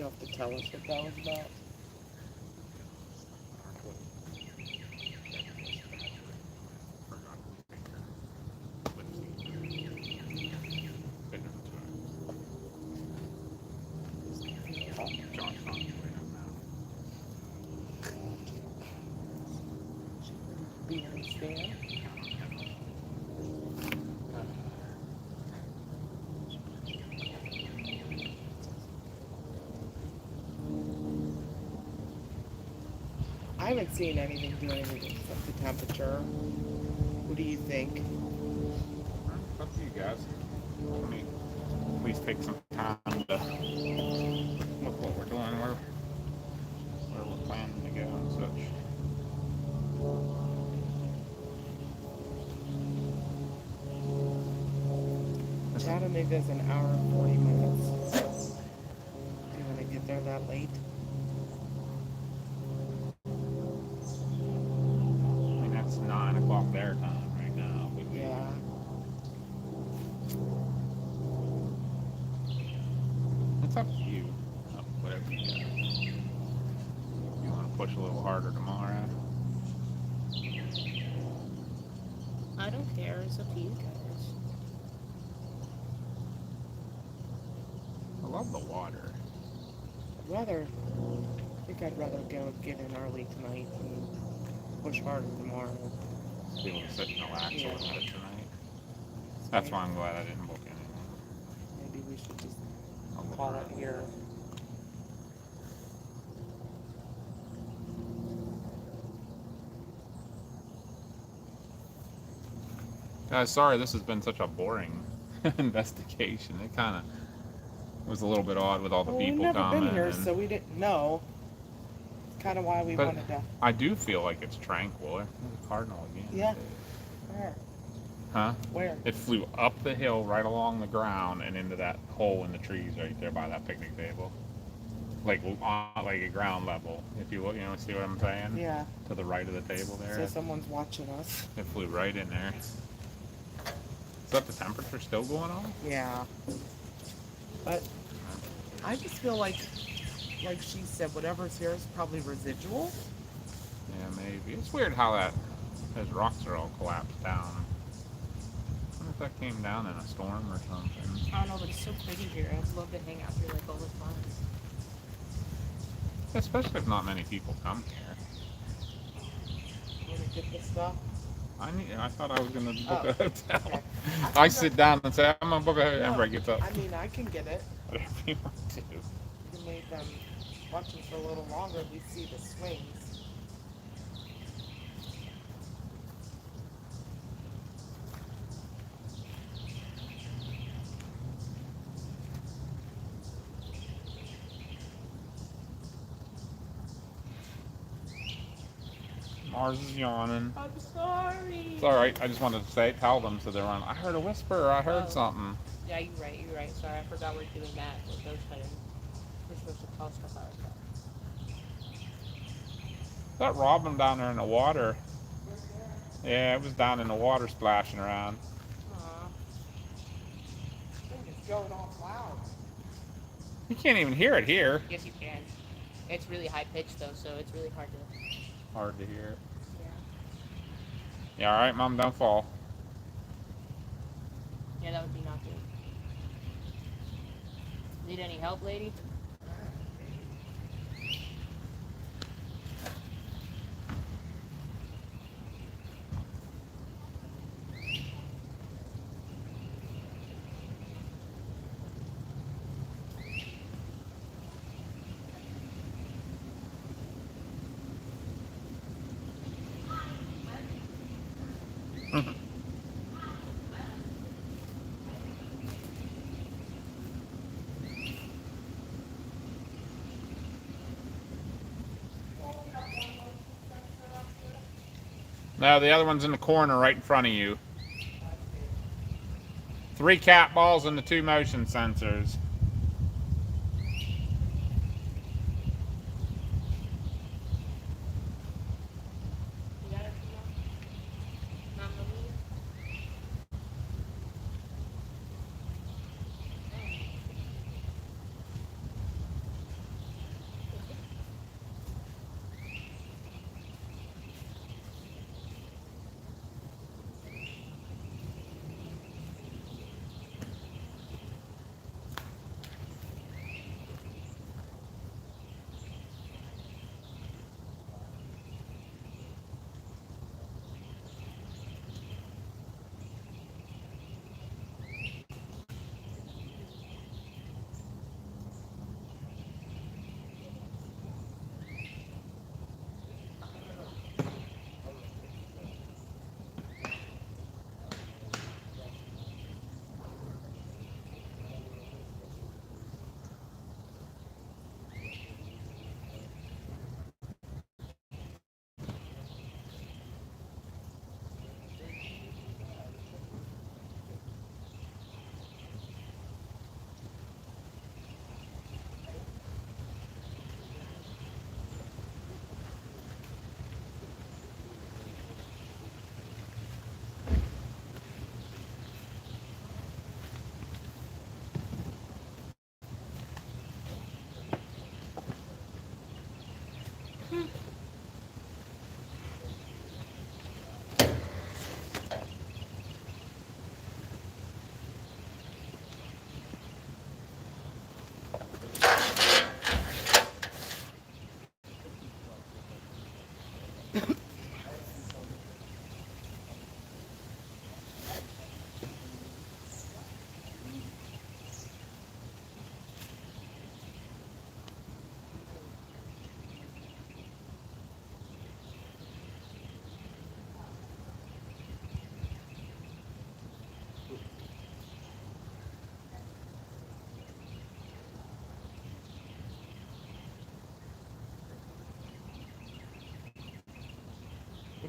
You'll have to tell us what that was about. Be on the stand. I haven't seen anything do anything except the temperature. What do you think? It's up to you guys. Let me at least take some time to look what we're doing, where we're planning to go and such. Chattanooga's an hour and 40 minutes. Do you want to get there that late? I mean, that's 9 o'clock their time right now. But Yeah. it's up to you. Whatever you got. You want to push a little harder tomorrow? I don't care. It's up to you guys. I love the water. I think I'd rather go get in early tonight and push harder tomorrow. Be able to sit and relax Yeah. a little bit tonight. That's why I'm glad I didn't book anything. Maybe we should just I'll look call it around. here. Guys, sorry this has been such a boring investigation. It kind of was a little bit odd with all the Well, we've people never coming. been here, and- so we didn't know. It's kind of why we But wanted to. I do feel like it's tranquil. There's a cardinal again. Yeah. Where? Huh? Where? It flew up the hill right along the ground and into that hole in the trees right there by that picnic table. Like on like a ground level. If you look, you know, see what I'm saying? Yeah. To the right of the table there. So someone's watching us. It flew right in there. Is that the temperature still going on? Yeah. But I just feel like she said, whatever's here is probably residual. Yeah, maybe. It's weird how those rocks are all collapsed down. I wonder if that came down in a storm or something. I don't know, but it's so pretty here. I'd love to hang out here like all the time. Especially if not many people come here. You want to get this stuff? I thought I was gonna book Oh, a hotel. okay. I sit down and say I'm gonna book a hotel. No, Everybody gets up. I mean, I can get it. Whatever you want to. You can make them watching for a little longer. We see the swings. Mars is yawning. I'm sorry. It's all right. I just wanted to tell them so they're on. I heard a whisper. I heard Oh. something. Yeah, you're right. You're right. Sorry, I forgot we're doing that with ghost hunting. We're supposed to call stuff out. That robin down there in the water. Yeah, it was down in the water splashing around. Aw. I think it's going off loud. You can't even hear it here. Yes, you can. It's really high pitched though, so it's really hard to. Hard to hear. Yeah. Yeah, all right, Mom, don't fall. Yeah, that would be not good. Need any help, lady? No, the other one's in the corner right in front of you. 3 cat balls and the 2 motion sensors. You got it, Mom? Mom, Malia?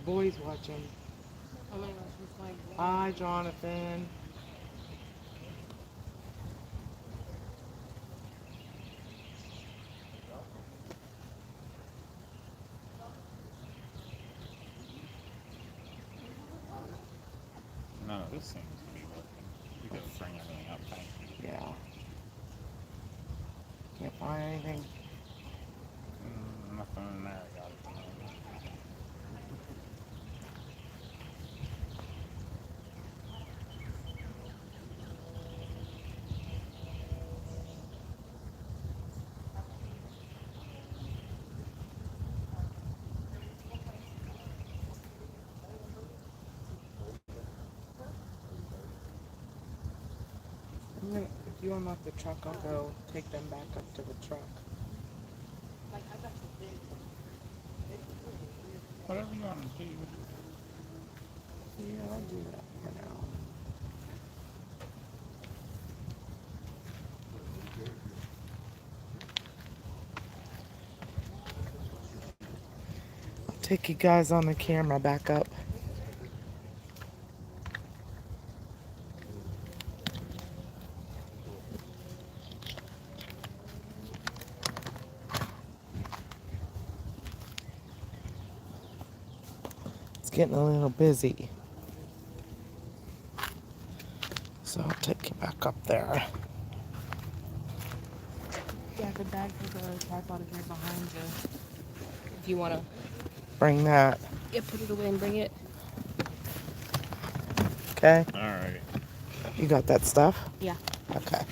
boys watching. Oh my gosh, it's like. Hi, Jonathan. None of this seems to be working. You gotta bring everything up tight. Yeah. Can't find anything. Nothing in there. I got it. If you unlock the truck, I'll go take them back up to the truck. Like, I got some things. Whatever you want to do. Yeah, I'll do that for now. I'll take you guys on the camera back up. It's getting a little busy. So I'll take you back up there. Yeah, the bag for the tripod is right behind you. If you want to, Bring that. yeah, put it away and bring it. Okay? Alright. You got that stuff? Yeah. Okay.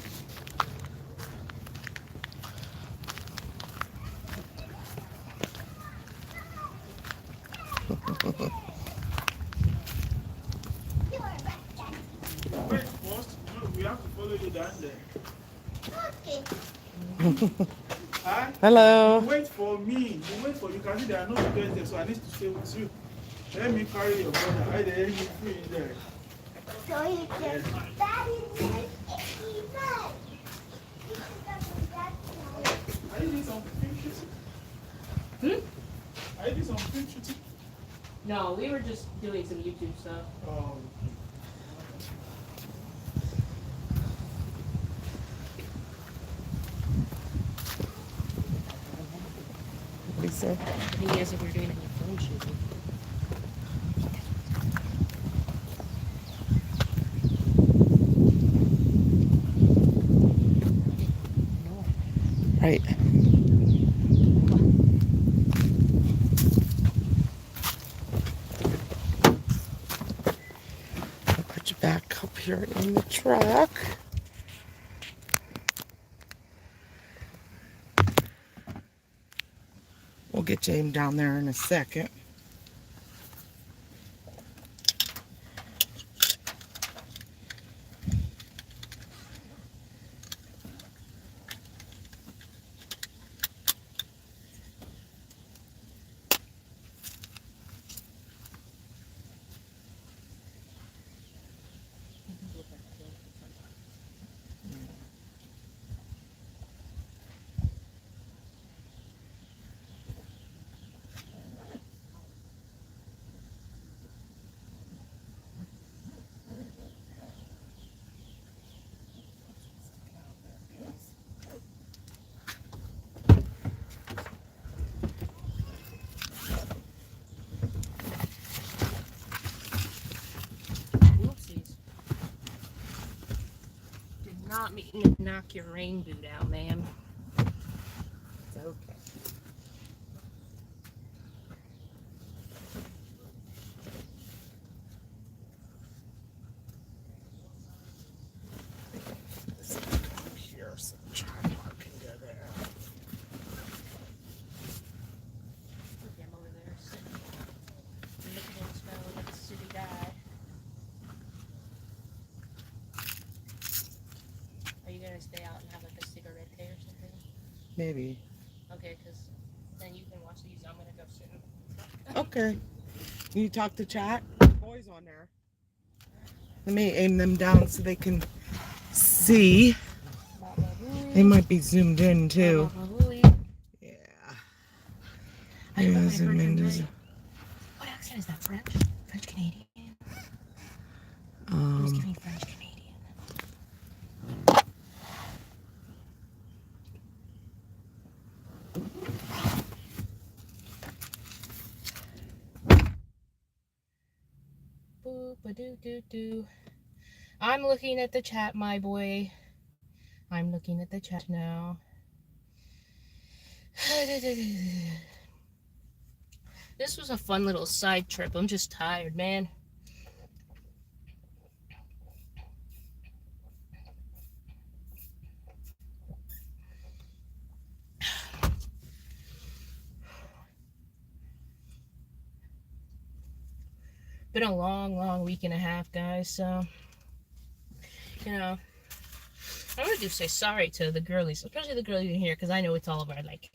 Wait first. No, we have to follow you down there. Hi. Hello. You wait for me. You wait for you. Can see there are no students there, so I need to stay with you. Let me carry your brother. I let me free in there. So you can. Are you doing some film shooting? Are you doing some film shooting? No, we were just doing some YouTube stuff. Oh. What do you say? I think you guys if we're doing any film shooting. Right. I'll put you back up here in the truck. We'll get James down there in a second. Whoopsies. Did not mean to knock your rain boot out, ma'am. It's okay. This is up here, so the tripod can go there. Okay, I'm over there sitting, looking at his phone like a city guy. Are you gonna stay out and have like a cigarette day or something? Maybe. Okay, because then you can watch these. I'm gonna go sit in the truck. Okay. Can you talk to chat? Boys on there. Let me aim them down so they can see. They might be zoomed in too. Yeah. I'm gonna zoom in. accent? Is that French? French Canadian? It was giving French Canadian. Boop-a-doo-doo-doo. I'm looking at the chat, my boy. I'm looking at the chat now. This was a fun little side trip. I'm just tired, man. Been a long week and a half, guys, so, you know, I want to say sorry to the girlies, especially the girlies in here, because I know it's all of our, like,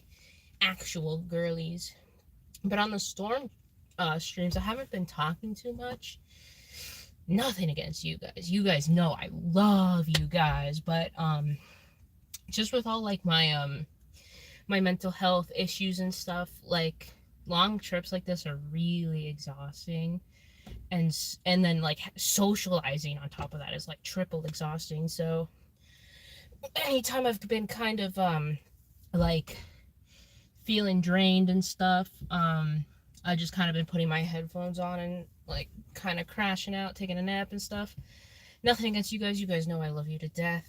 actual girlies. But on the Storm streams, I haven't been talking too much. Nothing against you guys. You guys know I love you guys, but, just with all, like, my mental health issues and stuff, like, long trips like this are really exhausting. And then like socializing on top of that is like triple exhausting. So anytime I've been kind of like feeling drained and stuff, I just kind of been putting my headphones on and like kind of crashing out, taking a nap and stuff. Nothing against you guys. You guys know I love you to death.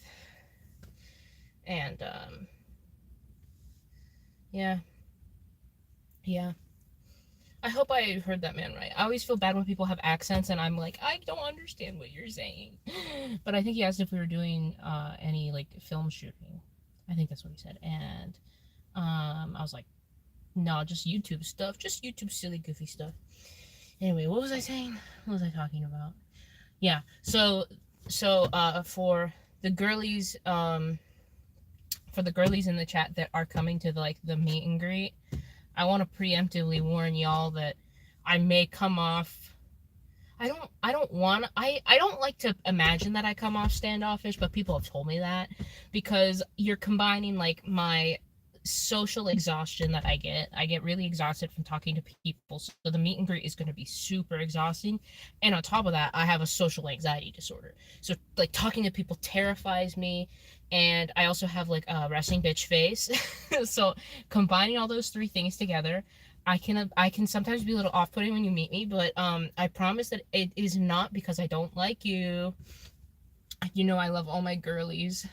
And yeah. I hope I heard that man right. I always feel bad when people have accents and I'm like, I don't understand what you're saying. But I think he asked if we were doing any like film shooting. I think that's what he said. And I was like, no, just YouTube stuff. Just YouTube silly goofy stuff. Anyway, what was I saying? What was I talking about? Yeah. So for the girlies in the chat that are coming to the meet and greet, I want to preemptively warn y'all that I may come off. I don't like to imagine that I come off standoffish, but people have told me that because you're combining like my social exhaustion that I get really exhausted from talking to people, so the meet and greet is going to be super exhausting, and on top of that I have a social anxiety disorder, so like talking to people terrifies me, and I also have like a resting bitch face. So combining all those three things together, I can sometimes be a little off-putting when you meet me, but I promise that it is not because I don't like you. You know I love all my girlies.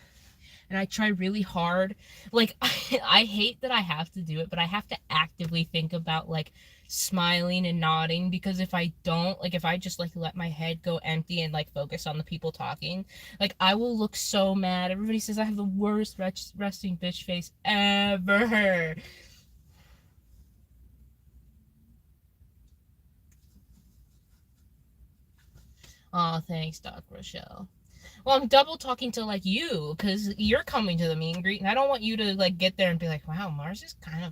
And I try really hard. Like, I hate that I have to do it, but I have to actively think about, like, smiling and nodding, because if I don't, like, if I just, like, let my head go empty and, like, focus on the people talking, like, I will look so mad. Everybody says I have the worst resting bitch face ever. Oh, thanks, Doc Rochelle. Well, I'm double talking to, like, you, because you're coming to the meet and greet, and I don't want you to, like, get there and be like, wow, Mars is kind of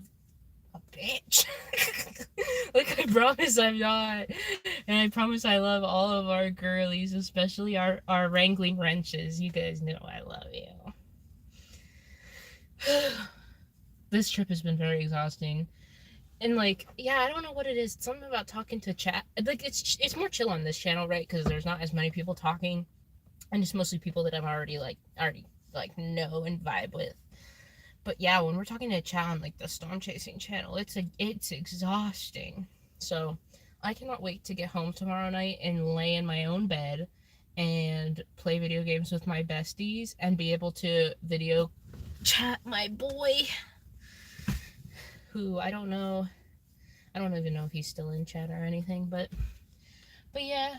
a bitch. Like, I promise I'm not. And I promise I love all of our girlies, especially our wrangling wrenches. You guys know I love you. This trip has been very exhausting. And, like, yeah, I don't know what it is. It's something about talking to chat. Like, it's more chill on this channel, right? Because there's not as many people talking. And it's mostly people that I'm already know and vibe with. But yeah, when we're talking to chat on like the storm chasing channel, it's exhausting. So I cannot wait to get home tomorrow night and lay in my own bed and play video games with my besties and be able to video chat my boy, who I don't even know if he's still in chat or anything, but yeah.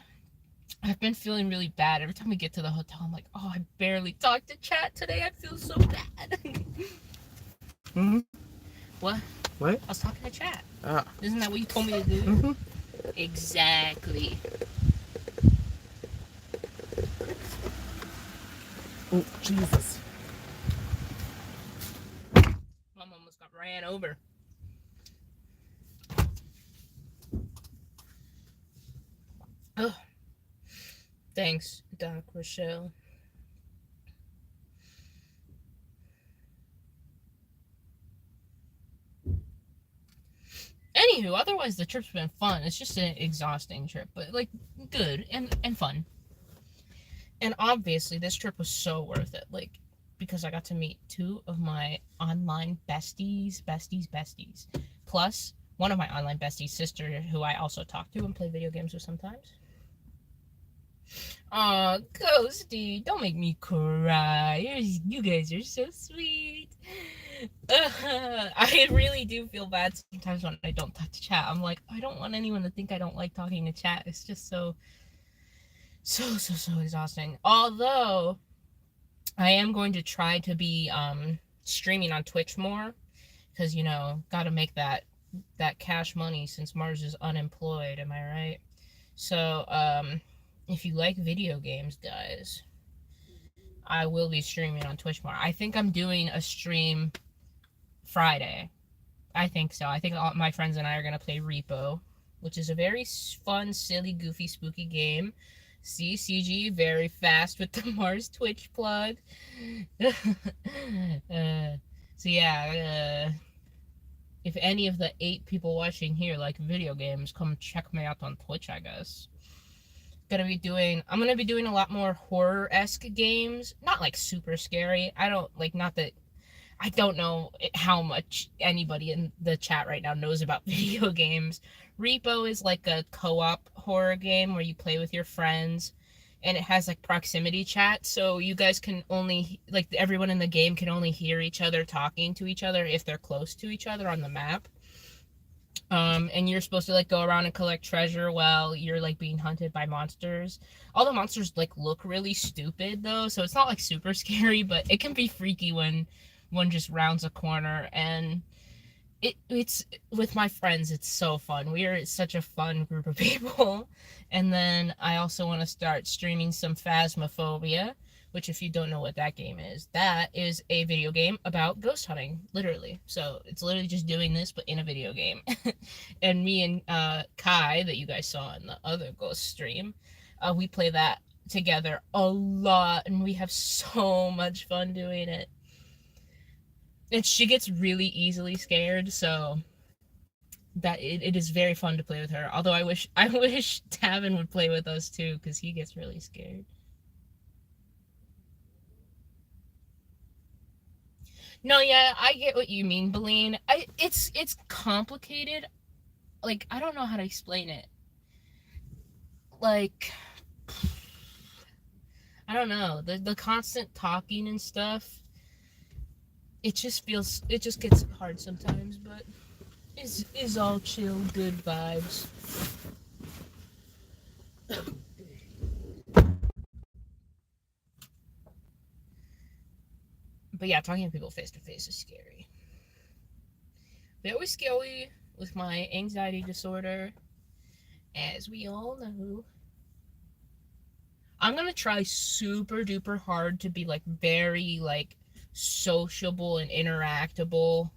I've been feeling really bad. Every time we get to the hotel, I'm like, oh, I barely talked to chat today. I feel so bad. Mm-hmm. What? What? I was talking to chat. Ah. Isn't that what you told me to do? Mm-hmm. Exactly. Oh, Jesus. Mom almost got ran over. Oh. Thanks, Doc Rochelle. Anywho, otherwise the trip's been fun. It's just an exhausting trip, but like good and fun. And obviously this trip was so worth it, like because I got to meet two of my online besties. Plus one of my online besties' sister, who I also talk to and play video games with sometimes. Aw, Ghosty, don't make me cry. You guys are so sweet. I really do feel bad sometimes when I don't talk to chat. I'm like, I don't want anyone to think I don't like talking to chat. It's just so exhausting. Although, I am going to try to be streaming on Twitch more. Because, you know, gotta make that cash money since Mars is unemployed, am I right? So, if you like video games, guys, I will be streaming on Twitch more. I think I'm doing a stream Friday. I think so. I think all my friends and I are going to play Repo, which is a very fun, silly, goofy, spooky game. See, CG, very fast with the Mars Twitch plug. So yeah, if any of the 8 people watching here like video games, come check me out on Twitch, I guess. I'm gonna be doing a lot more horror-esque games. Not like super scary. I don't know how much anybody in the chat right now knows about video games. Repo is like a co-op horror game where you play with your friends, and it has like proximity chat, so you guys can only, like, everyone in the game can only hear each other talking to each other if they're close to each other on the map. And you're supposed to like go around and collect treasure while you're like being hunted by monsters. All the monsters like look really stupid though, so it's not like super scary, but it can be freaky when one just rounds a corner. And it's with my friends, it's so fun. We're such a fun group of people. And then I also want to start streaming some Phasmophobia, which, if you don't know what that game is, that is a video game about ghost hunting, literally. So it's literally just doing this, but in a video game. And me and Kai, that you guys saw in the other ghost stream, we play that together a lot, and we have so much fun doing it. And she gets really easily scared, so that it is very fun to play with her. Although I wish Tavin would play with us too, because he gets really scared. No, yeah, I get what you mean, Beline. It's complicated. Like, I don't know how to explain it. Like, I don't know. The constant talking and stuff, it just gets hard sometimes, but is all chill, good vibes. But yeah, talking to people face to face is scary. Very scary with my anxiety disorder, as we all know. I'm gonna try super duper hard to be like very like sociable and interactable.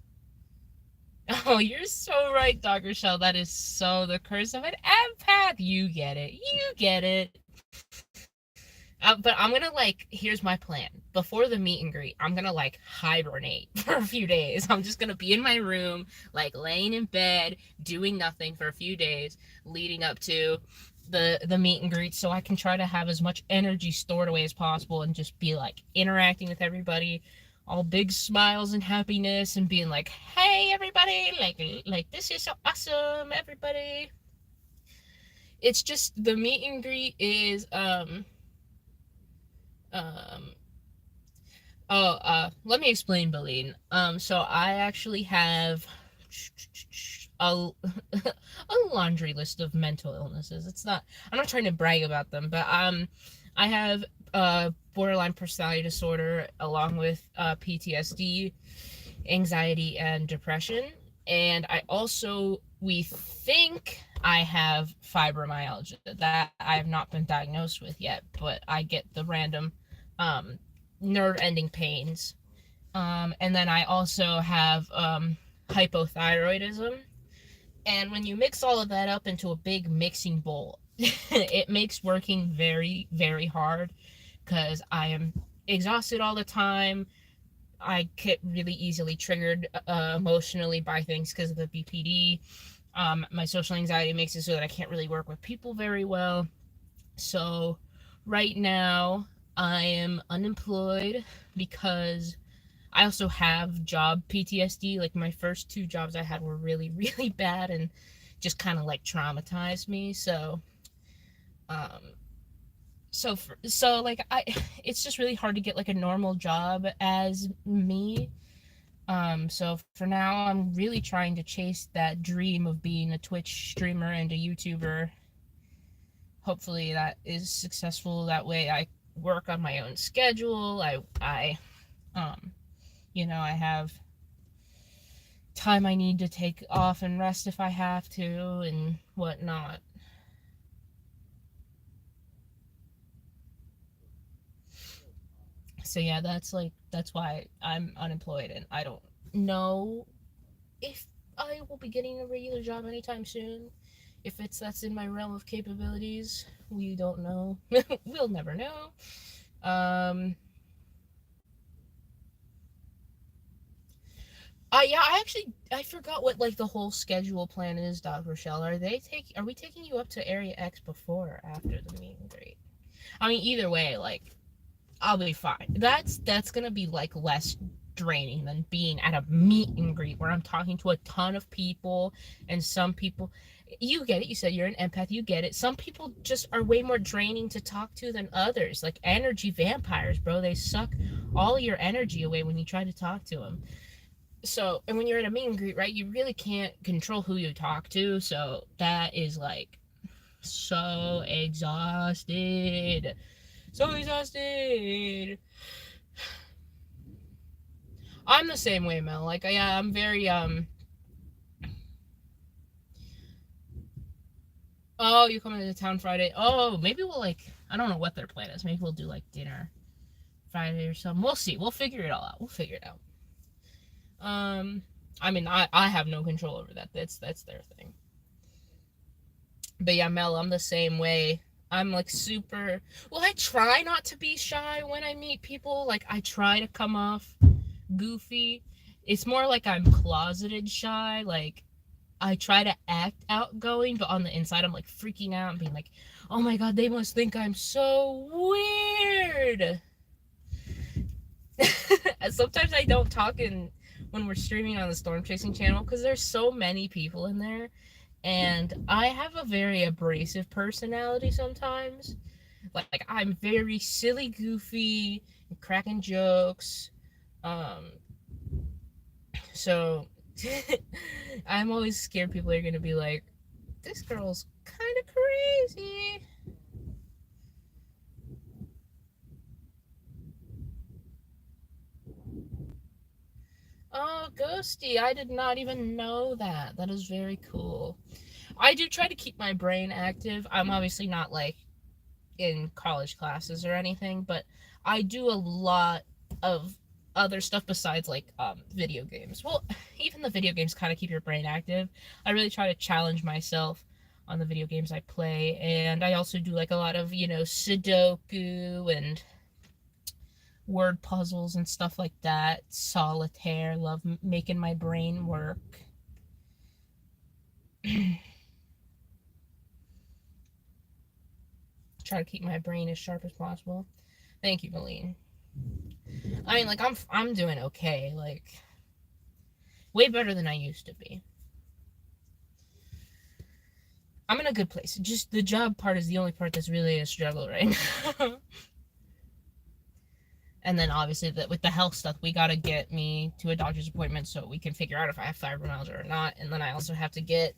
Oh, you're so right, Dr. Shell. That is so the curse of an empath. You get it. You get it. But I'm gonna here's my plan. Before the meet and greet, I'm gonna hibernate for a few days. I'm just gonna be in my room, laying in bed, doing nothing for a few days, leading up to the meet and greet, so I can try to have as much energy stored away as possible and just be interacting with everybody, all big smiles and happiness, and being like, hey everybody, this is so awesome, everybody. It's just the meet and greet is let me explain, Beline. So I actually have a laundry list of mental illnesses. I'm not trying to brag about them, but I have borderline personality disorder along with PTSD, anxiety, and depression. And we think I have fibromyalgia that I have not been diagnosed with yet, but I get the random nerve ending pains. And then I also have hypothyroidism. And when you mix all of that up into a big mixing bowl, it makes working very, very hard because I am exhausted all the time. I get really easily triggered emotionally by things because of the BPD. My social anxiety makes it so that I can't really work with people very well. So right now I am unemployed because I also have job PTSD. Like my first 2 jobs I had were really, really bad and just kind of like traumatized me. Um, so like it's just really hard to get like a normal job as me. So for now, I'm really trying to chase that dream of being a Twitch streamer and a YouTuber. Hopefully that is successful. That way I work on my own schedule. Um, I have time I need to take off and rest if I have to and whatnot. So yeah, that's why I'm unemployed and I don't know if I will be getting a regular job anytime soon. If that's in my realm of capabilities, we don't know. We'll never know. I forgot what like the whole schedule plan is, Dr. Rochelle. Are we taking you up to Area X before or after the meet and greet? I mean, either way, like I'll be fine. That's gonna be like less draining than being at a meet and greet where I'm talking to a ton of people and some people you get it, you said you're an empath, you get it. Some people just are way more draining to talk to than others. Like energy vampires, bro. They suck all your energy away when you try to talk to them. So, and when you're at a meet and greet, right, you really can't control who you talk to. So that is like so exhausted. So exhausted. I'm the same way, Mel. Like, I'm very, oh, you coming to town Friday? Oh, maybe we'll, like, I don't know what their plan is. Maybe we'll do, like, dinner Friday or something. We'll see. We'll figure it all out. We'll figure it out. I mean, I have no control over that. That's their thing. But yeah, Mel, I'm the same way. I'm like super, well, I try not to be shy when I meet people. Like, I try to come off goofy. It's more like I'm closeted shy. Like, I try to act outgoing, but on the inside, I'm like freaking out and being like, oh my god, they must think I'm so weird. Sometimes I don't talk when we're streaming on the Storm Chasing channel because there's so many people in there. And I have a very abrasive personality sometimes. Like I'm very silly, goofy, cracking jokes. So I'm always scared people are gonna be like, this girl's kind of crazy. Oh, Ghosty, I did not even know that. That is very cool. I do try to keep my brain active. I'm obviously not like in college classes or anything, but I do a lot of other stuff besides like video games. Well, even the video games kind of keep your brain active. I really try to challenge myself on the video games I play, and I also do like a lot of, Sudoku and word puzzles and stuff like that. Solitaire, love making my brain work. Try to keep my brain as sharp as possible. Thank you, Malene. I mean, like, I'm doing okay, like, way better than I used to be. I'm in a good place. Just the job part is the only part that's really a struggle right now. And then obviously with the health stuff, we gotta get me to a doctor's appointment so we can figure out if I have fibromyalgia or not. And then I also have to get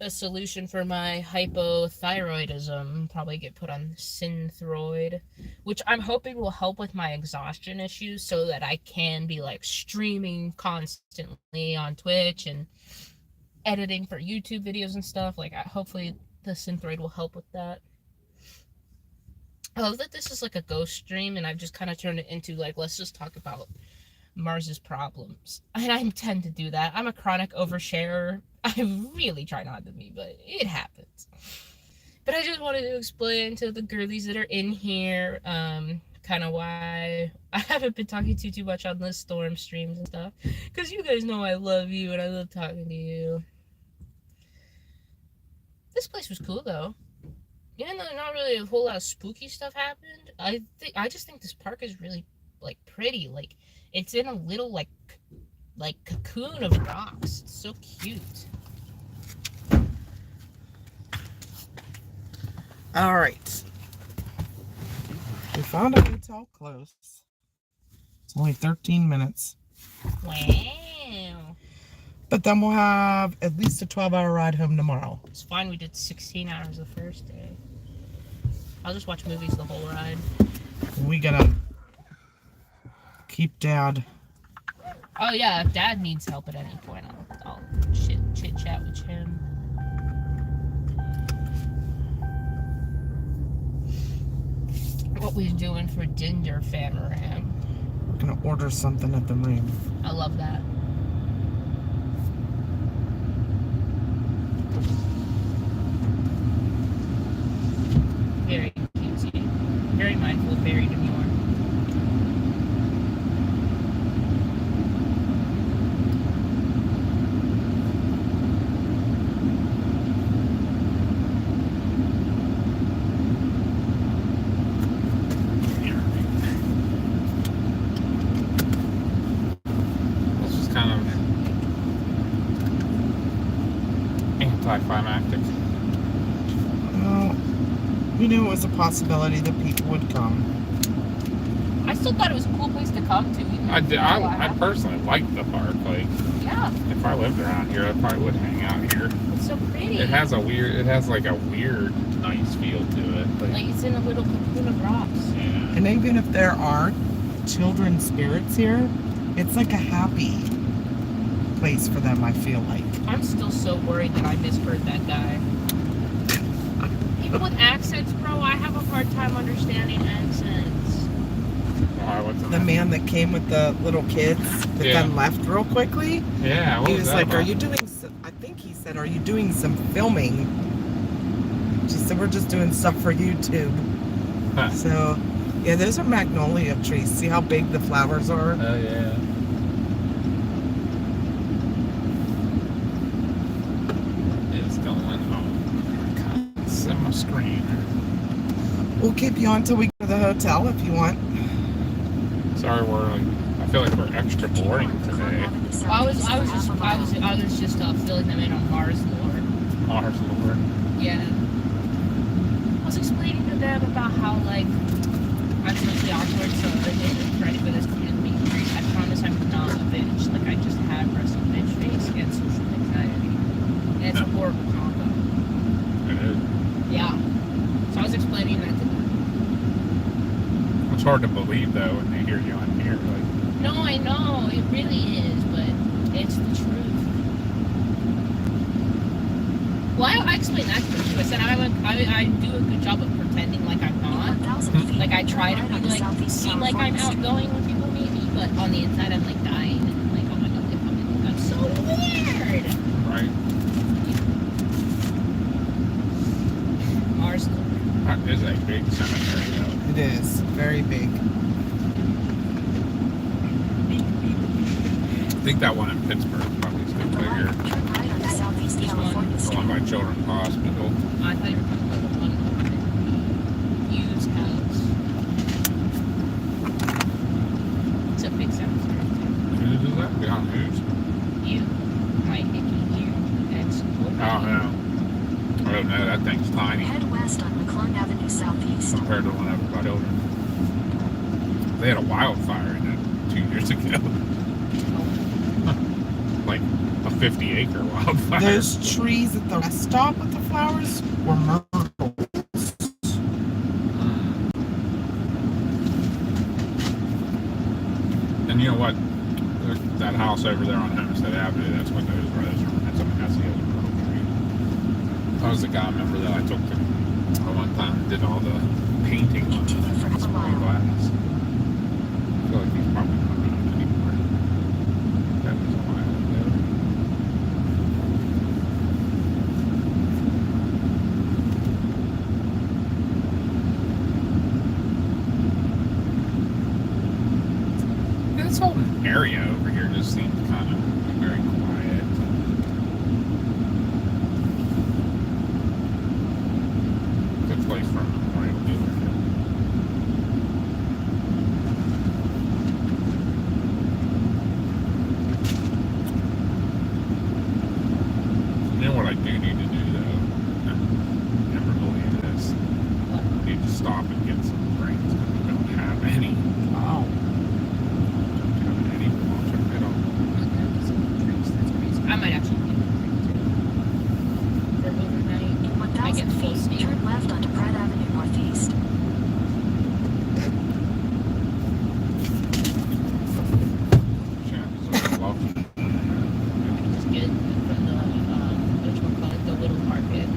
a solution for my hypothyroidism. Probably get put on Synthroid, which I'm hoping will help with my exhaustion issues so that I can be like streaming constantly on Twitch and editing for YouTube videos and stuff. Like, hopefully the Synthroid will help with that. I love that this is like a ghost stream and I've just kind of turned it into like, let's just talk about Mars's problems. And I tend to do that. I'm a chronic oversharer. I really try not to be, but it happens. But I just wanted to explain to the girlies that are in here, kind of why I haven't been talking too much on the Storm streams and stuff. Because you guys know I love you and I love talking to you. This place was cool though. Even though not really a whole lot of spooky stuff happened, I just think this park is really like pretty. Like it's in a little like cocoon of rocks. It's so cute. All right. We found a hotel close. It's only 13 minutes. Wow. But then we'll have at least a 12-hour ride home tomorrow. It's fine. We did 16 hours the first day. I'll just watch movies the whole ride. We gotta keep Dad. Oh yeah, if Dad needs help at any point, I'll chit chat with him. What we doing for dinner, Famaram? We're gonna order something at the room. I love that. Very cutesy. Very mindful, very demure. This is kind of anticlimactic. Well, we knew it was a possibility that people would come. I still thought it was a cool place to come to. I personally like the park. Like, Yeah, if I lived around here, I probably would hang out here. it's so pretty. It has like a weird, nice feel to it. Like it's in a little cocoon of rocks. Yeah. And even if there are children spirits here, it's like a happy place for them, I feel like. I'm still so worried that I misheard that guy. People with accents, bro, I have a hard time understanding accents. Why, what's The man that came with the little kids that Yeah. then left real quickly, Yeah, what he was was that like, about? are you doing I think he said, are you doing some filming? She said, we're just doing stuff for YouTube. Huh. So, yeah, those are magnolia trees. See how big the flowers are? Oh, yeah. It's going on. Can't see my screen. We'll keep you on till we go to the hotel if you want. Sorry, I feel like we're extra boring today. Well, I was just filling them in on Mars lore. Mars Lord. Yeah. I was explaining to them about how like I'm socially awkward, so if ready for this community, I promise I'm not a bitch. Like I just have wrestle bitch face and social anxiety. And it's a horrible combo. It is. Yeah. So I was explaining that to them. It's hard to believe, though, when they hear you on here. Like, No, I know, it really is, but it's the truth. Well, I explained that to them too. I said I do a good job of pretending like I'm not. Like I try to be like seem like I'm outgoing when people meet me, but on the inside I'm like dying and I'm like, oh my god, they probably think I'm so weird. right? Mars. That is a big cemetery, though. It is very big. I think that one in Pittsburgh is probably still bigger. The one by Children's Hospital. I thought you were talking about the one over Hughes' house. It's a big cemetery too. Whose is that? Beyond whose? You, my icky ear, ex. Oh, no. I don't know. That thing's tiny Head west on McClung Avenue Southeast. compared to the one over by Children. They had a wildfire in it 2 years ago. Like a 50-acre wildfire. Those trees at the rest stop with the flowers were myrtles. And you know what? That house over there on Homestead Avenue, that's what those roses are. That's the other myrtle tree. That was the guy, I remember, that I took to one time and did all the painting on the small glass. I feel like he's probably not around anymore. That was a while ago. This whole area over here just seems kind of very quiet. might actually get that for overnight. In I get 1,000 full feet, steam. turn left onto Pratt Avenue Northeast. Just get from the whatchamacallit, the little market.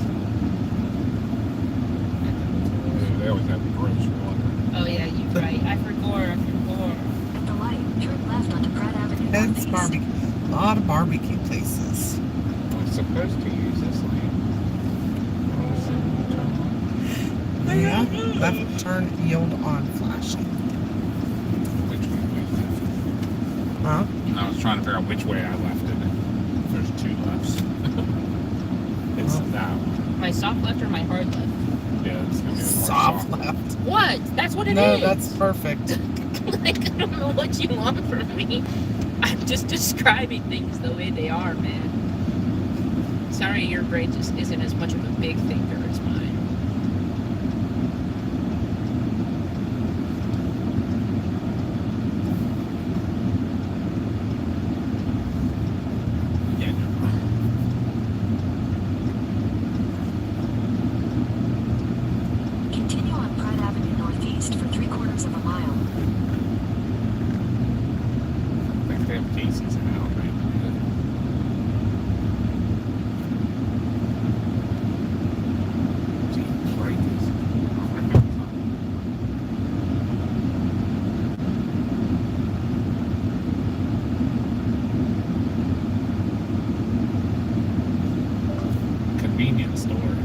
They always have the grocery one. Oh yeah, you're right. I forgot. At the light, turn left onto Pratt Avenue It's Northeast. barbecue. A lot of barbecue places. I'm supposed to use this lane. Yeah. Left turn yield on flashing. Which way was Huh? it? I was trying to figure out which way I left it. There's two lefts. It's that one. My soft left or my hard left? Yeah, it's gonna be the more Soft left. What? That's what it is. No, that's perfect. Like, I don't know what you want from me. I'm just describing things the way they are, man. Sorry, your brain just isn't as much of a big thinker as mine. Yeah, Continue on Pratt Avenue Northeast for 3/4 of a mile. I think they have Casey's in out right Gee, right is. Oh, I got some. Convenience store.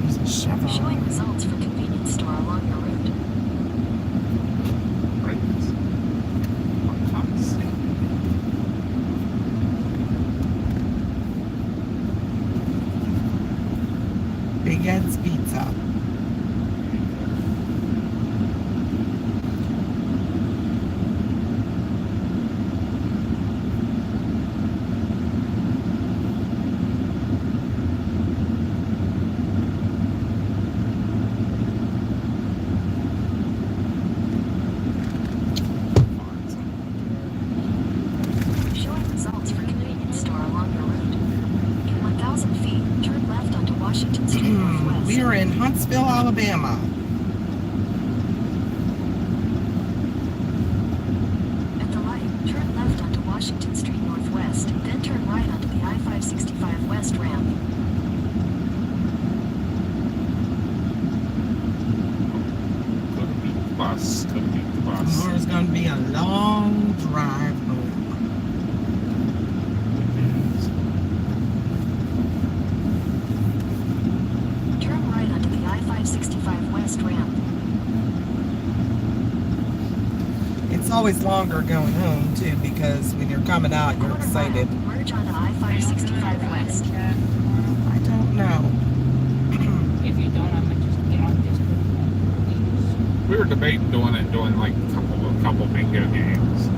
There's a Chevron. Showing results for convenience store along your route. Right is. For God's sake. Big Ed's Pizza. Showing results for convenience store along your route. In 1,000 feet, turn left onto Washington Street Northwest. We are in Huntsville, Alabama. At the light, turn left onto Washington Street Northwest, then turn right onto the I-565 West ramp. Couldn't beat the bus. Couldn't beat the bus. Tomorrow's going to be a long drive home. Turn right onto the I-565 West ramp. It's always longer going home, too, because when you're coming out, you're Quarter excited. mile, merge onto I-565 West. I don't know. If you don't, I might just get on Discord. We were debating doing like a couple bingo games.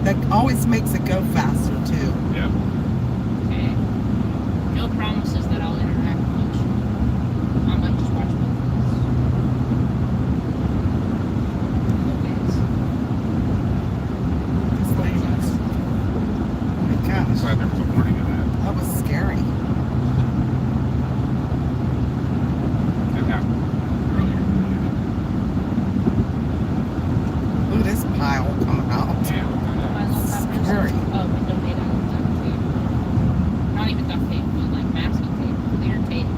That always makes it go faster, too. Yep. Okay. No promises that I'll interact much. I might just watch movies. It's like, oh my I'm gosh, glad there was a warning of that. that was scary. It happened earlier. Look at this pile coming out. Yeah. My little peppers. Scary. Oh, we donate on duct tape. Not even duct tape, but like masking tape, clear tape.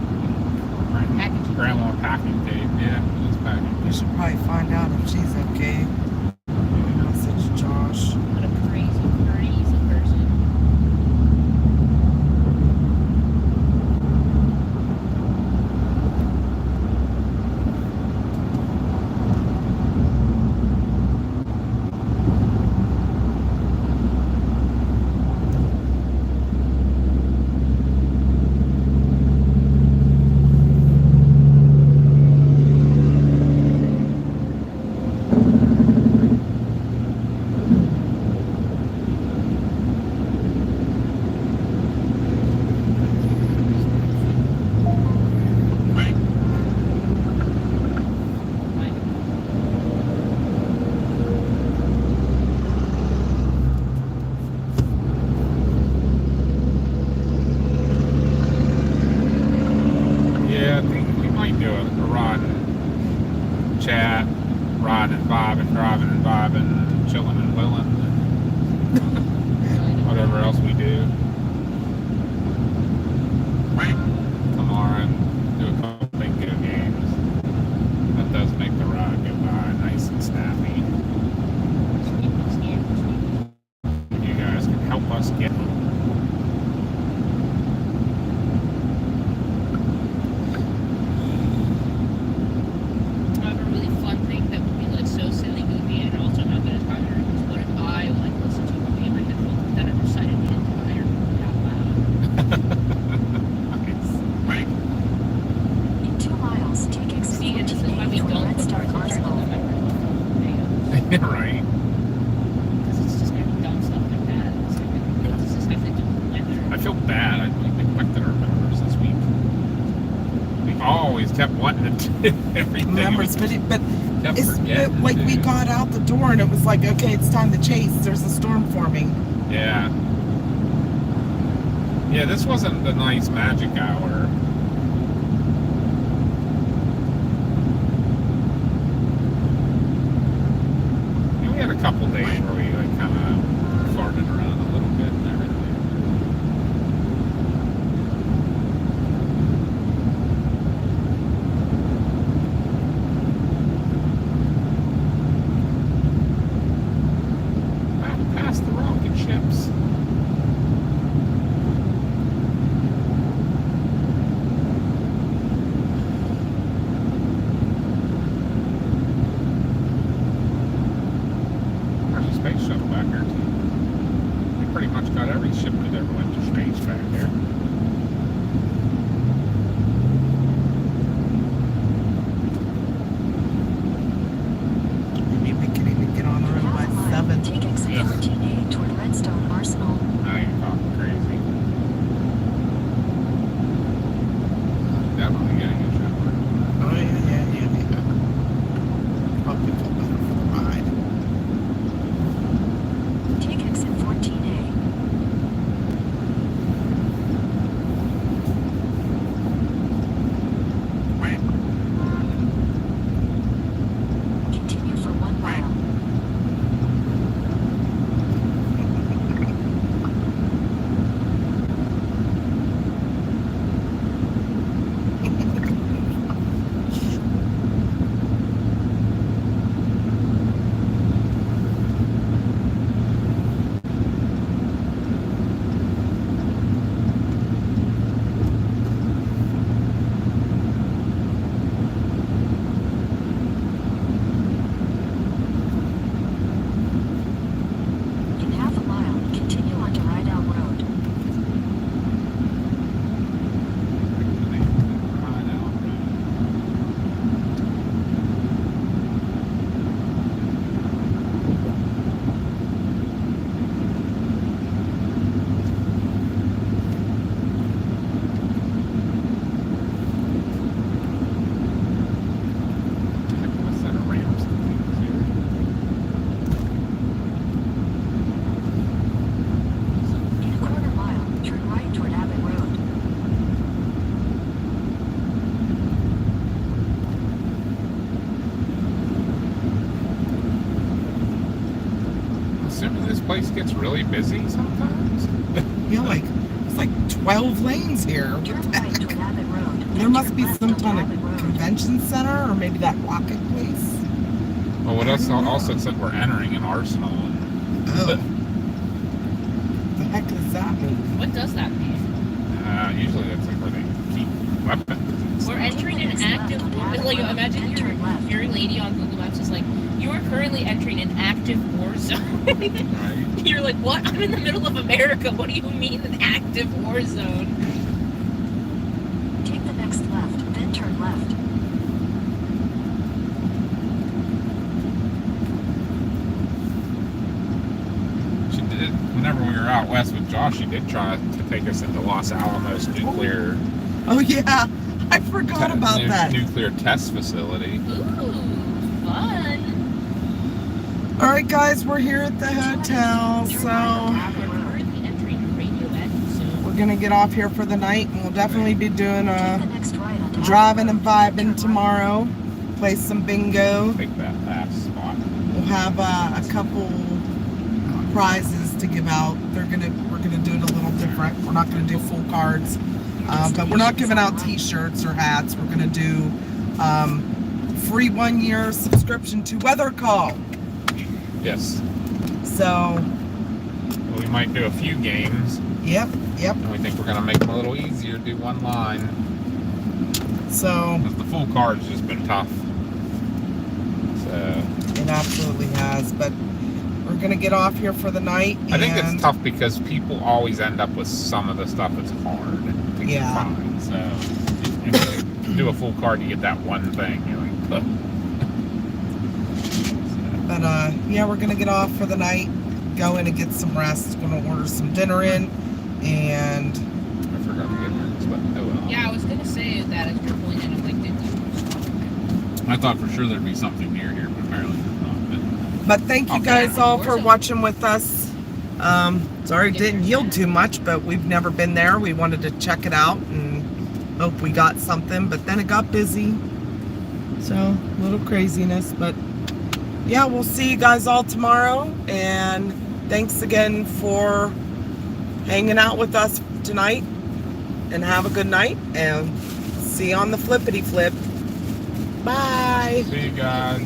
Packaging. Grandma packing tape. Yeah, it's packing. We should probably find out if she's okay. Message Josh. What a crazy, crazy person. chat, riding and vibing, driving and vibing, chilling and willing, and whatever else we do. Tomorrow and do a couple bingo games. That does make the ride go by nice and snappy. You guys can help us get I have a really fun thing that would be like so silly goofy and also not that inspiring. Is what if I like listen to a movie in my headphones and then I recited the entire movie out loud. Right. In 2 miles, take exit See, and this is why 14A we toward don't put Redstone our Arsenal. Right. Because it's just kind of dumb stuff like that. It's like, what does this have to do with weather? I feel bad. I neglected our members this week. We always kept wanting to do everything. Members We video, but kept it's forgetting to like we do. got out the door and it was like, okay, it's time to chase. There's a storm forming. Yeah. Yeah, this wasn't the nice magic hour. And we had a couple days where we like kind of farted around a little bit and everything. Past the rocket ships. There's a space shuttle back there too. We pretty much got every ship that ever went to space back there. Maybe we can even get on the road by Half a mile, 7. take exit 14A toward Redstone Arsenal. Now you're talking crazy. Definitely getting a shower. Oh, yeah. Hope you feel better for the ride. Take exit 14A. Continue for 1 mile. In half a mile, continue onto Rideout Road. In a quarter mile, turn right toward Abbott Road. Assuming this place gets really busy sometimes. Yeah, like, it's like 12 lanes here. Turn right toward Abbott Road. There then must turn be left some onto kind Abbott of Road. convention center or maybe that rocket place. Well, what else I don't know. also said we're entering an arsenal. Oh. The heck does that mean? What does that mean? Usually that's like where they keep weapons. We're entering an active, like, imagine your lady on Google Maps is like, you are currently entering an active war zone. Right? You're like, what? I'm in the middle of America. What do you mean an active war zone? Take the next left, then turn left. She did, whenever we were out west with Josh, she did try to take us into Los Alamos nuclear Oh, yeah. I forgot about that. nuclear test facility. Ooh, fun. All right, guys, we're here at the hotel, so We're currently entering a radioactive zone. we're gonna get off here for the night, and we'll definitely be doing Take the next right onto Abbott driving and Road, then turn vibing right. tomorrow. play some bingo. Take that last spot. We'll have a couple prizes to give out. We're gonna do it a little different. We're not gonna do full cards, but we're not giving out T-shirts or hats. We're gonna do free 1-year subscription to Weather Call. Yes. So We might do a few games. Yep. And we think we're gonna make them a little easier. Do one line. So Because the full card's just been tough. So it absolutely has, but we're gonna get off here for the night. I think and it's tough because people always end up with some of the stuff that's hard to find. So if you do a full card, you get that one thing. You're like, But yeah, we're gonna get off for the night, go in and get some rest. Gonna order some dinner in, and I forgot to get yours, but oh well. Yeah, I was gonna say that as you're pointing. I'm like, did you? I thought for sure there'd be something near here, but apparently there's not. But thank you Okay. guys all for watching with us. Sorry it didn't yield too much, but we've never been there. We wanted to check it out and hope we got something, but then it got busy. So, a little craziness, but yeah, we'll see you guys all tomorrow. And thanks again for hanging out with us tonight. And have a good night. And see you on the flippity flip. Bye. See you guys.